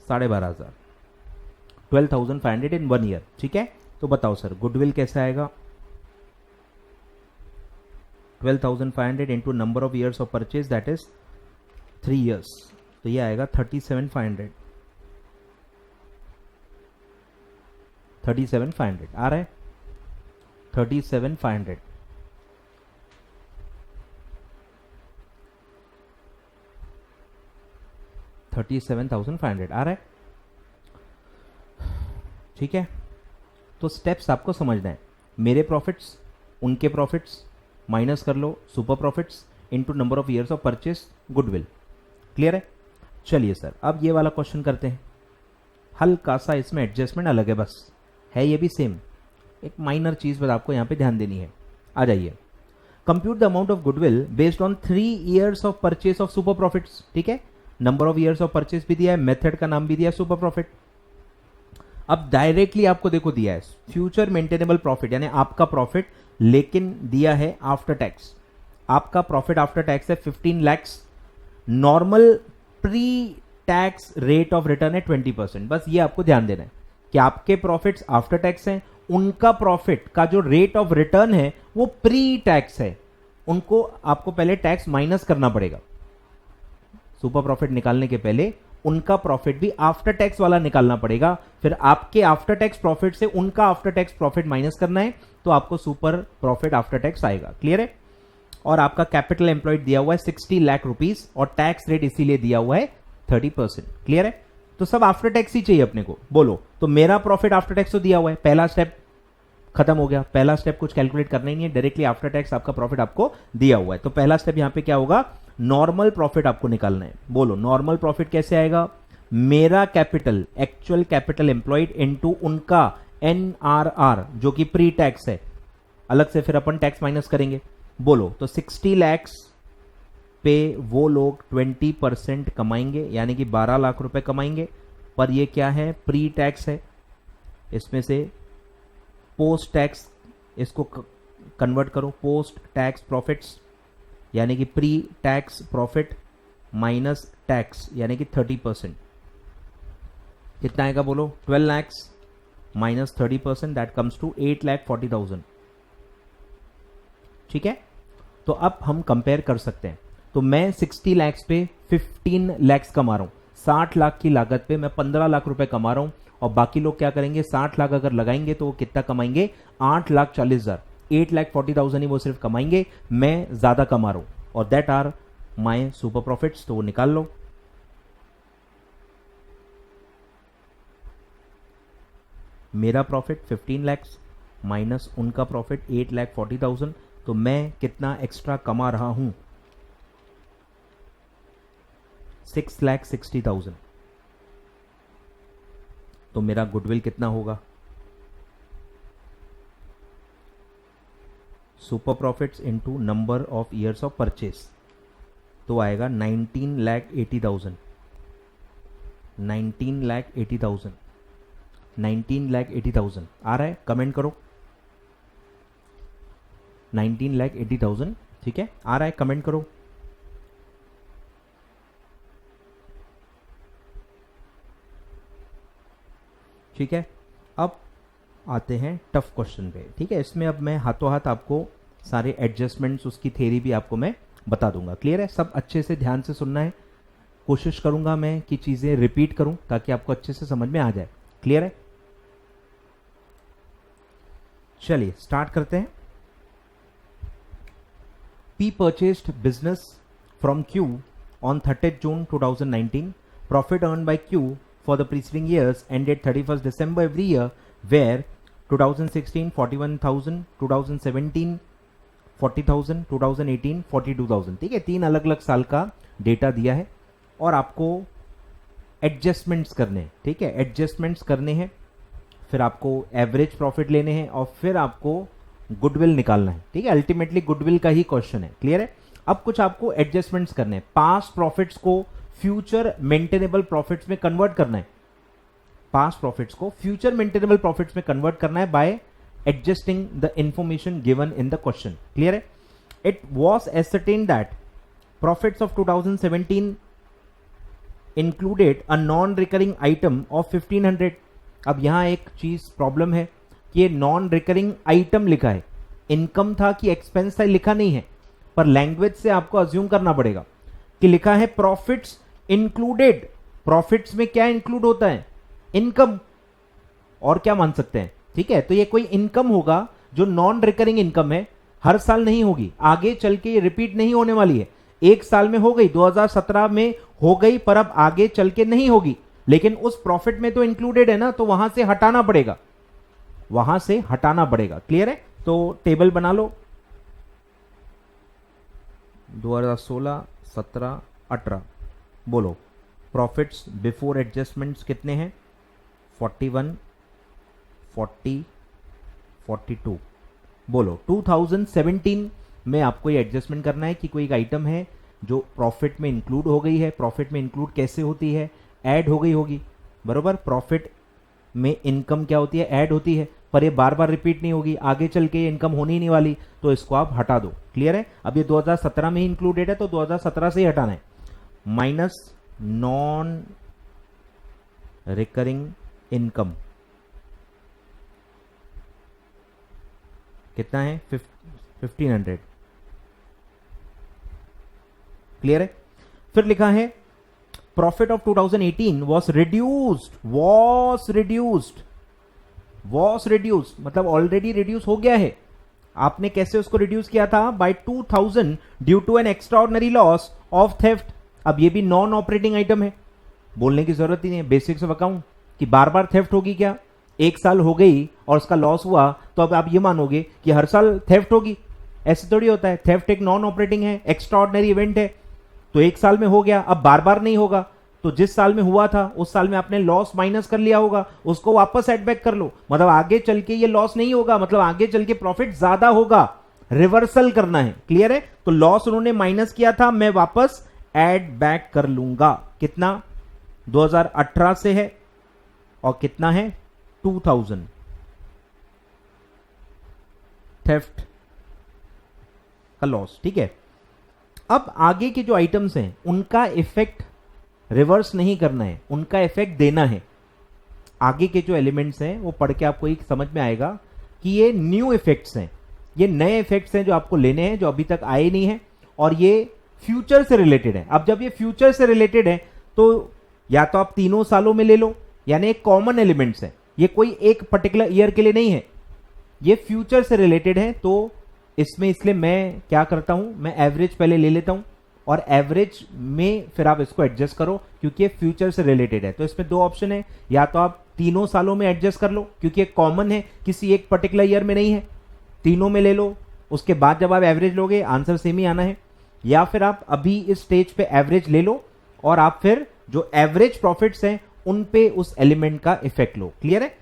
12,500, 12,500 इन 1 year। ठीक है, तो बताओ सर, गुडविल कैसे आएगा, 12,500 into number of years of purchase that is 3 years, तो ये आएगा 37,500। 37,500 आ रहा है, 37,500। $37,500 आ रहा है। ठीक है, तो स्टेप्स आपको समझना है। मेरे प्रॉफिट्स, उनके प्रॉफिट्स, माइनस कर लो super profits, into number of years of purchase goodwill. Clear है? चलिए सर, अब ये वाला क्वेश्चन करते हैं। हल्का सा इसमें एडजस्टमेंट अलग है, बस है ये भी सेम, एक माइनर चीज बस आपको यहां पे ध्यान देनी है। आ जाइए, compute the amount of goodwill based on 3 years of purchase of super profits. ठीक है, number of years of purchase भी दिया है, मेथड का नाम भी दिया है सुपर प्रॉफिट। अब डायरेक्टली आपको देखो दिया है फ्यूचर मेंटेनेबल प्रॉफिट, यानी आपका प्रॉफिट, लेकिन दिया है आफ्टर टैक्स। आपका प्रॉफिट आफ्टर टैक्स है 15 lakhs, normal pre tax rate of return है 20%। बस ये आपको ध्यान देना है कि आपके प्रॉफिट्स आफ्टर टैक्स हैं, उनका प्रॉफिट का जो रेट ऑफ रिटर्न है वो प्री टैक्स है, उनको आपको पहले टैक्स माइनस करना पड़ेगा। सुपर प्रॉफिट निकालने के पहले उनका प्रॉफिट भी आफ्टर टैक्स वाला निकालना पड़ेगा, फिर आपके आफ्टर टैक्स प्रॉफिट से उनका आफ्टर टैक्स प्रॉफिट माइनस करना है, तो आपको सुपर प्रॉफिट आफ्टर टैक्स आएगा। क्लियर है? और आपका कैपिटल एम्प्लॉयड दिया हुआ है 60 लाख रुपीस, और टैक्स रेट इसीलिए दिया हुआ है 30%। क्लियर है? तो सब आफ्टर टैक्स ही चाहिए अपने को। बोलो, तो मेरा प्रॉफिट आफ्टर टैक्स तो दिया हुआ है, पहला स्टेप खत्म हो गया। पहला स्टेप कुछ कैलकुलेट करना ही नहीं है, डायरेक्टली आफ्टर टैक्स आपका प्रॉफिट आपको दिया हुआ है। तो पहला स्टेप यहां पे क्या होगा, नॉर्मल प्रॉफिट आपको निकालना है। बोलो, नॉर्मल प्रॉफिट कैसे आएगा, मेरा capital, actual capital employed into उनका NRR जो कि प्री टैक्स है, अलग से फिर अपन टैक्स माइनस करेंगे। बोलो, तो 60 lakhs पे वो लोग 20% कमाएंगे, यानी कि 12 लाख रुपए कमाएंगे, पर ये क्या है, प्री टैक्स है। इसमें से पोस्ट टैक्स इसको कन्वर्ट करो, पोस्ट टैक्स प्रॉफिट्स, यानी कि pre tax profit minus tax यानी कि 30%, कितना आएगा बोलो? 12 lakhs minus 30%, that comes to 8,40,000। ठीक है, तो अब हम कंपेयर कर सकते हैं। तो मैं 60 लैक्स पे 15 लैक्स कमा रहा हूं, 60 लाख की लागत पे मैं 15 लाख रुपए कमा रहा हूं, और बाकी लोग क्या करेंगे? 60 लाख अगर लगाएंगे तो वो कितना कमाएंगे? 8,40,000, 8,40,000 ही वो सिर्फ कमाएंगे, मैं ज्यादा कमा रहा हूं, और that are my super profits. तो वो निकाल लो। मेरा प्रॉफिट 15 लैक्स माइनस उनका प्रॉफिट 8,40,000, तो मैं कितना एक्स्ट्रा कमा रहा हूं? 6,60,000। तो मेरा गुडविल कितना होगा? Super profits into number of years of purchase, तो आएगा 19,80,000, 19,80,000, 19,80,000 आ रहा है? कमेंट करो। 19,80,000, ठीक है, आ रहा है? कमेंट करो। ठीक है, अब आते हैं टफ क्वेश्चन पे। ठीक है, इसमें अब मैं हाथों हाथ आपको सारे एडजस्टमेंट्स, उसकी थ्योरी भी आपको मैं बता दूंगा। क्लियर है? सब अच्छे से ध्यान से सुनना है। कोशिश करूंगा मैं कि चीजें रिपीट करूं ताकि आपको अच्छे से समझ में आ जाए। क्लियर है? चलिए स्टार्ट करते हैं। P purchased business from Q on 30th June 2019. Profit earned by Q for the preceding years ended 31st December every year were 2016 41,000, 2017 40,000, 2018 42,000। ठीक है, तीन अलग अलग साल का डेटा दिया है और आपको एडजस्टमेंट्स करने हैं। ठीक है, एडजस्टमेंट्स करने हैं, फिर आपको एवरेज प्रॉफिट लेने हैं और फिर आपको गुडविल निकालना है। ठीक है, अल्टीमेटली गुडविल का ही क्वेश्चन है। क्लियर है? अब कुछ आपको एडजस्टमेंट्स करने हैं। पास्ट प्रॉफिट्स को फ्यूचर मेंटेनेबल प्रॉफिट्स में कन्वर्ट करना है। पास्ट प्रॉफिट्स को फ्यूचर मेंटेनेबल प्रॉफिट्स में कन्वर्ट करना है by adjusting the information given in the question. Clear है? It was ascertained that profits of 2017 included a non recurring item of 1,500। अब यहां एक चीज प्रॉब्लम है कि ये नॉन रिकरिंग आइटम लिखा है, इनकम था कि एक्सपेंस था लिखा नहीं है, पर लैंग्वेज से आपको अज्यूम करना पड़ेगा कि लिखा है प्रॉफिट्स इंक्लूडेड। प्रॉफिट्स में क्या इंक्लूड होता है? इनकम। और क्या मान सकते हैं? ठीक है, तो ये कोई इनकम होगा जो नॉन रिकरिंग इनकम है, हर साल नहीं होगी, आगे चल के ये रिपीट नहीं होने वाली है। एक साल में हो गई, 2017 में हो गई, पर अब आगे चल के नहीं होगी, लेकिन उस प्रॉफिट में तो इंक्लूडेड है ना, तो वहां से हटाना पड़ेगा, वहां से हटाना पड़ेगा। क्लियर है? तो टेबल बना लो। 2016, 17, 18 बोलो। प्रॉफिट्स बिफोर एडजस्टमेंट्स कितने हैं? 41, 40, 42 बोलो। 2017 में आपको ये एडजस्टमेंट करना है कि कोई एक आइटम है जो प्रॉफिट में इंक्लूड हो गई है। प्रॉफिट में इंक्लूड कैसे होती है? ऐड हो गई होगी, बरोबर। प्रॉफिट में इनकम क्या होती है? ऐड होती है, पर ये बार बार रिपीट नहीं होगी, आगे चल के ये इनकम होनी ही नहीं वाली, तो इसको आप हटा दो। क्लियर है? अब ये 2017 में ही इंक्लूडेड है तो 2017 से ही हटाना है। माइनस नॉन रिकरिंग इनकम कितना है? 1,500। क्लियर है? फिर लिखा है प्रॉफिट ऑफ 2018 वॉज रिड्यूस्ड, मतलब ऑलरेडी रिड्यूस हो गया है। आपने कैसे उसको रिड्यूस किया था? By 2,000 due to an extraordinary loss of theft. अब ये भी नॉन ऑपरेटिंग आइटम है, बोलने की जरूरत ही नहीं है, बेसिक्स ऑफ अकाउंट कि बार बार थेफ्ट होगी क्या? एक साल हो गई और उसका लॉस हुआ तो अब आप ये मानोगे कि हर साल थेफ्ट होगी? ऐसे थोड़ी होता है। थेफ्ट एक नॉन ऑपरेटिंग है, एक्स्ट्राऑर्डिनरी इवेंट है, तो एक साल में हो गया, अब बार बार नहीं होगा, तो जिस साल में हुआ था उस साल में आपने लॉस माइनस कर लिया होगा, उसको वापस एड बैक कर लो, मतलब आगे चल के ये लॉस नहीं होगा, मतलब आगे चल के प्रॉफिट ज्यादा होगा, रिवर्सल करना है। क्लियर है? तो लॉस उन्होंने माइनस किया था, मैं वापस एड बैक कर लूंगा। कितना? 2018 से है और कितना है? 2,000 थेफ्ट का लॉस। ठीक है, अब आगे के जो आइटम्स हैं उनका इफेक्ट रिवर्स नहीं करना है, उनका इफेक्ट देना है। आगे के जो एलिमेंट्स हैं वो पढ़ के आपको एक समझ में आएगा कि ये न्यू इफेक्ट्स हैं, ये नए इफेक्ट्स हैं जो आपको लेने हैं, जो अभी तक आए नहीं है, और ये फ्यूचर से रिलेटेड है। अब जब ये फ्यूचर से रिलेटेड है तो या तो आप तीनों सालों में ले लो, यानी एक कॉमन एलिमेंट्स है, ये कोई एक पर्टिकुलर ईयर के लिए नहीं है, ये फ्यूचर से रिलेटेड है। तो इसमें इसलिए मैं क्या करता हूं, मैं एवरेज पहले ले लेता हूं और एवरेज में फिर आप इसको एडजस्ट करो क्योंकि ये फ्यूचर से रिलेटेड है। तो इसमें दो ऑप्शन है, या तो आप तीनों सालों में एडजस्ट कर लो क्योंकि एक कॉमन है, किसी एक पर्टिकुलर ईयर में नहीं है, तीनों में ले लो, उसके बाद जब आप एवरेज लोगे आंसर सेम ही आना है। या फिर आप अभी इस स्टेज पे एवरेज ले लो और आप फिर जो एवरेज प्रॉफिट्स हैं उन पे उस एलिमेंट का इफेक्ट लो। क्लियर है?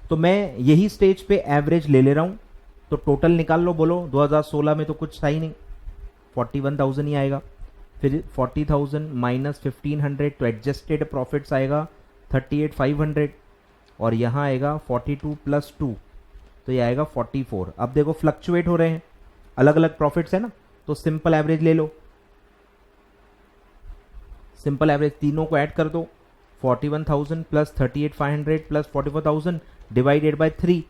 तो मैं यही स्टेज पे एवरेज ले ले रहा हूं, तो टोटल निकाल लो। बोलो 2016 में तो कुछ था ही नहीं, 41,000 ही आएगा, फिर 40,000 माइनस 1,500 तो एडजस्टेड प्रॉफिट्स आएगा 38,500, और यहां आएगा 42 प्लस 2 तो ये आएगा 44। अब देखो फ्लक्चुएट हो रहे हैं, अलग अलग प्रॉफिट्स है ना, तो सिंपल एवरेज ले लो, सिंपल एवरेज तीनों को ऐड कर दो, 41,000 प्लस 38,500 प्लस 44,000 डिवाइडेड बाय 3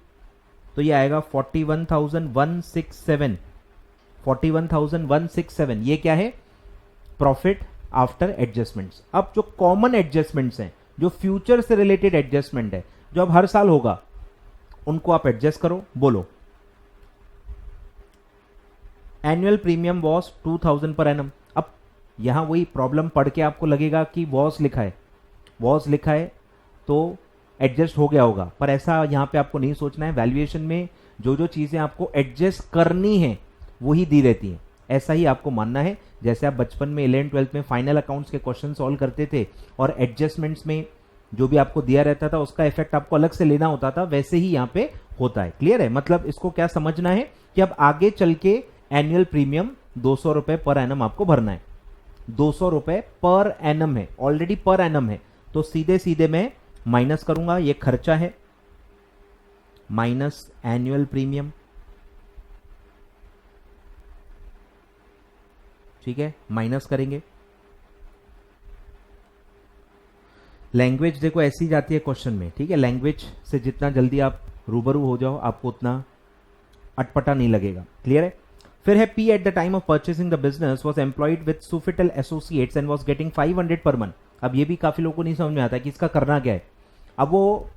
तो ये आएगा 41,167। 41,167 ये क्या है? Profit after adjustments. अब जो कॉमन एडजस्टमेंट्स हैं, जो फ्यूचर से रिलेटेड एडजस्टमेंट है, जो अब हर साल होगा, उनको आप एडजस्ट करो। बोलो annual premium was 2,000 per annum. अब यहां वही प्रॉब्लम पढ़ के आपको लगेगा कि वॉस लिखा है, वॉस लिखा है तो एडजस्ट हो गया होगा, पर ऐसा यहां पे आपको नहीं सोचना है। वैल्यूएशन में जो जो चीजें आपको एडजस्ट करनी है वही दी रहती हैं, ऐसा ही आपको मानना है। जैसे आप बचपन में 11th-12th में फाइनल अकाउंट्स के क्वेश्चन सॉल्व करते थे और एडजस्टमेंट्स में जो भी आपको दिया रहता था उसका इफेक्ट आपको अलग से लेना होता था, वैसे ही यहाँ पे होता है। क्लियर है? मतलब इसको क्या समझना है कि अब आगे चल के एनुअल प्रीमियम 200 रुपए पर एनम आपको भरना है। 200 रुपए पर एनम है, ऑलरेडी पर एनम है, तो सीधे सीधे मैं माइनस करूंगा, ये खर्चा है, माइनस एनुअल प्रीमियम, ठीक है, माइनस करेंगे। लैंग्वेज देखो ऐसी जाती है क्वेश्चन में, ठीक है, लैंग्वेज से जितना जल्दी आप रूबरू हो जाओ आपको उतना अटपटा नहीं लगेगा। क्लियर है? फिर है P at the time of purchasing the business was employed with Sufital associates and was getting 500 per month. अब ये भी काफी लोगों को नहीं समझ में आता कि इसका करना क्या है। अब वो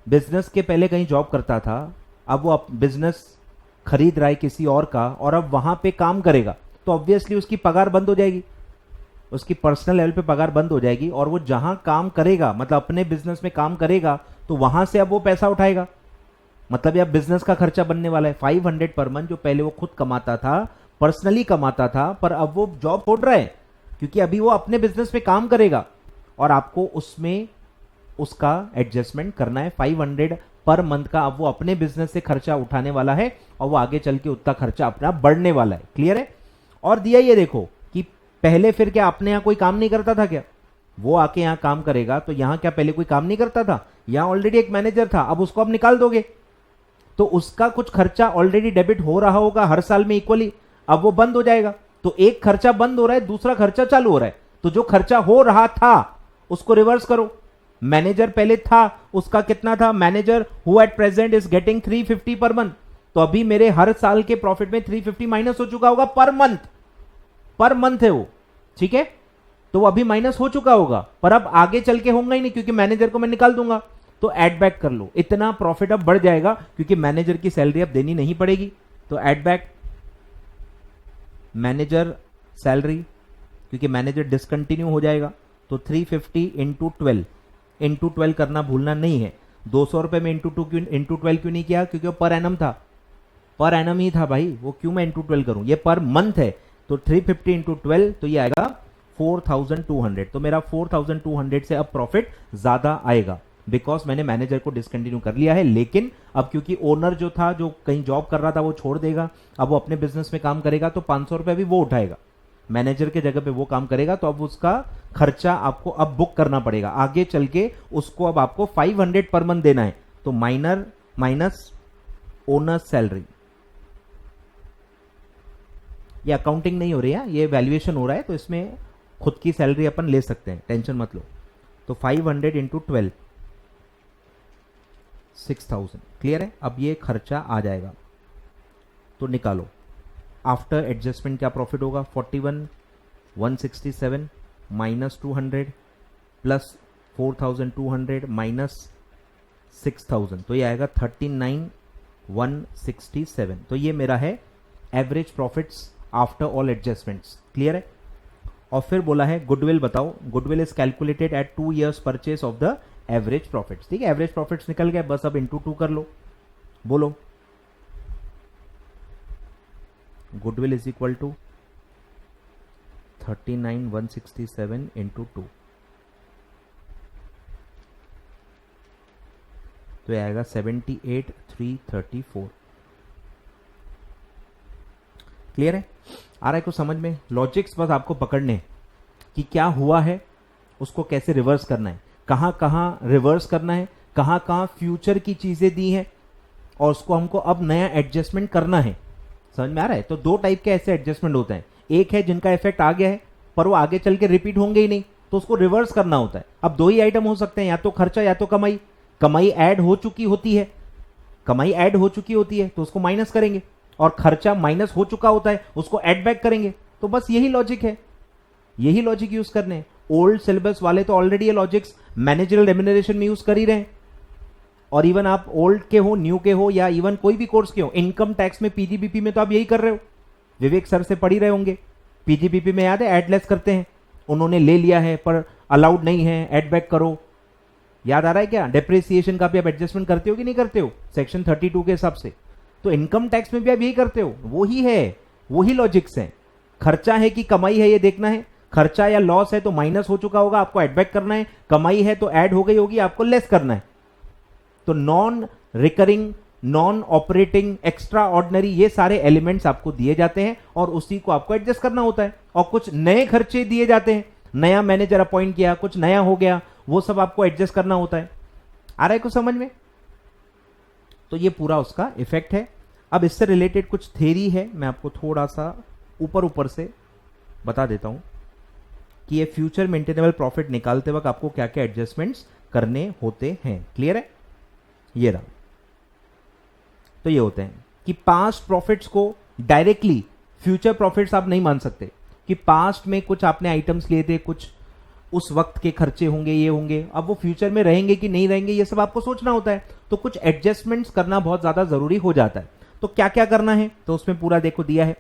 बिजनेस के पहले कहीं जॉब करता था, अब वो बिजनेस खरीद रहा है किसी और का, और अब वहां पे काम करेगा, तो ऑब्वियसली उसकी पगार बंद हो जाएगी, उसकी पर्सनल लेवल पे पगार बंद हो जाएगी, और वो जहां काम करेगा मतलब अपने बिजनेस में काम करेगा तो वहां से अब वो पैसा उठाएगा, मतलब ये अब बिजनेस का खर्चा बनने वाला है। 500 पर मंथ जो पहले वो खुद कमाता था, पर्सनली कमाता था, पर अब वो जॉब छोड़ रहा है क्योंकि अभी वो अपने बिजनेस में काम करेगा और आपको उसमें उसका एडजस्टमेंट करना है। 500 पर मंथ का अब वो अपने बिजनेस से खर्चा उठाने वाला है और वो आगे चल के उतना खर्चा अपना बढ़ने वाला है। क्लियर है? और दिया ये देखो कि पहले फिर क्या अपने यहां कोई काम नहीं करता था क्या? वो आके यहां काम करेगा, तो यहां क्या पहले कोई काम नहीं करता था? यहां ऑलरेडी एक मैनेजर था, अब उसको अब निकाल दोगे तो उसका कुछ खर्चा ऑलरेडी डेबिट हो रहा होगा हर साल में इक्वली, अब वो बंद हो जाएगा। तो एक खर्चा बंद हो रहा है, दूसरा खर्चा चालू हो रहा है, तो जो खर्चा हो रहा था उसको रिवर्स करो। मैनेजर पहले था, उसका कितना था? Manager who at present is getting 350 per month, तो अभी मेरे हर साल के प्रॉफिट में 350 माइनस हो चुका होगा पर मंथ, पर मंथ है वो, ठीक है, तो वो अभी माइनस हो चुका होगा, पर अब आगे चल के होगा ही नहीं क्योंकि मैनेजर को मैं निकाल दूंगा, तो ऐड बैक कर लो, इतना प्रॉफिट अब बढ़ जाएगा क्योंकि मैनेजर की सैलरी अब देनी नहीं पड़ेगी, तो ऐड बैक मैनेजर सैलरी, क्योंकि मैनेजर डिसकंटिन्यू हो जाएगा, तो 350 इंटू 12 करना भूलना नहीं है। 200 रुपए में इंटू 12 क्यों नहीं किया? क्योंकि वो पर एनम था, पर एनम ही था भाई, वो क्यों मैं इंटू 12 करूं? ये पर मंथ है, तो 350 इंटू 12 तो ये आएगा 4,200। तो मेरा 4,200 से अब प्रॉफिट ज्यादा आएगा बिकॉज मैंने मैनेजर को डिसकंटिन्यू कर लिया है। लेकिन अब क्योंकि ओनर जो था, जो कहीं जॉब कर रहा था, वो छोड़ देगा, अब वो अपने बिजनेस में काम करेगा, तो 500 रुपए भी वो उठाएगा, मैनेजर के जगह पे वो काम करेगा, तो अब उसका खर्चा आपको अब बुक करना पड़ेगा। आगे चल के उसको अब आपको 500 पर मंथ देना है, तो माइनस ओनर सैलरी, ये अकाउंटिंग नहीं हो रही है, ये वैल्यूएशन हो रहा है, तो इसमें खुद की सैलरी अपन ले सकते हैं, टेंशन मत लो। तो 500 इंटू 12 6000, क्लियर है। अब ये खर्चा आ जाएगा तो निकालो। आफ्टर एडजस्टमेंट क्या प्रॉफिट होगा, 41,167 माइनस 200 प्लस 4,200 माइनस 6,000, तो ये आएगा 39,167। तो ये मेरा है average profits after all adjustments, clear है। और फिर बोला है गुडविल बताओ, goodwill is calculated at 2 years purchase of the average profits, ठीक है। एवरेज प्रॉफिट्स निकल गए, बस अब इंटू 2 कर लो, बोलो। Goodwill is equal to 39,167 into 2, तो ये आएगा 78,334, क्लियर है। आ रहा है कुछ समझ में, लॉजिक्स बस आपको पकड़ने हैं कि क्या हुआ है, उसको कैसे रिवर्स करना है, कहां कहां रिवर्स करना है, कहां कहां फ्यूचर की चीजें दी हैं और उसको हमको अब नया एडजस्टमेंट करना है। समझ में आ रहा है। तो दो टाइप के ऐसे एडजस्टमेंट होते हैं, एक है जिनका इफेक्ट आ गया है पर वो आगे चल के रिपीट होंगे ही नहीं, तो उसको रिवर्स करना होता है। अब दो ही आइटम हो सकते हैं, या तो खर्चा या तो कमाई। कमाई ऐड हो चुकी होती है, कमाई ऐड हो चुकी होती है तो उसको माइनस करेंगे, और खर्चा माइनस हो चुका होता है उसको ऐड बैक करेंगे। तो बस यही लॉजिक है, यही लॉजिक यूज करने हैं। ओल्ड सिलेबस वाले तो ऑलरेडी ये लॉजिक्स मैनेजरल रेम्यूनरेशन में यूज कर ही रहे हैं, और इवन आप ओल्ड के हो, न्यू के हो, या इवन कोई भी कोर्स के हो, इनकम टैक्स में पीजीबीपी में तो आप यही कर रहे हो। विवेक सर से पढ़ ही रहे होंगे, पीजीबीपी में याद है एड लेस करते हैं, उन्होंने ले लिया है पर अलाउड नहीं है, एड बैक करो। याद आ रहा है क्या? डेप्रिसिएशन का भी आप एडजस्टमेंट करते हो कि नहीं करते हो, सेक्शन 32 के हिसाब से। तो इनकम टैक्स में भी आप यही करते हो, वो ही है, वही लॉजिक्स है। खर्चा है कि कमाई है ये देखना है, खर्चा या लॉस है तो माइनस हो चुका होगा, आपको एड बैक करना है, कमाई है तो ऐड हो गई होगी, आपको लेस करना है। तो non recurring, non operating, extra ordinary, ये सारे एलिमेंट्स आपको दिए जाते हैं और उसी को आपको एडजस्ट करना होता है। और कुछ नए खर्चे दिए जाते हैं, नया मैनेजर अपॉइंट किया, कुछ नया हो गया, वो सब आपको एडजस्ट करना होता है। आ रहा है कुछ समझ में? तो ये पूरा उसका इफेक्ट है। अब इससे रिलेटेड कुछ थ्योरी है, मैं आपको थोड़ा सा ऊपर ऊपर से बता देता हूं कि ये फ्यूचर मेंटेनेबल प्रॉफिट निकालते वक्त आपको क्या क्या एडजस्टमेंट्स करने होते हैं। क्लियर है? ये रहा। तो ये होते हैं कि पास्ट प्रॉफिट्स को डायरेक्टली फ्यूचर प्रॉफिट्स आप नहीं मान सकते कि पास्ट में कुछ आपने आइटम्स लिए थे, कुछ उस वक्त के खर्चे होंगे, ये होंगे, अब वो फ्यूचर में रहेंगे कि नहीं रहेंगे, ये सब आपको सोचना होता है। तो कुछ एडजस्टमेंट्स करना बहुत ज्यादा जरूरी हो जाता है। तो क्या क्या करना है, तो उसमें पूरा देखो दिया है।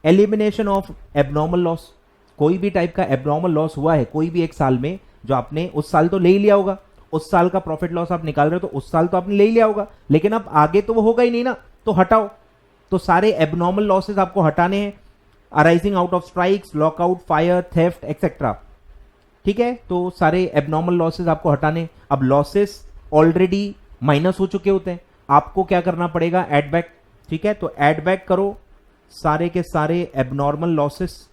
एलिमिनेशन ऑफ एबनॉर्मल लॉस, कोई भी टाइप का एबनॉर्मल लॉस हुआ है कोई भी एक साल में, जो आपने उस साल तो ले ही लिया होगा, उस साल का प्रॉफिट लॉस आप निकाल रहे हो तो उस साल तो आपने ले ही लिया होगा, लेकिन अब आगे तो वो होगा ही नहीं ना, तो हटाओ। तो सारे एबनॉर्मल लॉसेस आपको हटाने हैं, arising out of strikes, lockout, fire, theft etcetera. ठीक है, तो सारे एबनॉर्मल लॉसेस आपको हटाने। अब लॉसेस ऑलरेडी माइनस हो चुके होते हैं, आपको क्या करना पड़ेगा? Add back. ठीक है, तो ऐड बैक करो सारे के सारे एबनॉर्मल लॉसेस,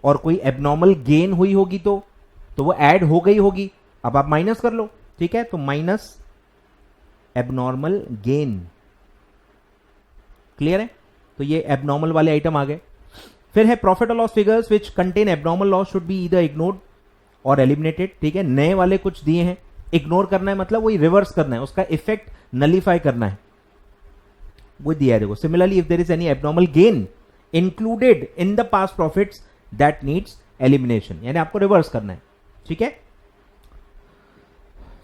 और कोई एबनॉर्मल गेन हुई होगी तो वो ऐड हो गई होगी, अब आप माइनस कर लो। ठीक है, तो माइनस एबनॉर्मल गेन। क्लियर है? तो ये एबनॉर्मल वाले आइटम आ गए। फिर है प्रॉफिट और loss figures which contain abnormal loss should be either ignored और एलिमिनेटेड। ठीक है, नए वाले कुछ दिए हैं, इग्नोर करना है मतलब वही रिवर्स करना है, उसका इफेक्ट नलीफाई करना है, वो दिया है देखो। Similarly if there is any abnormal gain included in the past profits that needs elimination, यानी आपको रिवर्स करना है। ठीक है,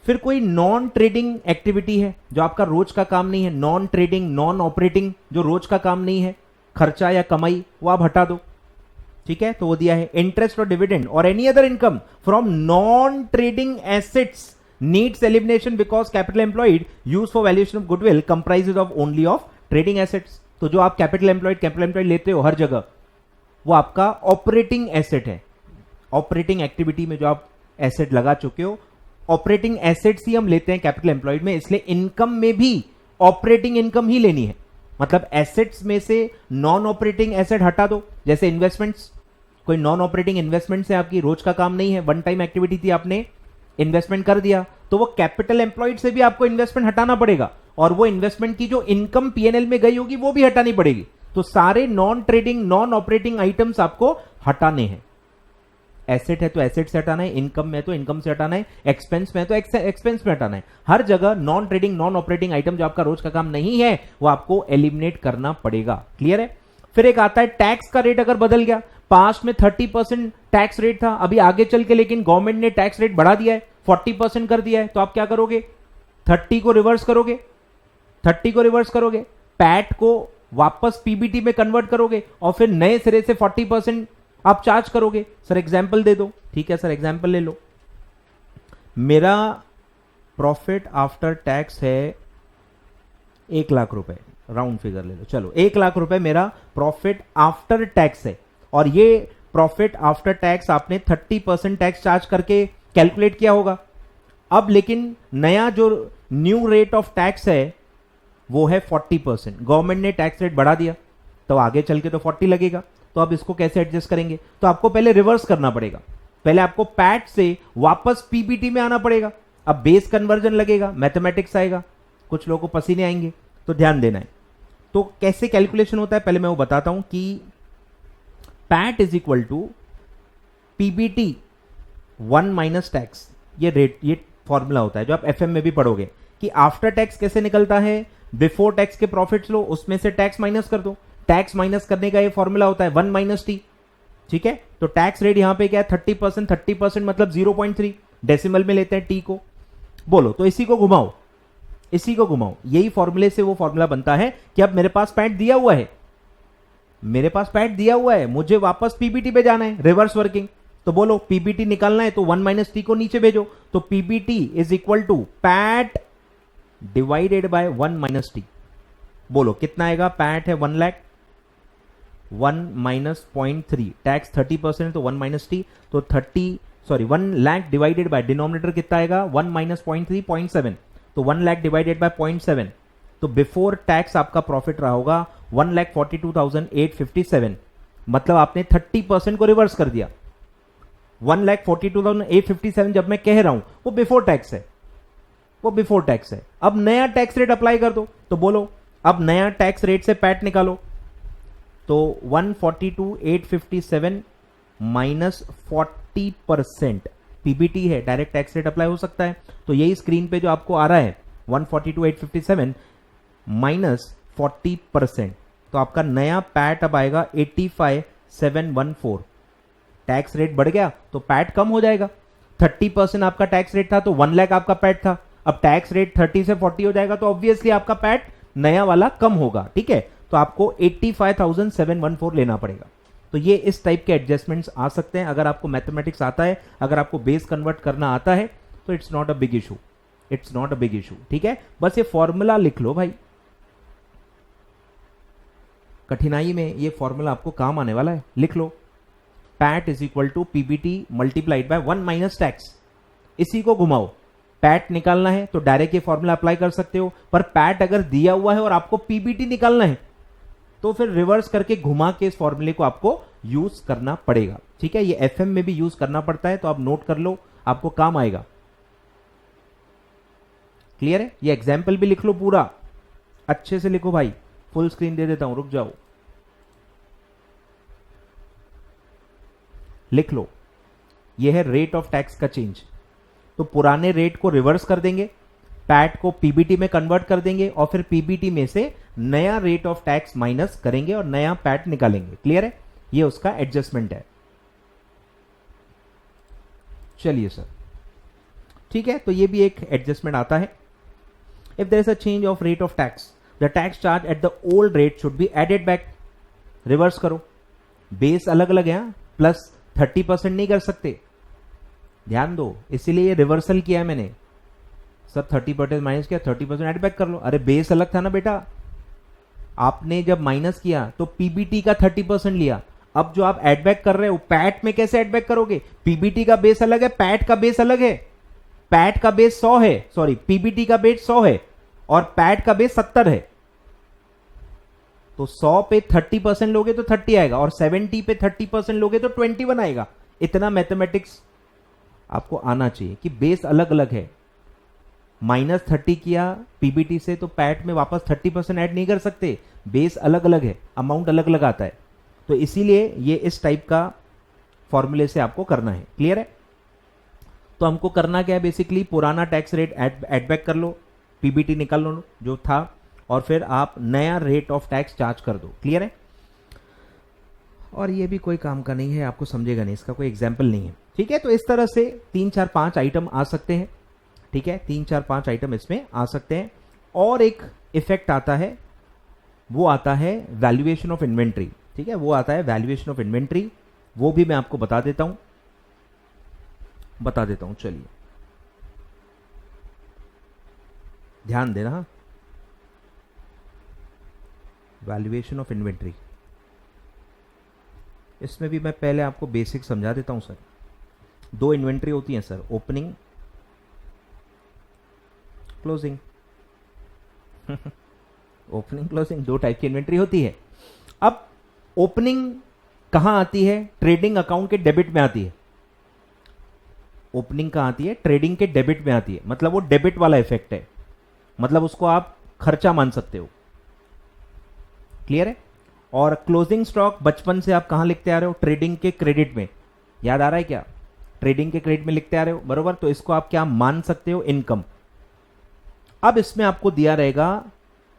फिर कोई नॉन ट्रेडिंग एक्टिविटी है जो आपका रोज का काम नहीं है, नॉन ट्रेडिंग, नॉन ऑपरेटिंग, जो रोज का काम नहीं है, खर्चा या कमाई, वो आप हटा दो। ठीक है, तो वो दिया है इंटरेस्ट और डिविडेंड और any other income from non trading assets needs elimination because capital employed use for valuation of goodwill comprises of only of trading assets. तो जो आप कैपिटल एम्प्लॉयड लेते हो हर जगह, वो आपका ऑपरेटिंग एसेट है। ऑपरेटिंग एक्टिविटी में जो आप एसेट लगा चुके हो, ऑपरेटिंग एसेट्स ही हम लेते हैं कैपिटल एम्प्लॉयड में, इसलिए इनकम में भी ऑपरेटिंग इनकम ही लेनी है। मतलब एसेट्स में से नॉन ऑपरेटिंग एसेट हटा दो, जैसे इन्वेस्टमेंट्स, कोई नॉन ऑपरेटिंग इन्वेस्टमेंट्स है आपकी, रोज का काम नहीं है, वन टाइम एक्टिविटी थी, आपने इन्वेस्टमेंट कर दिया, तो वो कैपिटल एम्प्लॉयड से भी आपको इन्वेस्टमेंट हटाना पड़ेगा। और वो इन्वेस्टमेंट की जो इनकम पीएनएल में गई होगी वो भी हटानी पड़ेगी। तो सारे non trading non operating items आपको हटाने हैं। एसेट है तो एसेट से हटाना है, इनकम में तो इनकम से हटाना है, एक्सपेंस में तो एक्सपेंस में हटाना है। हर जगह non trading non operating item जो आपका रोज का काम नहीं है वो आपको एलिमिनेट करना पड़ेगा। क्लियर है? फिर एक आता है टैक्स का रेट अगर बदल गया। पास्ट में 30% टैक्स रेट था, अभी आगे चल के लेकिन गवर्नमेंट ने टैक्स रेट बढ़ा दिया है, 40% कर दिया है, तो आप क्या करोगे? 30 को रिवर्स करोगे, 30 को रिवर्स करोगे, पैट को वापस पीबीटी में कन्वर्ट करोगे और फिर नए सिरे से 40% आप चार्ज करोगे। सर एग्जाम्पल दे दो। ठीक है सर, एग्जाम्पल ले लो। मेरा प्रॉफिट आफ्टर टैक्स है 1 लाख रुपए, राउंड फिगर ले लो, चलो 1 लाख रुपए मेरा प्रॉफिट आफ्टर टैक्स है, और ये प्रॉफिट आफ्टर टैक्स आपने 30% टैक्स चार्ज करके कैलकुलेट किया होगा। अब लेकिन नया जो न्यू रेट ऑफ टैक्स है वो है 40%। गवर्नमेंट ने टैक्स रेट बढ़ा दिया तो आगे चल के तो 40 लगेगा। तो अब इसको कैसे एडजस्ट करेंगे? तो आपको पहले रिवर्स करना पड़ेगा। पहले आपको पैट से वापस पीबीटी में आना पड़ेगा। अब बेस कन्वर्जन लगेगा, मैथमेटिक्स आएगा, कुछ लोगों को पसीने आएंगे, तो ध्यान देना है। तो कैसे कैलकुलेशन होता है पहले मैं वो बताता हूं कि PAT is equal to PBT 1 minus tax. ये रेट, ये फॉर्मूला होता है जो आप एफएम में भी पढ़ोगे कि आफ्टर टैक्स कैसे निकलता है। बिफोर टैक्स के प्रॉफिट्स लो, उसमें से टैक्स माइनस कर दो। टैक्स माइनस करने का ये फॉर्मूला होता है 1 माइनस टी। ठीक है, तो टैक्स रेट यहां पे क्या है? 30%। 30% मतलब 0.3, डेसिमल में लेते हैं टी को। बोलो तो इसी को घुमाओ, इसी को घुमाओ। यही फॉर्मूले से वो फॉर्मूला बनता है कि अब मेरे पास पैट दिया हुआ है, मेरे पास पैट दिया हुआ है, मुझे वापस पीबीटी पे जाना है, रिवर्स वर्किंग। तो बोलो पीबीटी निकालना है तो 1 माइनस टी को नीचे भेजो। तो PBT is equal to PAT divided by 1 minus T. बोलो कितना आएगा? पैट है 1 लाख, 1 माइनस 0.3, टैक्स 30% तो 1 माइनस टी, तो 1 लाख डिवाइडेड बाय डिनोमिनेटर कितना आएगा? 1 माइनस 0.3, 0.7, तो 1 लाख डिवाइडेड बाय 0.7। तो बिफोर टैक्स आपका प्रॉफिट रहा होगा 1,42,857। मतलब आपने 30% को रिवर्स कर दिया। 1,42,857 जब मैं कह रहा हूं वो बिफोर टैक्स है, वो बिफोर टैक्स है। अब नया टैक्स रेट अप्लाई कर दो। तो बोलो अब नया टैक्स रेट से पैट निकालो। तो 142,857 माइनस 40% पीबीटी है, डायरेक्ट टैक्स रेट अप्लाई हो सकता है। तो यही स्क्रीन पे जो आपको आ रहा है 142,857 माइनस 40%, तो आपका नया पैट अब आएगा 85,714। टैक्स रेट बढ़ गया तो पैट कम हो जाएगा। 30% आपका टैक्स रेट था तो 1 लाख आपका पैट था। अब टैक्स रेट 30 से 40 हो जाएगा तो ऑब्वियसली आपका पैट नया वाला कम होगा। ठीक है, तो आपको 85,714 लेना पड़ेगा। तो ये इस टाइप के एडजस्टमेंट्स आ सकते हैं अगर आपको मैथमेटिक्स आता है, अगर आपको बेस कन्वर्ट करना आता है तो it's not a big issue, it's not a big issue. ठीक है, बस ये फॉर्मूला लिख लो भाई, कठिनाई में ये फॉर्मूला आपको काम आने वाला है, लिख लो। PAT is equal to PBT multiplied by 1 minus tax. इसी को घुमाओ, पैट निकालना है तो डायरेक्ट ये फॉर्मूला अप्लाई कर सकते हो, पर पैट अगर दिया हुआ है और आपको पीबीटी निकालना है तो फिर रिवर्स करके घुमा के इस फॉर्मूले को आपको यूज करना पड़ेगा। ठीक है, ये एफएम में भी यूज करना पड़ता है, तो आप नोट कर लो, आपको काम आएगा। क्लियर है? ये एग्जाम्पल भी लिख लो, पूरा अच्छे से लिखो भाई। फुल स्क्रीन दे देता हूं, रुक जाओ, लिख लो। यह है रेट ऑफ टैक्स का चेंज। तो पुराने रेट को रिवर्स कर देंगे, पैट को पीबीटी में कन्वर्ट कर देंगे और फिर पीबीटी में से नया रेट ऑफ टैक्स माइनस करेंगे और नया पैट निकालेंगे। क्लियर है? ये उसका एडजस्टमेंट है। चलिए सर, ठीक है, तो ये भी एक एडजस्टमेंट आता है। If there is a change of rate of tax, the tax charge at the old rate should be added back. Reverse करो, बेस अलग अलग है, प्लस 30% नहीं कर सकते, ध्यान दो, इसीलिए ये रिवर्सल किया है मैंने। सर 30% माइनस किया, 30% एड बैक कर लो। अरे बेस अलग था ना बेटा, आपने जब माइनस किया तो पीबीटी का 30% लिया। अब जो आप एड बैक कर रहे हो पैट में कैसे एड बैक करोगे? पीबीटी का बेस अलग है, पैट का बेस अलग है। पैट का बेस 100 है, सॉरी पीबीटी का बेस 100 है और पैट का बेस 70 है। तो 100 पे 30% लोगे तो 30 आएगा और 70 पे 30% लोगे तो 21 आएगा। इतना मैथमेटिक्स आपको आना चाहिए कि बेस अलग अलग है। -30 किया पीबीटी से तो पैट में वापस 30% ऐड नहीं कर सकते, बेस अलग अलग है, अमाउंट अलग अलग आता है। तो इसीलिए ये इस टाइप का फॉर्मूले से आपको करना है। क्लियर है? तो हमको करना क्या है, बेसिकली पुराना टैक्स रेट ऐड बैक कर लो, पीबीटी निकाल लो जो था, और फिर आप नया रेट ऑफ टैक्स चार्ज कर दो। क्लियर है? और ये भी कोई काम का नहीं है, आपको समझेगा नहीं, इसका कोई एग्जाम्पल नहीं है। ठीक है? तो इस तरह से 3 4 5 आइटम आ सकते हैं। ठीक है? 3 4 5 आइटम इसमें आ सकते हैं। और एक इफेक्ट आता है, वो आता है वैल्यूएशन ऑफ इन्वेंट्री। ठीक है? वो आता है वैल्यूएशन ऑफ इन्वेंट्री, वो भी मैं आपको बता देता हूं। चलिए ध्यान देना, वैल्यूएशन ऑफ इन्वेंट्री, इसमें भी मैं पहले आपको बेसिक समझा देता हूं सर। 2 इन्वेंट्री होती हैं sir, opening, closing. Opening closing 2 type की इन्वेंट्री होती है। अब ओपनिंग कहां आती है? ट्रेडिंग अकाउंट के डेबिट में आती है। ओपनिंग कहां आती है? ट्रेडिंग के डेबिट में आती है, मतलब वो डेबिट वाला इफेक्ट है, मतलब उसको आप खर्चा मान सकते हो। क्लियर है? और क्लोजिंग स्टॉक बचपन से आप कहां लिखते आ रहे हो? ट्रेडिंग के क्रेडिट में। याद आ रहा है क्या? ट्रेडिंग के क्रेडिट में लिखते आ रहे हो, बरोबर। तो इसको आप क्या मान सकते हो? इनकम। अब इसमें आपको दिया रहेगा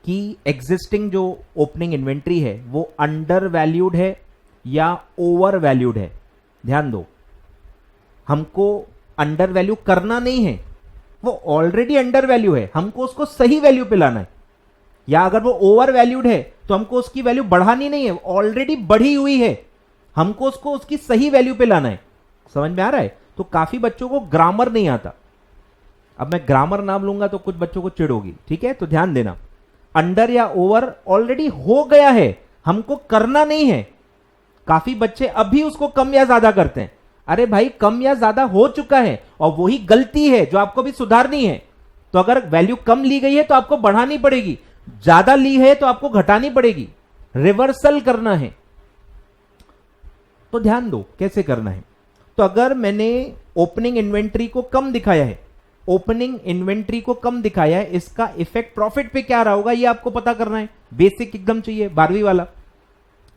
कि एग्जिस्टिंग जो ओपनिंग इन्वेंट्री है वो अंडर वैल्यूड है या ओवर वैल्यूड है। ध्यान दो, हमको अंडर वैल्यू करना नहीं है, वो ऑलरेडी अंडर वैल्यू है, हमको उसको सही वैल्यू पे लाना है। या अगर वो ओवर वैल्यूड है तो हमको उसकी वैल्यू बढ़ानी नहीं है, ऑलरेडी बढ़ी हुई है, हमको उसको उसकी सही वैल्यू पे लाना है। समझ में आ रहा है? तो काफी बच्चों को ग्रामर नहीं आता। अब मैं ग्रामर नाम लूंगा तो कुछ बच्चों को चिढ़ होगी। ठीक है? तो ध्यान देना, अंडर या ओवर ऑलरेडी हो गया है, हमको करना नहीं है। काफी बच्चे अभी उसको कम या ज्यादा करते हैं। अरे भाई, कम या ज्यादा हो चुका है और वही गलती है जो आपको भी सुधारनी है। तो अगर वैल्यू कम ली गई है तो आपको बढ़ानी पड़ेगी, ज्यादा ली है तो आपको घटानी पड़ेगी, रिवर्सल करना है। तो ध्यान दो कैसे करना है। तो अगर मैंने ओपनिंग इन्वेंट्री को कम दिखाया है, ओपनिंग इन्वेंट्री को कम दिखाया है, इसका इफेक्ट प्रॉफिट पे क्या रहा होगा ये आपको पता करना है। बेसिक एकदम चाहिए, 12वीं वाला।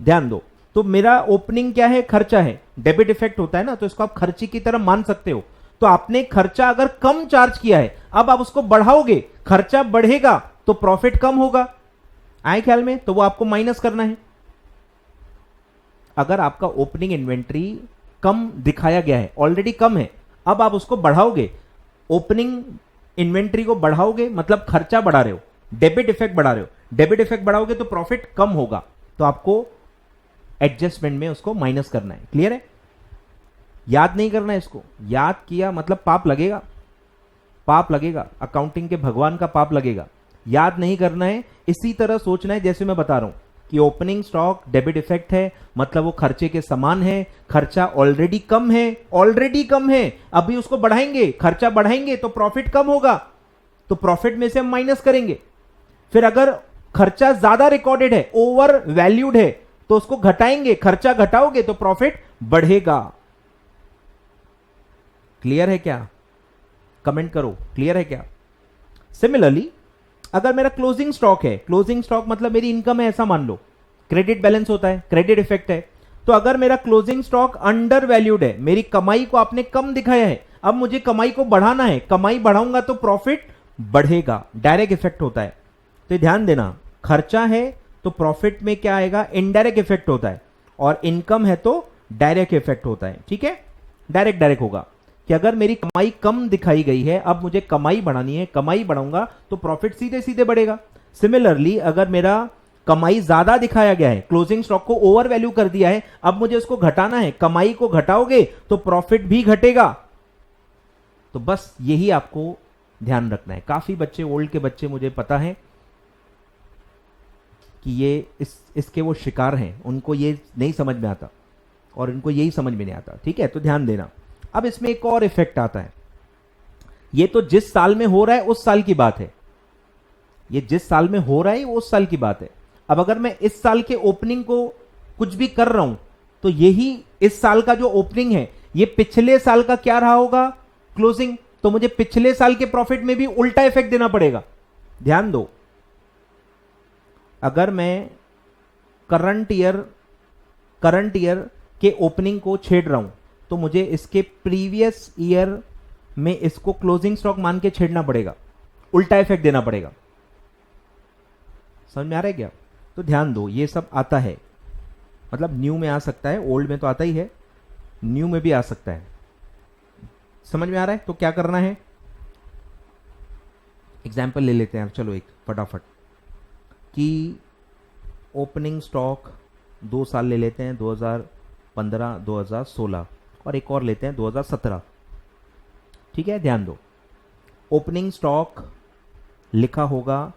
ध्यान दो, तो मेरा ओपनिंग क्या है? खर्चा है, डेबिट इफेक्ट होता है ना, तो इसको आप खर्चे की तरह मान सकते हो। तो आपने खर्चा अगर कम चार्ज किया है, अब आप उसको बढ़ाओगे, खर्चा बढ़ेगा तो प्रॉफिट कम होगा। आए ख्याल में? तो वो आपको माइनस करना है। अगर आपका ओपनिंग इन्वेंट्री कम दिखाया गया है, ऑलरेडी कम है, अब आप उसको बढ़ाओगे, ओपनिंग इन्वेंट्री को बढ़ाओगे मतलब खर्चा बढ़ा रहे हो, डेबिट इफेक्ट बढ़ा रहे हो, डेबिट इफेक्ट बढ़ाओगे तो प्रॉफिट कम होगा, तो आपको एडजस्टमेंट में उसको माइनस करना है। क्लियर है? याद नहीं करना है इसको, याद किया मतलब पाप लगेगा, पाप लगेगा, अकाउंटिंग के भगवान का पाप लगेगा। याद नहीं करना है, इसी तरह सोचना है जैसे मैं बता रहा हूं कि ओपनिंग स्टॉक डेबिट इफेक्ट है, मतलब वो खर्चे के समान है, खर्चा ऑलरेडी कम है, ऑलरेडी कम है, अभी उसको बढ़ाएंगे, खर्चा बढ़ाएंगे तो प्रॉफिट कम होगा, तो प्रॉफिट में से हम माइनस करेंगे। फिर अगर खर्चा ज्यादा रिकॉर्डेड है, ओवर वैल्यूड है, तो उसको घटाएंगे, खर्चा घटाओगे तो प्रॉफिट बढ़ेगा। क्लियर है क्या? कमेंट करो, क्लियर है क्या? सिमिलरली अगर मेरा क्लोजिंग स्टॉक है, क्लोजिंग स्टॉक मतलब मेरी इनकम है ऐसा मान लो, क्रेडिट बैलेंस होता है, क्रेडिट इफेक्ट है, तो अगर मेरा क्लोजिंग स्टॉक अंडर वैल्यूड है, मेरी कमाई को आपने कम दिखाया है, अब मुझे कमाई को बढ़ाना है, कमाई बढ़ाऊंगा तो प्रॉफिट बढ़ेगा, डायरेक्ट इफेक्ट होता है। तो ध्यान देना, खर्चा है तो प्रॉफिट में क्या आएगा? इनडायरेक्ट इफेक्ट होता है, और इनकम है तो डायरेक्ट इफेक्ट होता है। ठीक है? डायरेक्ट डायरेक्ट होगा कि अगर मेरी कमाई कम दिखाई गई है, अब मुझे कमाई बढ़ानी है, कमाई बढ़ाऊंगा तो प्रॉफिट सीधे सीधे बढ़ेगा। सिमिलरली अगर मेरा कमाई ज्यादा दिखाया गया है, क्लोजिंग स्टॉक को ओवर वैल्यू कर दिया है, अब मुझे उसको घटाना है, कमाई को घटाओगे तो प्रॉफिट भी घटेगा। तो बस यही आपको ध्यान रखना है। काफी बच्चे, ओल्ड के बच्चे मुझे पता है कि ये इसके वो शिकार हैं, उनको ये नहीं समझ में आता और इनको यही समझ में नहीं आता। ठीक है? तो ध्यान देना। अब इसमें एक और इफेक्ट आता है, ये तो जिस साल में हो रहा है उस साल की बात है, ये जिस साल में हो रहा है वो उस साल की बात है। अब अगर मैं इस साल के ओपनिंग को कुछ भी कर रहा हूं तो यही इस साल का जो ओपनिंग है ये पिछले साल का क्या रहा होगा? क्लोजिंग। तो मुझे पिछले साल के प्रॉफिट में भी उल्टा इफेक्ट देना पड़ेगा। ध्यान दो, अगर मैं करंट ईयर के ओपनिंग को छेड़ रहा हूं तो मुझे इसके प्रीवियस ईयर में इसको क्लोजिंग स्टॉक मान के छेड़ना पड़ेगा, उल्टा इफेक्ट देना पड़ेगा। समझ में आ रहा है क्या? तो ध्यान दो, ये सब आता है, मतलब न्यू में आ सकता है, ओल्ड में तो आता ही है, न्यू में भी आ सकता है। समझ में आ रहा है? तो क्या करना है, एग्जाम्पल ले लेते हैं चलो एक फटाफट, कि ओपनिंग स्टॉक 2 साल ले लेते हैं, 2015 2016, और एक और लेते हैं 2017। ठीक है, ध्यान दो, ओपनिंग स्टॉक लिखा होगा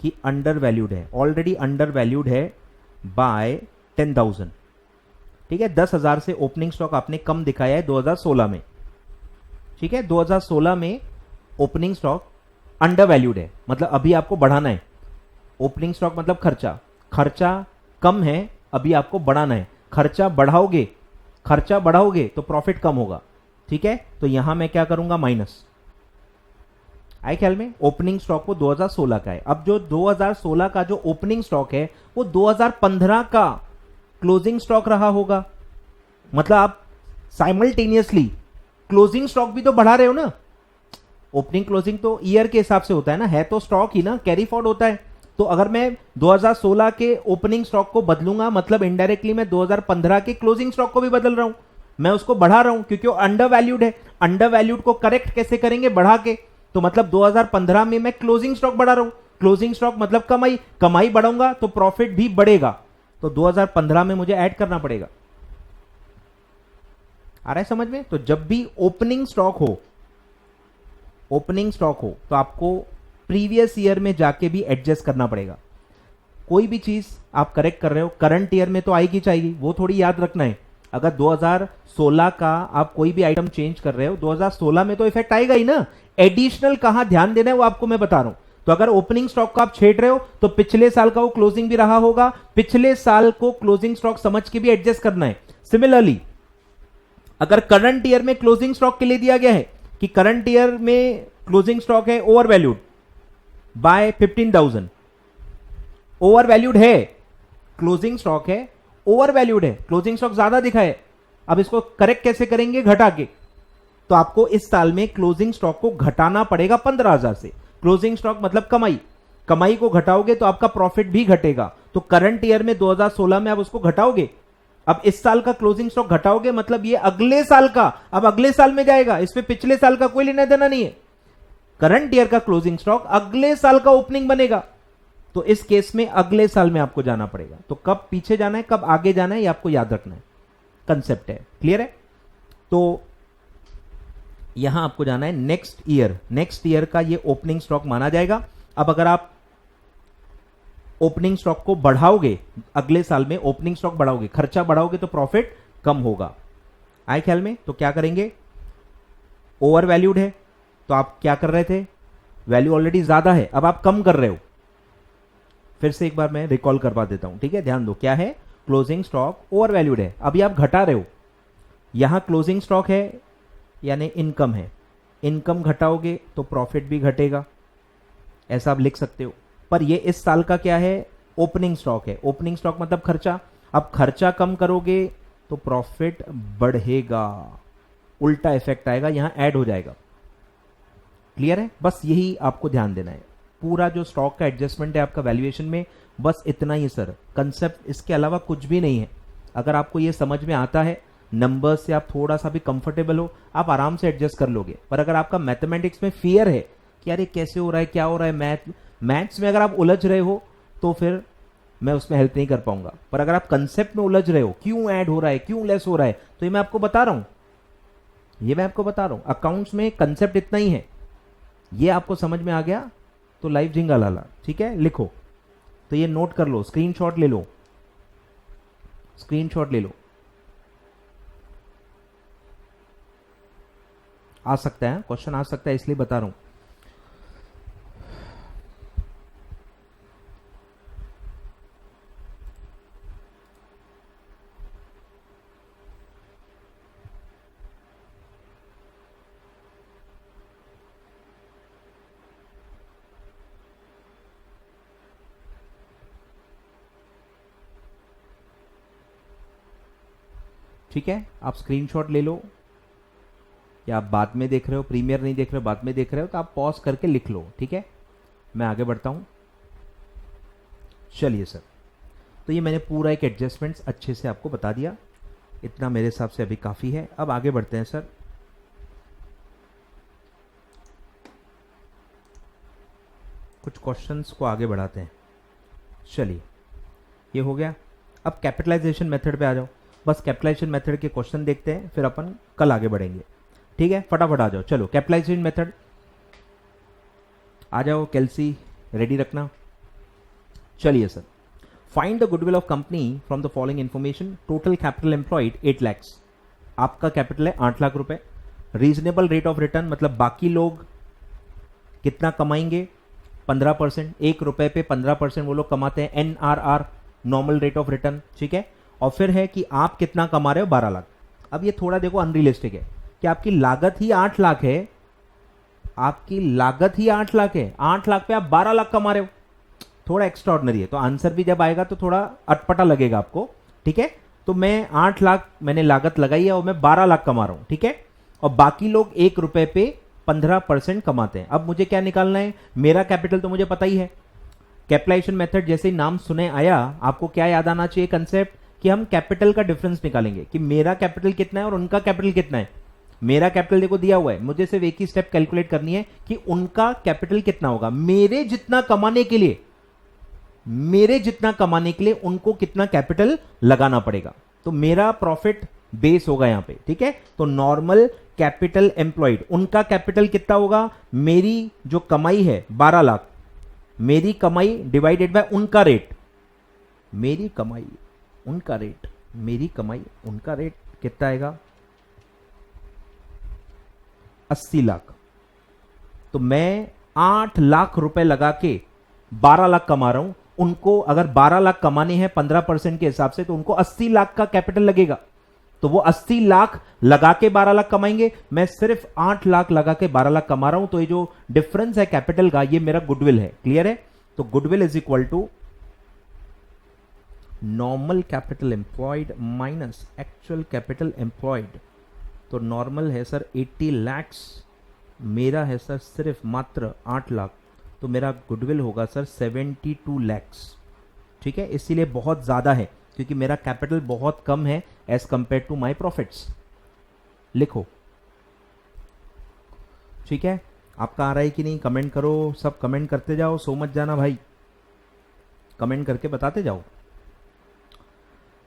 कि अंडर वैल्यूड है, ऑलरेडी अंडर वैल्यूड है बाय 10,000। ठीक है, 10,000 से ओपनिंग स्टॉक आपने कम दिखाया है 2016 में। ठीक है, 2016 में ओपनिंग स्टॉक अंडर वैल्यूड है, मतलब अभी आपको बढ़ाना है। ओपनिंग स्टॉक मतलब खर्चा कम है, अभी आपको बढ़ाना है। खर्चा बढ़ाओगे तो प्रॉफिट कम होगा। ठीक है, तो यहां मैं क्या करूंगा, माइनस। आए ख्याल में? ओपनिंग स्टॉक वो 2016 का है। अब जो 2016 का जो ओपनिंग स्टॉक है वो 2015 का क्लोजिंग स्टॉक रहा होगा, मतलब आप साइमल्टेनियसली क्लोजिंग स्टॉक भी तो बढ़ा रहे हो ना। ओपनिंग क्लोजिंग तो ईयर के हिसाब से होता है तो स्टॉक ही ना, कैरी फॉरवर्ड होता है। तो अगर मैं 2016 के ओपनिंग स्टॉक को बदलूंगा, मतलब इनडायरेक्टली मैं 2015 के क्लोजिंग स्टॉक को भी बदल रहा हूं, मैं उसको बढ़ा रहा हूं, क्योंकि वो अंडर वैल्यूड है। अंडर वैल्यूड को करेक्ट कैसे करेंगे, बढ़ा के। तो मतलब 2015 में मैं क्लोजिंग स्टॉक बढ़ा रहा हूं, क्लोजिंग स्टॉक मतलब कमाई बढ़ाऊंगा तो प्रॉफिट भी बढ़ेगा, तो 2015 में मुझे ऐड करना पड़ेगा। आ रहा है समझ में? तो जब भी ओपनिंग स्टॉक हो तो आपको प्रीवियस ईयर में जाके भी एडजस्ट करना पड़ेगा। कोई भी चीज आप करेक्ट कर रहे हो, करंट ईयर में तो आएगी चाहिए, वो थोड़ी याद रखना है। अगर 2016 का आप कोई भी आइटम चेंज कर रहे हो, 2016 में तो इफेक्ट आएगा ही ना। एडिशनल कहां ध्यान देना है वो आपको मैं बता रहा हूं। तो अगर ओपनिंग स्टॉक को आप छेड़ रहे हो तो पिछले साल का वो क्लोजिंग भी रहा होगा, पिछले साल को क्लोजिंग स्टॉक समझ के भी एडजस्ट करना है। सिमिलरली अगर करंट ईयर में क्लोजिंग स्टॉक के लिए दिया गया है कि करंट ईयर में क्लोजिंग स्टॉक है over valued bye 15,000, over valued है, क्लोजिंग स्टॉक है ओवर वैल्यूड है, क्लोजिंग स्टॉक ज्यादा दिखा है। अब इसको करेक्ट कैसे करेंगे, घटा के। तो आपको इस साल में क्लोजिंग स्टॉक को घटाना पड़ेगा 15,000 से। क्लोजिंग स्टॉक मतलब कमाई को घटाओगे तो आपका प्रॉफिट भी घटेगा। तो करंट ईयर में 2016 में आप उसको घटाओगे, अब इस साल का क्लोजिंग स्टॉक घटाओगे, मतलब ये अगले साल का अब अगले साल में जाएगा, इसमें पिछले साल का कोई लेना देना नहीं है। करंट ईयर का क्लोजिंग स्टॉक अगले साल का ओपनिंग बनेगा, तो इस केस में अगले साल में आपको जाना पड़ेगा। तो कब पीछे जाना है कब आगे जाना है ये आपको याद रखना है, कंसेप्ट है। क्लियर है? तो यहां आपको जाना है नेक्स्ट ईयर का ये ओपनिंग स्टॉक माना जाएगा। अब अगर आप ओपनिंग स्टॉक को बढ़ाओगे, अगले साल में ओपनिंग स्टॉक बढ़ाओगे, खर्चा बढ़ाओगे तो प्रॉफिट कम होगा। आए ख्याल में? तो क्या करेंगे, ओवर वैल्यूड है तो आप क्या कर रहे थे, वैल्यू ऑलरेडी ज्यादा है, अब आप कम कर रहे हो। फिर से एक बार मैं रिकॉल करवा देता हूं, ठीक है? ध्यान दो, क्या है, क्लोजिंग स्टॉक ओवर वैल्यूड है, अभी आप घटा रहे हो। यहां क्लोजिंग स्टॉक है यानी इनकम है, इनकम घटाओगे तो प्रॉफिट भी घटेगा, ऐसा आप लिख सकते हो। पर ये इस साल का क्या है, ओपनिंग स्टॉक है। ओपनिंग स्टॉक मतलब खर्चा, अब खर्चा कम करोगे तो प्रॉफिट बढ़ेगा, उल्टा इफेक्ट आएगा, यहां ऐड हो जाएगा। क्लियर है? बस यही आपको ध्यान देना है। पूरा जो स्टॉक का एडजस्टमेंट है आपका वैल्यूएशन में, बस इतना ही सर, कंसेप्ट, इसके अलावा कुछ भी नहीं है। अगर आपको ये समझ में आता है, नंबर्स से आप थोड़ा सा भी कंफर्टेबल हो, आप आराम से एडजस्ट कर लोगे। पर अगर आपका मैथमेटिक्स में फियर है कि यार ये कैसे हो रहा है, क्या हो रहा है, मैथ्स में अगर आप उलझ रहे हो तो फिर मैं उसमें हेल्प नहीं कर पाऊंगा। पर अगर आप कंसेप्ट में उलझ रहे हो, क्यों ऐड हो रहा है, क्यों लेस हो रहा है, तो ये मैं आपको बता रहा हूं, अकाउंट्स में कंसेप्ट इतना ही है। ये आपको समझ में आ गया तो लाइव झिंगा लाला, ठीक है? लिखो, तो ये नोट कर लो, स्क्रीनशॉट ले लो, आ सकता है क्वेश्चन, आ सकता है, इसलिए बता रहा हूं। ठीक है, आप स्क्रीनशॉट ले लो, या आप बाद में देख रहे हो, प्रीमियर नहीं देख रहे हो, बाद में देख रहे हो, तो आप पॉज करके लिख लो। ठीक है, मैं आगे बढ़ता हूं। चलिए सर, तो ये मैंने पूरा एक एडजस्टमेंट्स अच्छे से आपको बता दिया, इतना मेरे हिसाब से अभी काफ़ी है। अब आगे बढ़ते हैं सर। कुछ क्वेश्चंस को आगे बढ़ाते हैं। चलिए, ये हो गया। अब कैपिटलाइजेशन मेथड पे आ जाओ। बस कैपिटलाइजेशन मेथड के क्वेश्चन देखते हैं, फिर अपन कल आगे बढ़ेंगे। ठीक है, फटाफट आ जाओ। चलो, कैपिटलाइजेशन मेथड आ जाओ, कैल्सी रेडी रखना। चलिए sir, find the goodwill of company from the following information. Total capital employed 8 lakh, आपका कैपिटल है 8 लाख रुपए। रीजनेबल रेट ऑफ रिटर्न मतलब बाकी लोग कितना कमाएंगे, 15%, 1 रुपए पे 15% वो लोग कमाते हैं, NRR normal rate of return. ठीक है, और फिर है कि आप कितना कमा रहे हो, 12 लाख। अब ये थोड़ा देखो अनरियलिस्टिक है कि आपकी लागत ही 8 लाख है, आपकी लागत ही 8 लाख है, 8 लाख पे आप 12 लाख कमा रहे हो, थोड़ा एक्स्ट्राऑर्डिनरी है। तो आंसर भी जब आएगा तो थोड़ा अटपटा लगेगा आपको। ठीक है, तो मैं 8 लाख मैंने लागत लगाई है और मैं 12 लाख कमा रहा हूं। ठीक है, और बाकी लोग 1 रुपए पे 15% कमाते हैं। अब मुझे क्या निकालना है, मेरा कैपिटल तो मुझे पता ही है। कैपिटलाइजेशन मेथड जैसे ही नाम सुने आया, आपको क्या याद आना चाहिए कंसेप्ट, कि हम कैपिटल का डिफरेंस निकालेंगे कि मेरा कैपिटल कितना है और उनका कैपिटल कितना है। मेरा कैपिटल देखो दिया हुआ है, मुझे सिर्फ एक ही स्टेप कैलकुलेट करनी है कि उनका कैपिटल कितना होगा। मेरे जितना कमाने के लिए उनको कितना कैपिटल लगाना पड़ेगा। तो मेरा प्रॉफिट बेस होगा यहां पे। ठीक है, तो नॉर्मल कैपिटल एम्प्लॉयड, उनका कैपिटल कितना होगा, मेरी जो कमाई है 12 लाख, मेरी कमाई डिवाइडेड बाय उनका रेट, मेरी कमाई उनका रेट कितना आएगा, 80 लाख। तो मैं 8 लाख रुपए लगा के 12 लाख कमा रहा हूं। उनको अगर 12 लाख कमाने हैं 15% के हिसाब से, तो उनको 80 लाख का कैपिटल लगेगा। तो वो 80 लाख लगा के 12 लाख कमाएंगे, मैं सिर्फ 8 लाख लगा के 12 लाख कमा रहा हूं। तो ये जो डिफरेंस है कैपिटल का, ये मेरा गुडविल है। क्लियर है, तो goodwill is equal to normal capital employed minus actual capital employed. तो नॉर्मल है सर 80 लैक्स, मेरा है सर सिर्फ मात्र 8 लाख, तो मेरा गुडविल होगा सर 72 लैक्स। ठीक है, इसीलिए बहुत ज्यादा है क्योंकि मेरा कैपिटल बहुत कम है as compare to my profits. लिखो। ठीक है, आपका आ रहा है कि नहीं, कमेंट करो, सब कमेंट करते जाओ, सो मत जाना भाई, कमेंट करके बताते जाओ।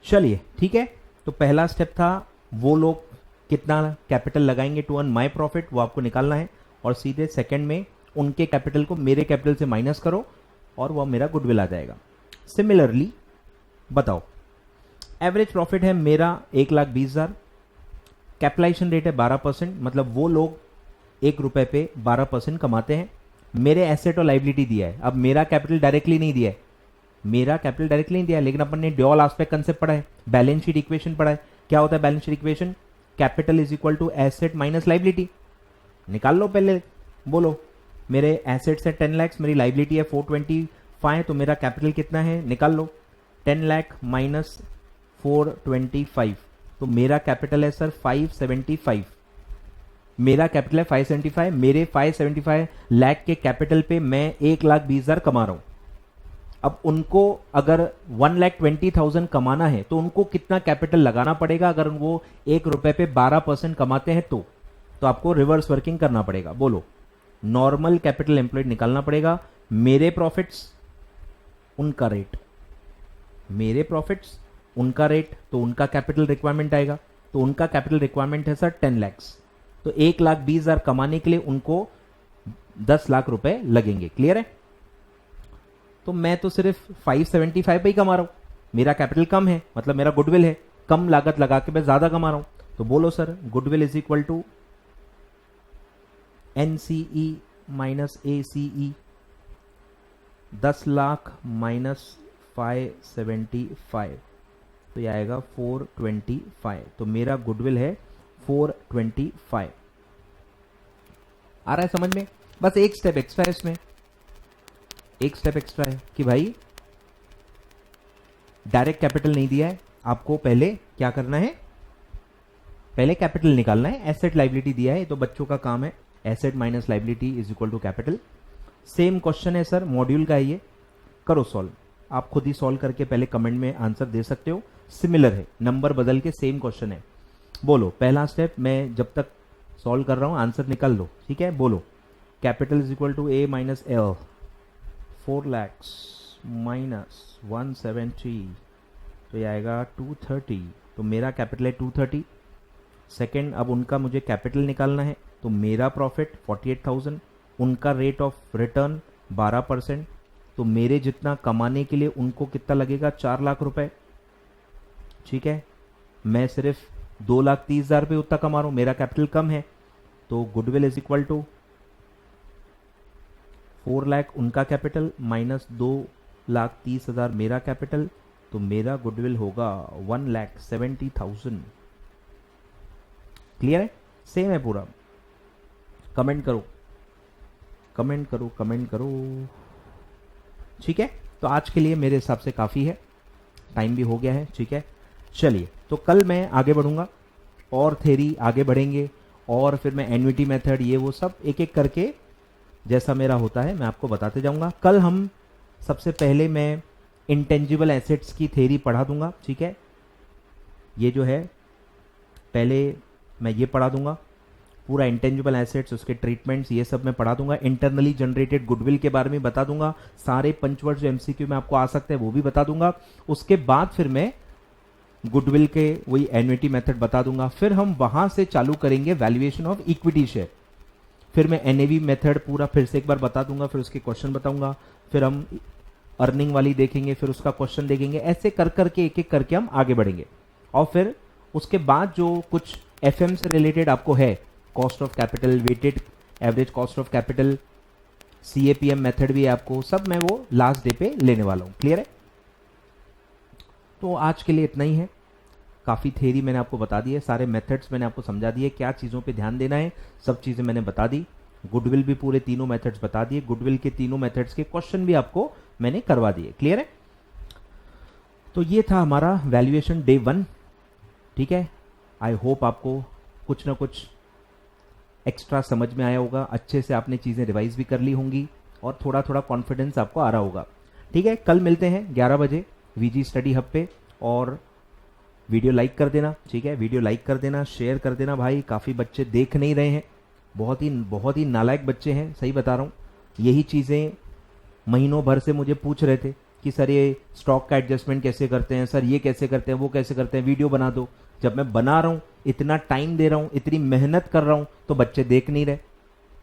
चलिए, ठीक है, तो पहला स्टेप था वो लोग कितना कैपिटल लगाएंगे टू अर्न माई प्रॉफिट, वो आपको निकालना है। और सीधे सेकंड में उनके कैपिटल को मेरे कैपिटल से माइनस करो और वो मेरा गुडविल आ जाएगा। सिमिलरली बताओ, एवरेज प्रॉफिट है मेरा 1,20,000, कैपिटलाइजेशन रेट है 12%, मतलब वो लोग 1 रुपए पे 12% कमाते हैं। मेरे एसेट और लाइबिलिटी दिया है। अब मेरा कैपिटल डायरेक्टली नहीं दिया है, लेकिन अपन ने ड्यूअल एस्पेक्ट कंसेप्ट पढ़ा है, बैलेंस शीट इक्वेशन पढ़ा है। क्या होता है balance sheet equation, capital is equal to asset minus liability. निकाल लो पहले, बोलो मेरे एसेट्स है 10 लाख, मेरी लाइबिलिटी है 425, तो मेरा कैपिटल कितना है, निकाल लो। 10 लाख माइनस 425, तो मेरा कैपिटल है सर 575। मेरा कैपिटल है 575, मेरे 575 लाख के कैपिटल पे मैं 1,20,000 कमा रहा हूं। अब उनको अगर 1,20,000 कमाना है तो उनको कितना कैपिटल लगाना पड़ेगा, अगर वो 1 रुपए पे 12% कमाते हैं तो आपको रिवर्स वर्किंग करना पड़ेगा। बोलो, नॉर्मल कैपिटल एम्प्लॉयड निकालना पड़ेगा, मेरे प्रॉफिट्स उनका रेट, तो उनका कैपिटल रिक्वायरमेंट आएगा। तो उनका कैपिटल रिक्वायरमेंट है सर 10 लाख, तो 1,20,000 कमाने के लिए उनको 10 लाख रुपए लगेंगे। क्लियर है, तो मैं तो सिर्फ 575 पे ही कमा रहा हूं, मेरा कैपिटल कम है, मतलब मेरा गुडविल है, कम लागत लगा के मैं ज्यादा कमा रहा हूं। तो बोलो sir, goodwill is equal to NCE minus ACE, 10 lakh minus 575, तो यह आएगा 425। तो मेरा गुडविल है 425। आ रहा है समझ में? बस एक स्टेप एक्स्ट्रा है इसमें, एक स्टेप एक्स्ट्रा है कि भाई डायरेक्ट कैपिटल नहीं दिया है, आपको पहले क्या करना है, पहले कैपिटल निकालना है, एसेट लाइबिलिटी दिया है तो बच्चों का काम है, asset minus liability is equal to capital. Same question है सर, मॉड्यूल का है ये, करो सॉल्व। आप खुद ही सॉल्व करके पहले कमेंट में आंसर दे सकते हो, सिमिलर है, नंबर बदल के सेम क्वेश्चन है। बोलो पहला स्टेप, मैं जब तक सॉल्व कर रहा हूं आंसर निकाल लो, ठीक है। बोलो capital is equal to A minus L, 4 lakhs minus 170, तो ये आएगा 230, तो मेरा कैपिटल है 230। सेकेंड, अब उनका मुझे कैपिटल निकालना है, तो मेरा प्रॉफिट 48,000, उनका रेट ऑफ रिटर्न 12%, तो मेरे जितना कमाने के लिए उनको कितना लगेगा, 4 लाख रुपए, ठीक है। मैं सिर्फ 2,30,000 रुपये उतना कमा रहा हूं, मेरा कैपिटल कम है, तो goodwill is equal to 4 lakh उनका कैपिटल माइनस 2,30,000 मेरा कैपिटल, तो मेरा गुडविल होगा 1,70,000। क्लियर है, सेम है पूरा। कमेंट करो, कमेंट करो, कमेंट करो, ठीक है। तो आज के लिए मेरे हिसाब से काफ़ी है, टाइम भी हो गया है, ठीक है। चलिए, तो कल मैं आगे बढ़ूंगा और थ्योरी आगे बढ़ेंगे, और फिर मैं एन्युटी मेथड ये वो सब एक एक करके जैसा मेरा होता है मैं आपको बताते जाऊंगा। कल हम सबसे पहले मैं इंटेंजिबल एसेट्स की थ्योरी पढ़ा दूंगा, ठीक है। ये जो है पहले मैं ये पढ़ा दूंगा, पूरा इंटेंजिबल एसेट्स, उसके ट्रीटमेंट्स, ये सब मैं पढ़ा दूंगा। इंटरनली जनरेटेड गुडविल के बारे में बता दूंगा, सारे पंचवर्ड जो एमसीक्यू में आपको आ सकते हैं वो भी बता दूंगा। उसके बाद फिर मैं गुडविल के वही एन्युटी मेथड बता दूंगा। फिर हम वहां से चालू करेंगे वैल्यूएशन ऑफ इक्विटी शेयर, फिर मैं एनएवी मेथड पूरा फिर से एक बार बता दूंगा, फिर उसके क्वेश्चन बताऊंगा, फिर हम अर्निंग वाली देखेंगे, फिर उसका क्वेश्चन देखेंगे, ऐसे कर करके एक एक करके हम आगे बढ़ेंगे। और फिर उसके बाद जो कुछ एफएम से रिलेटेड आपको है, cost of capital, weighted average cost of capital, CAPM method भी है आपको, सब मैं वो लास्ट डे पे लेने वाला हूं। क्लियर है, तो आज के लिए इतना ही है। काफ़ी थ्योरी मैंने आपको बता दी है, सारे मेथड्स मैंने आपको समझा दिए, क्या चीज़ों पे ध्यान देना है, सब चीज़ें मैंने बता दी। गुडविल भी पूरे तीनों मेथड्स बता दिए, गुडविल के तीनों मेथड्स के क्वेश्चन भी आपको मैंने करवा दिए। क्लियर है, तो ये था हमारा वैल्यूएशन डे 1, ठीक है। आई होप आपको कुछ ना कुछ एक्स्ट्रा समझ में आया होगा, अच्छे से आपने चीज़ें रिवाइज भी कर ली होंगी और थोड़ा थोड़ा कॉन्फिडेंस आपको आ रहा होगा, ठीक है। कल मिलते हैं 11 बजे वीजी स्टडी हब पे, और वीडियो लाइक कर देना, ठीक है। वीडियो लाइक कर देना, शेयर कर देना भाई, काफ़ी बच्चे देख नहीं रहे हैं, बहुत ही नालायक बच्चे हैं, सही बता रहा हूँ। यही चीज़ें महीनों भर से मुझे पूछ रहे थे कि सर ये स्टॉक का एडजस्टमेंट कैसे करते हैं, सर ये कैसे करते हैं, वो कैसे करते हैं, वीडियो बना दो। जब मैं बना रहा हूँ, इतना टाइम दे रहा हूँ, इतनी मेहनत कर रहा हूँ, तो बच्चे देख नहीं रहे,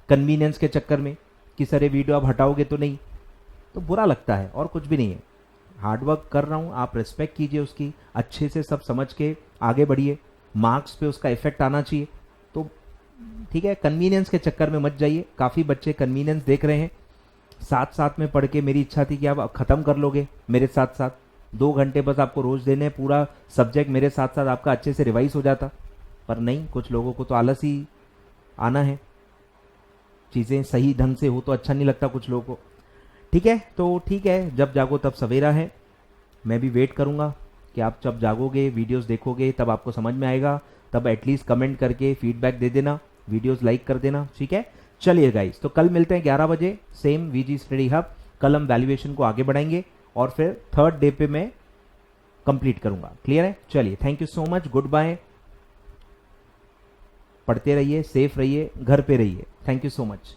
कन्वीनियंस के चक्कर में कि सर ये वीडियो आप हटाओगे तो नहीं, तो बुरा लगता है, और कुछ भी नहीं है। हार्डवर्क कर रहा हूँ, आप रिस्पेक्ट कीजिए उसकी, अच्छे से सब समझ के आगे बढ़िए, मार्क्स पे उसका इफेक्ट आना चाहिए, तो ठीक है। कन्वीनियंस के चक्कर में मत जाइए, काफ़ी बच्चे कन्वीनियंस देख रहे हैं, साथ साथ में पढ़ के मेरी इच्छा थी कि आप ख़त्म कर लोगे मेरे साथ साथ, 2 घंटे बस आपको रोज़ देने, पूरा सब्जेक्ट मेरे साथ साथ आपका अच्छे से रिवाइज हो जाता, पर नहीं, कुछ लोगों को तो आलस ही आना है, चीज़ें सही ढंग से हो तो अच्छा नहीं लगता कुछ लोगों को, ठीक है। तो ठीक है, जब जागो तब सवेरा है, मैं भी वेट करूंगा कि आप जब जागोगे, वीडियोस देखोगे, तब आपको समझ में आएगा, तब एटलीस्ट कमेंट करके फीडबैक दे देना, वीडियोस लाइक कर देना, ठीक है। चलिए गाइस, तो कल मिलते हैं 11 बजे, सेम वीजी स्टडी हब। कल हम वैल्यूएशन को आगे बढ़ाएंगे और फिर थर्ड डे पे मैं कंप्लीट करूंगा। क्लियर है, चलिए, thank you so much, goodbye, पढ़ते रहिए, सेफ रहिए, घर पे रहिए, थैंक यू सो मच।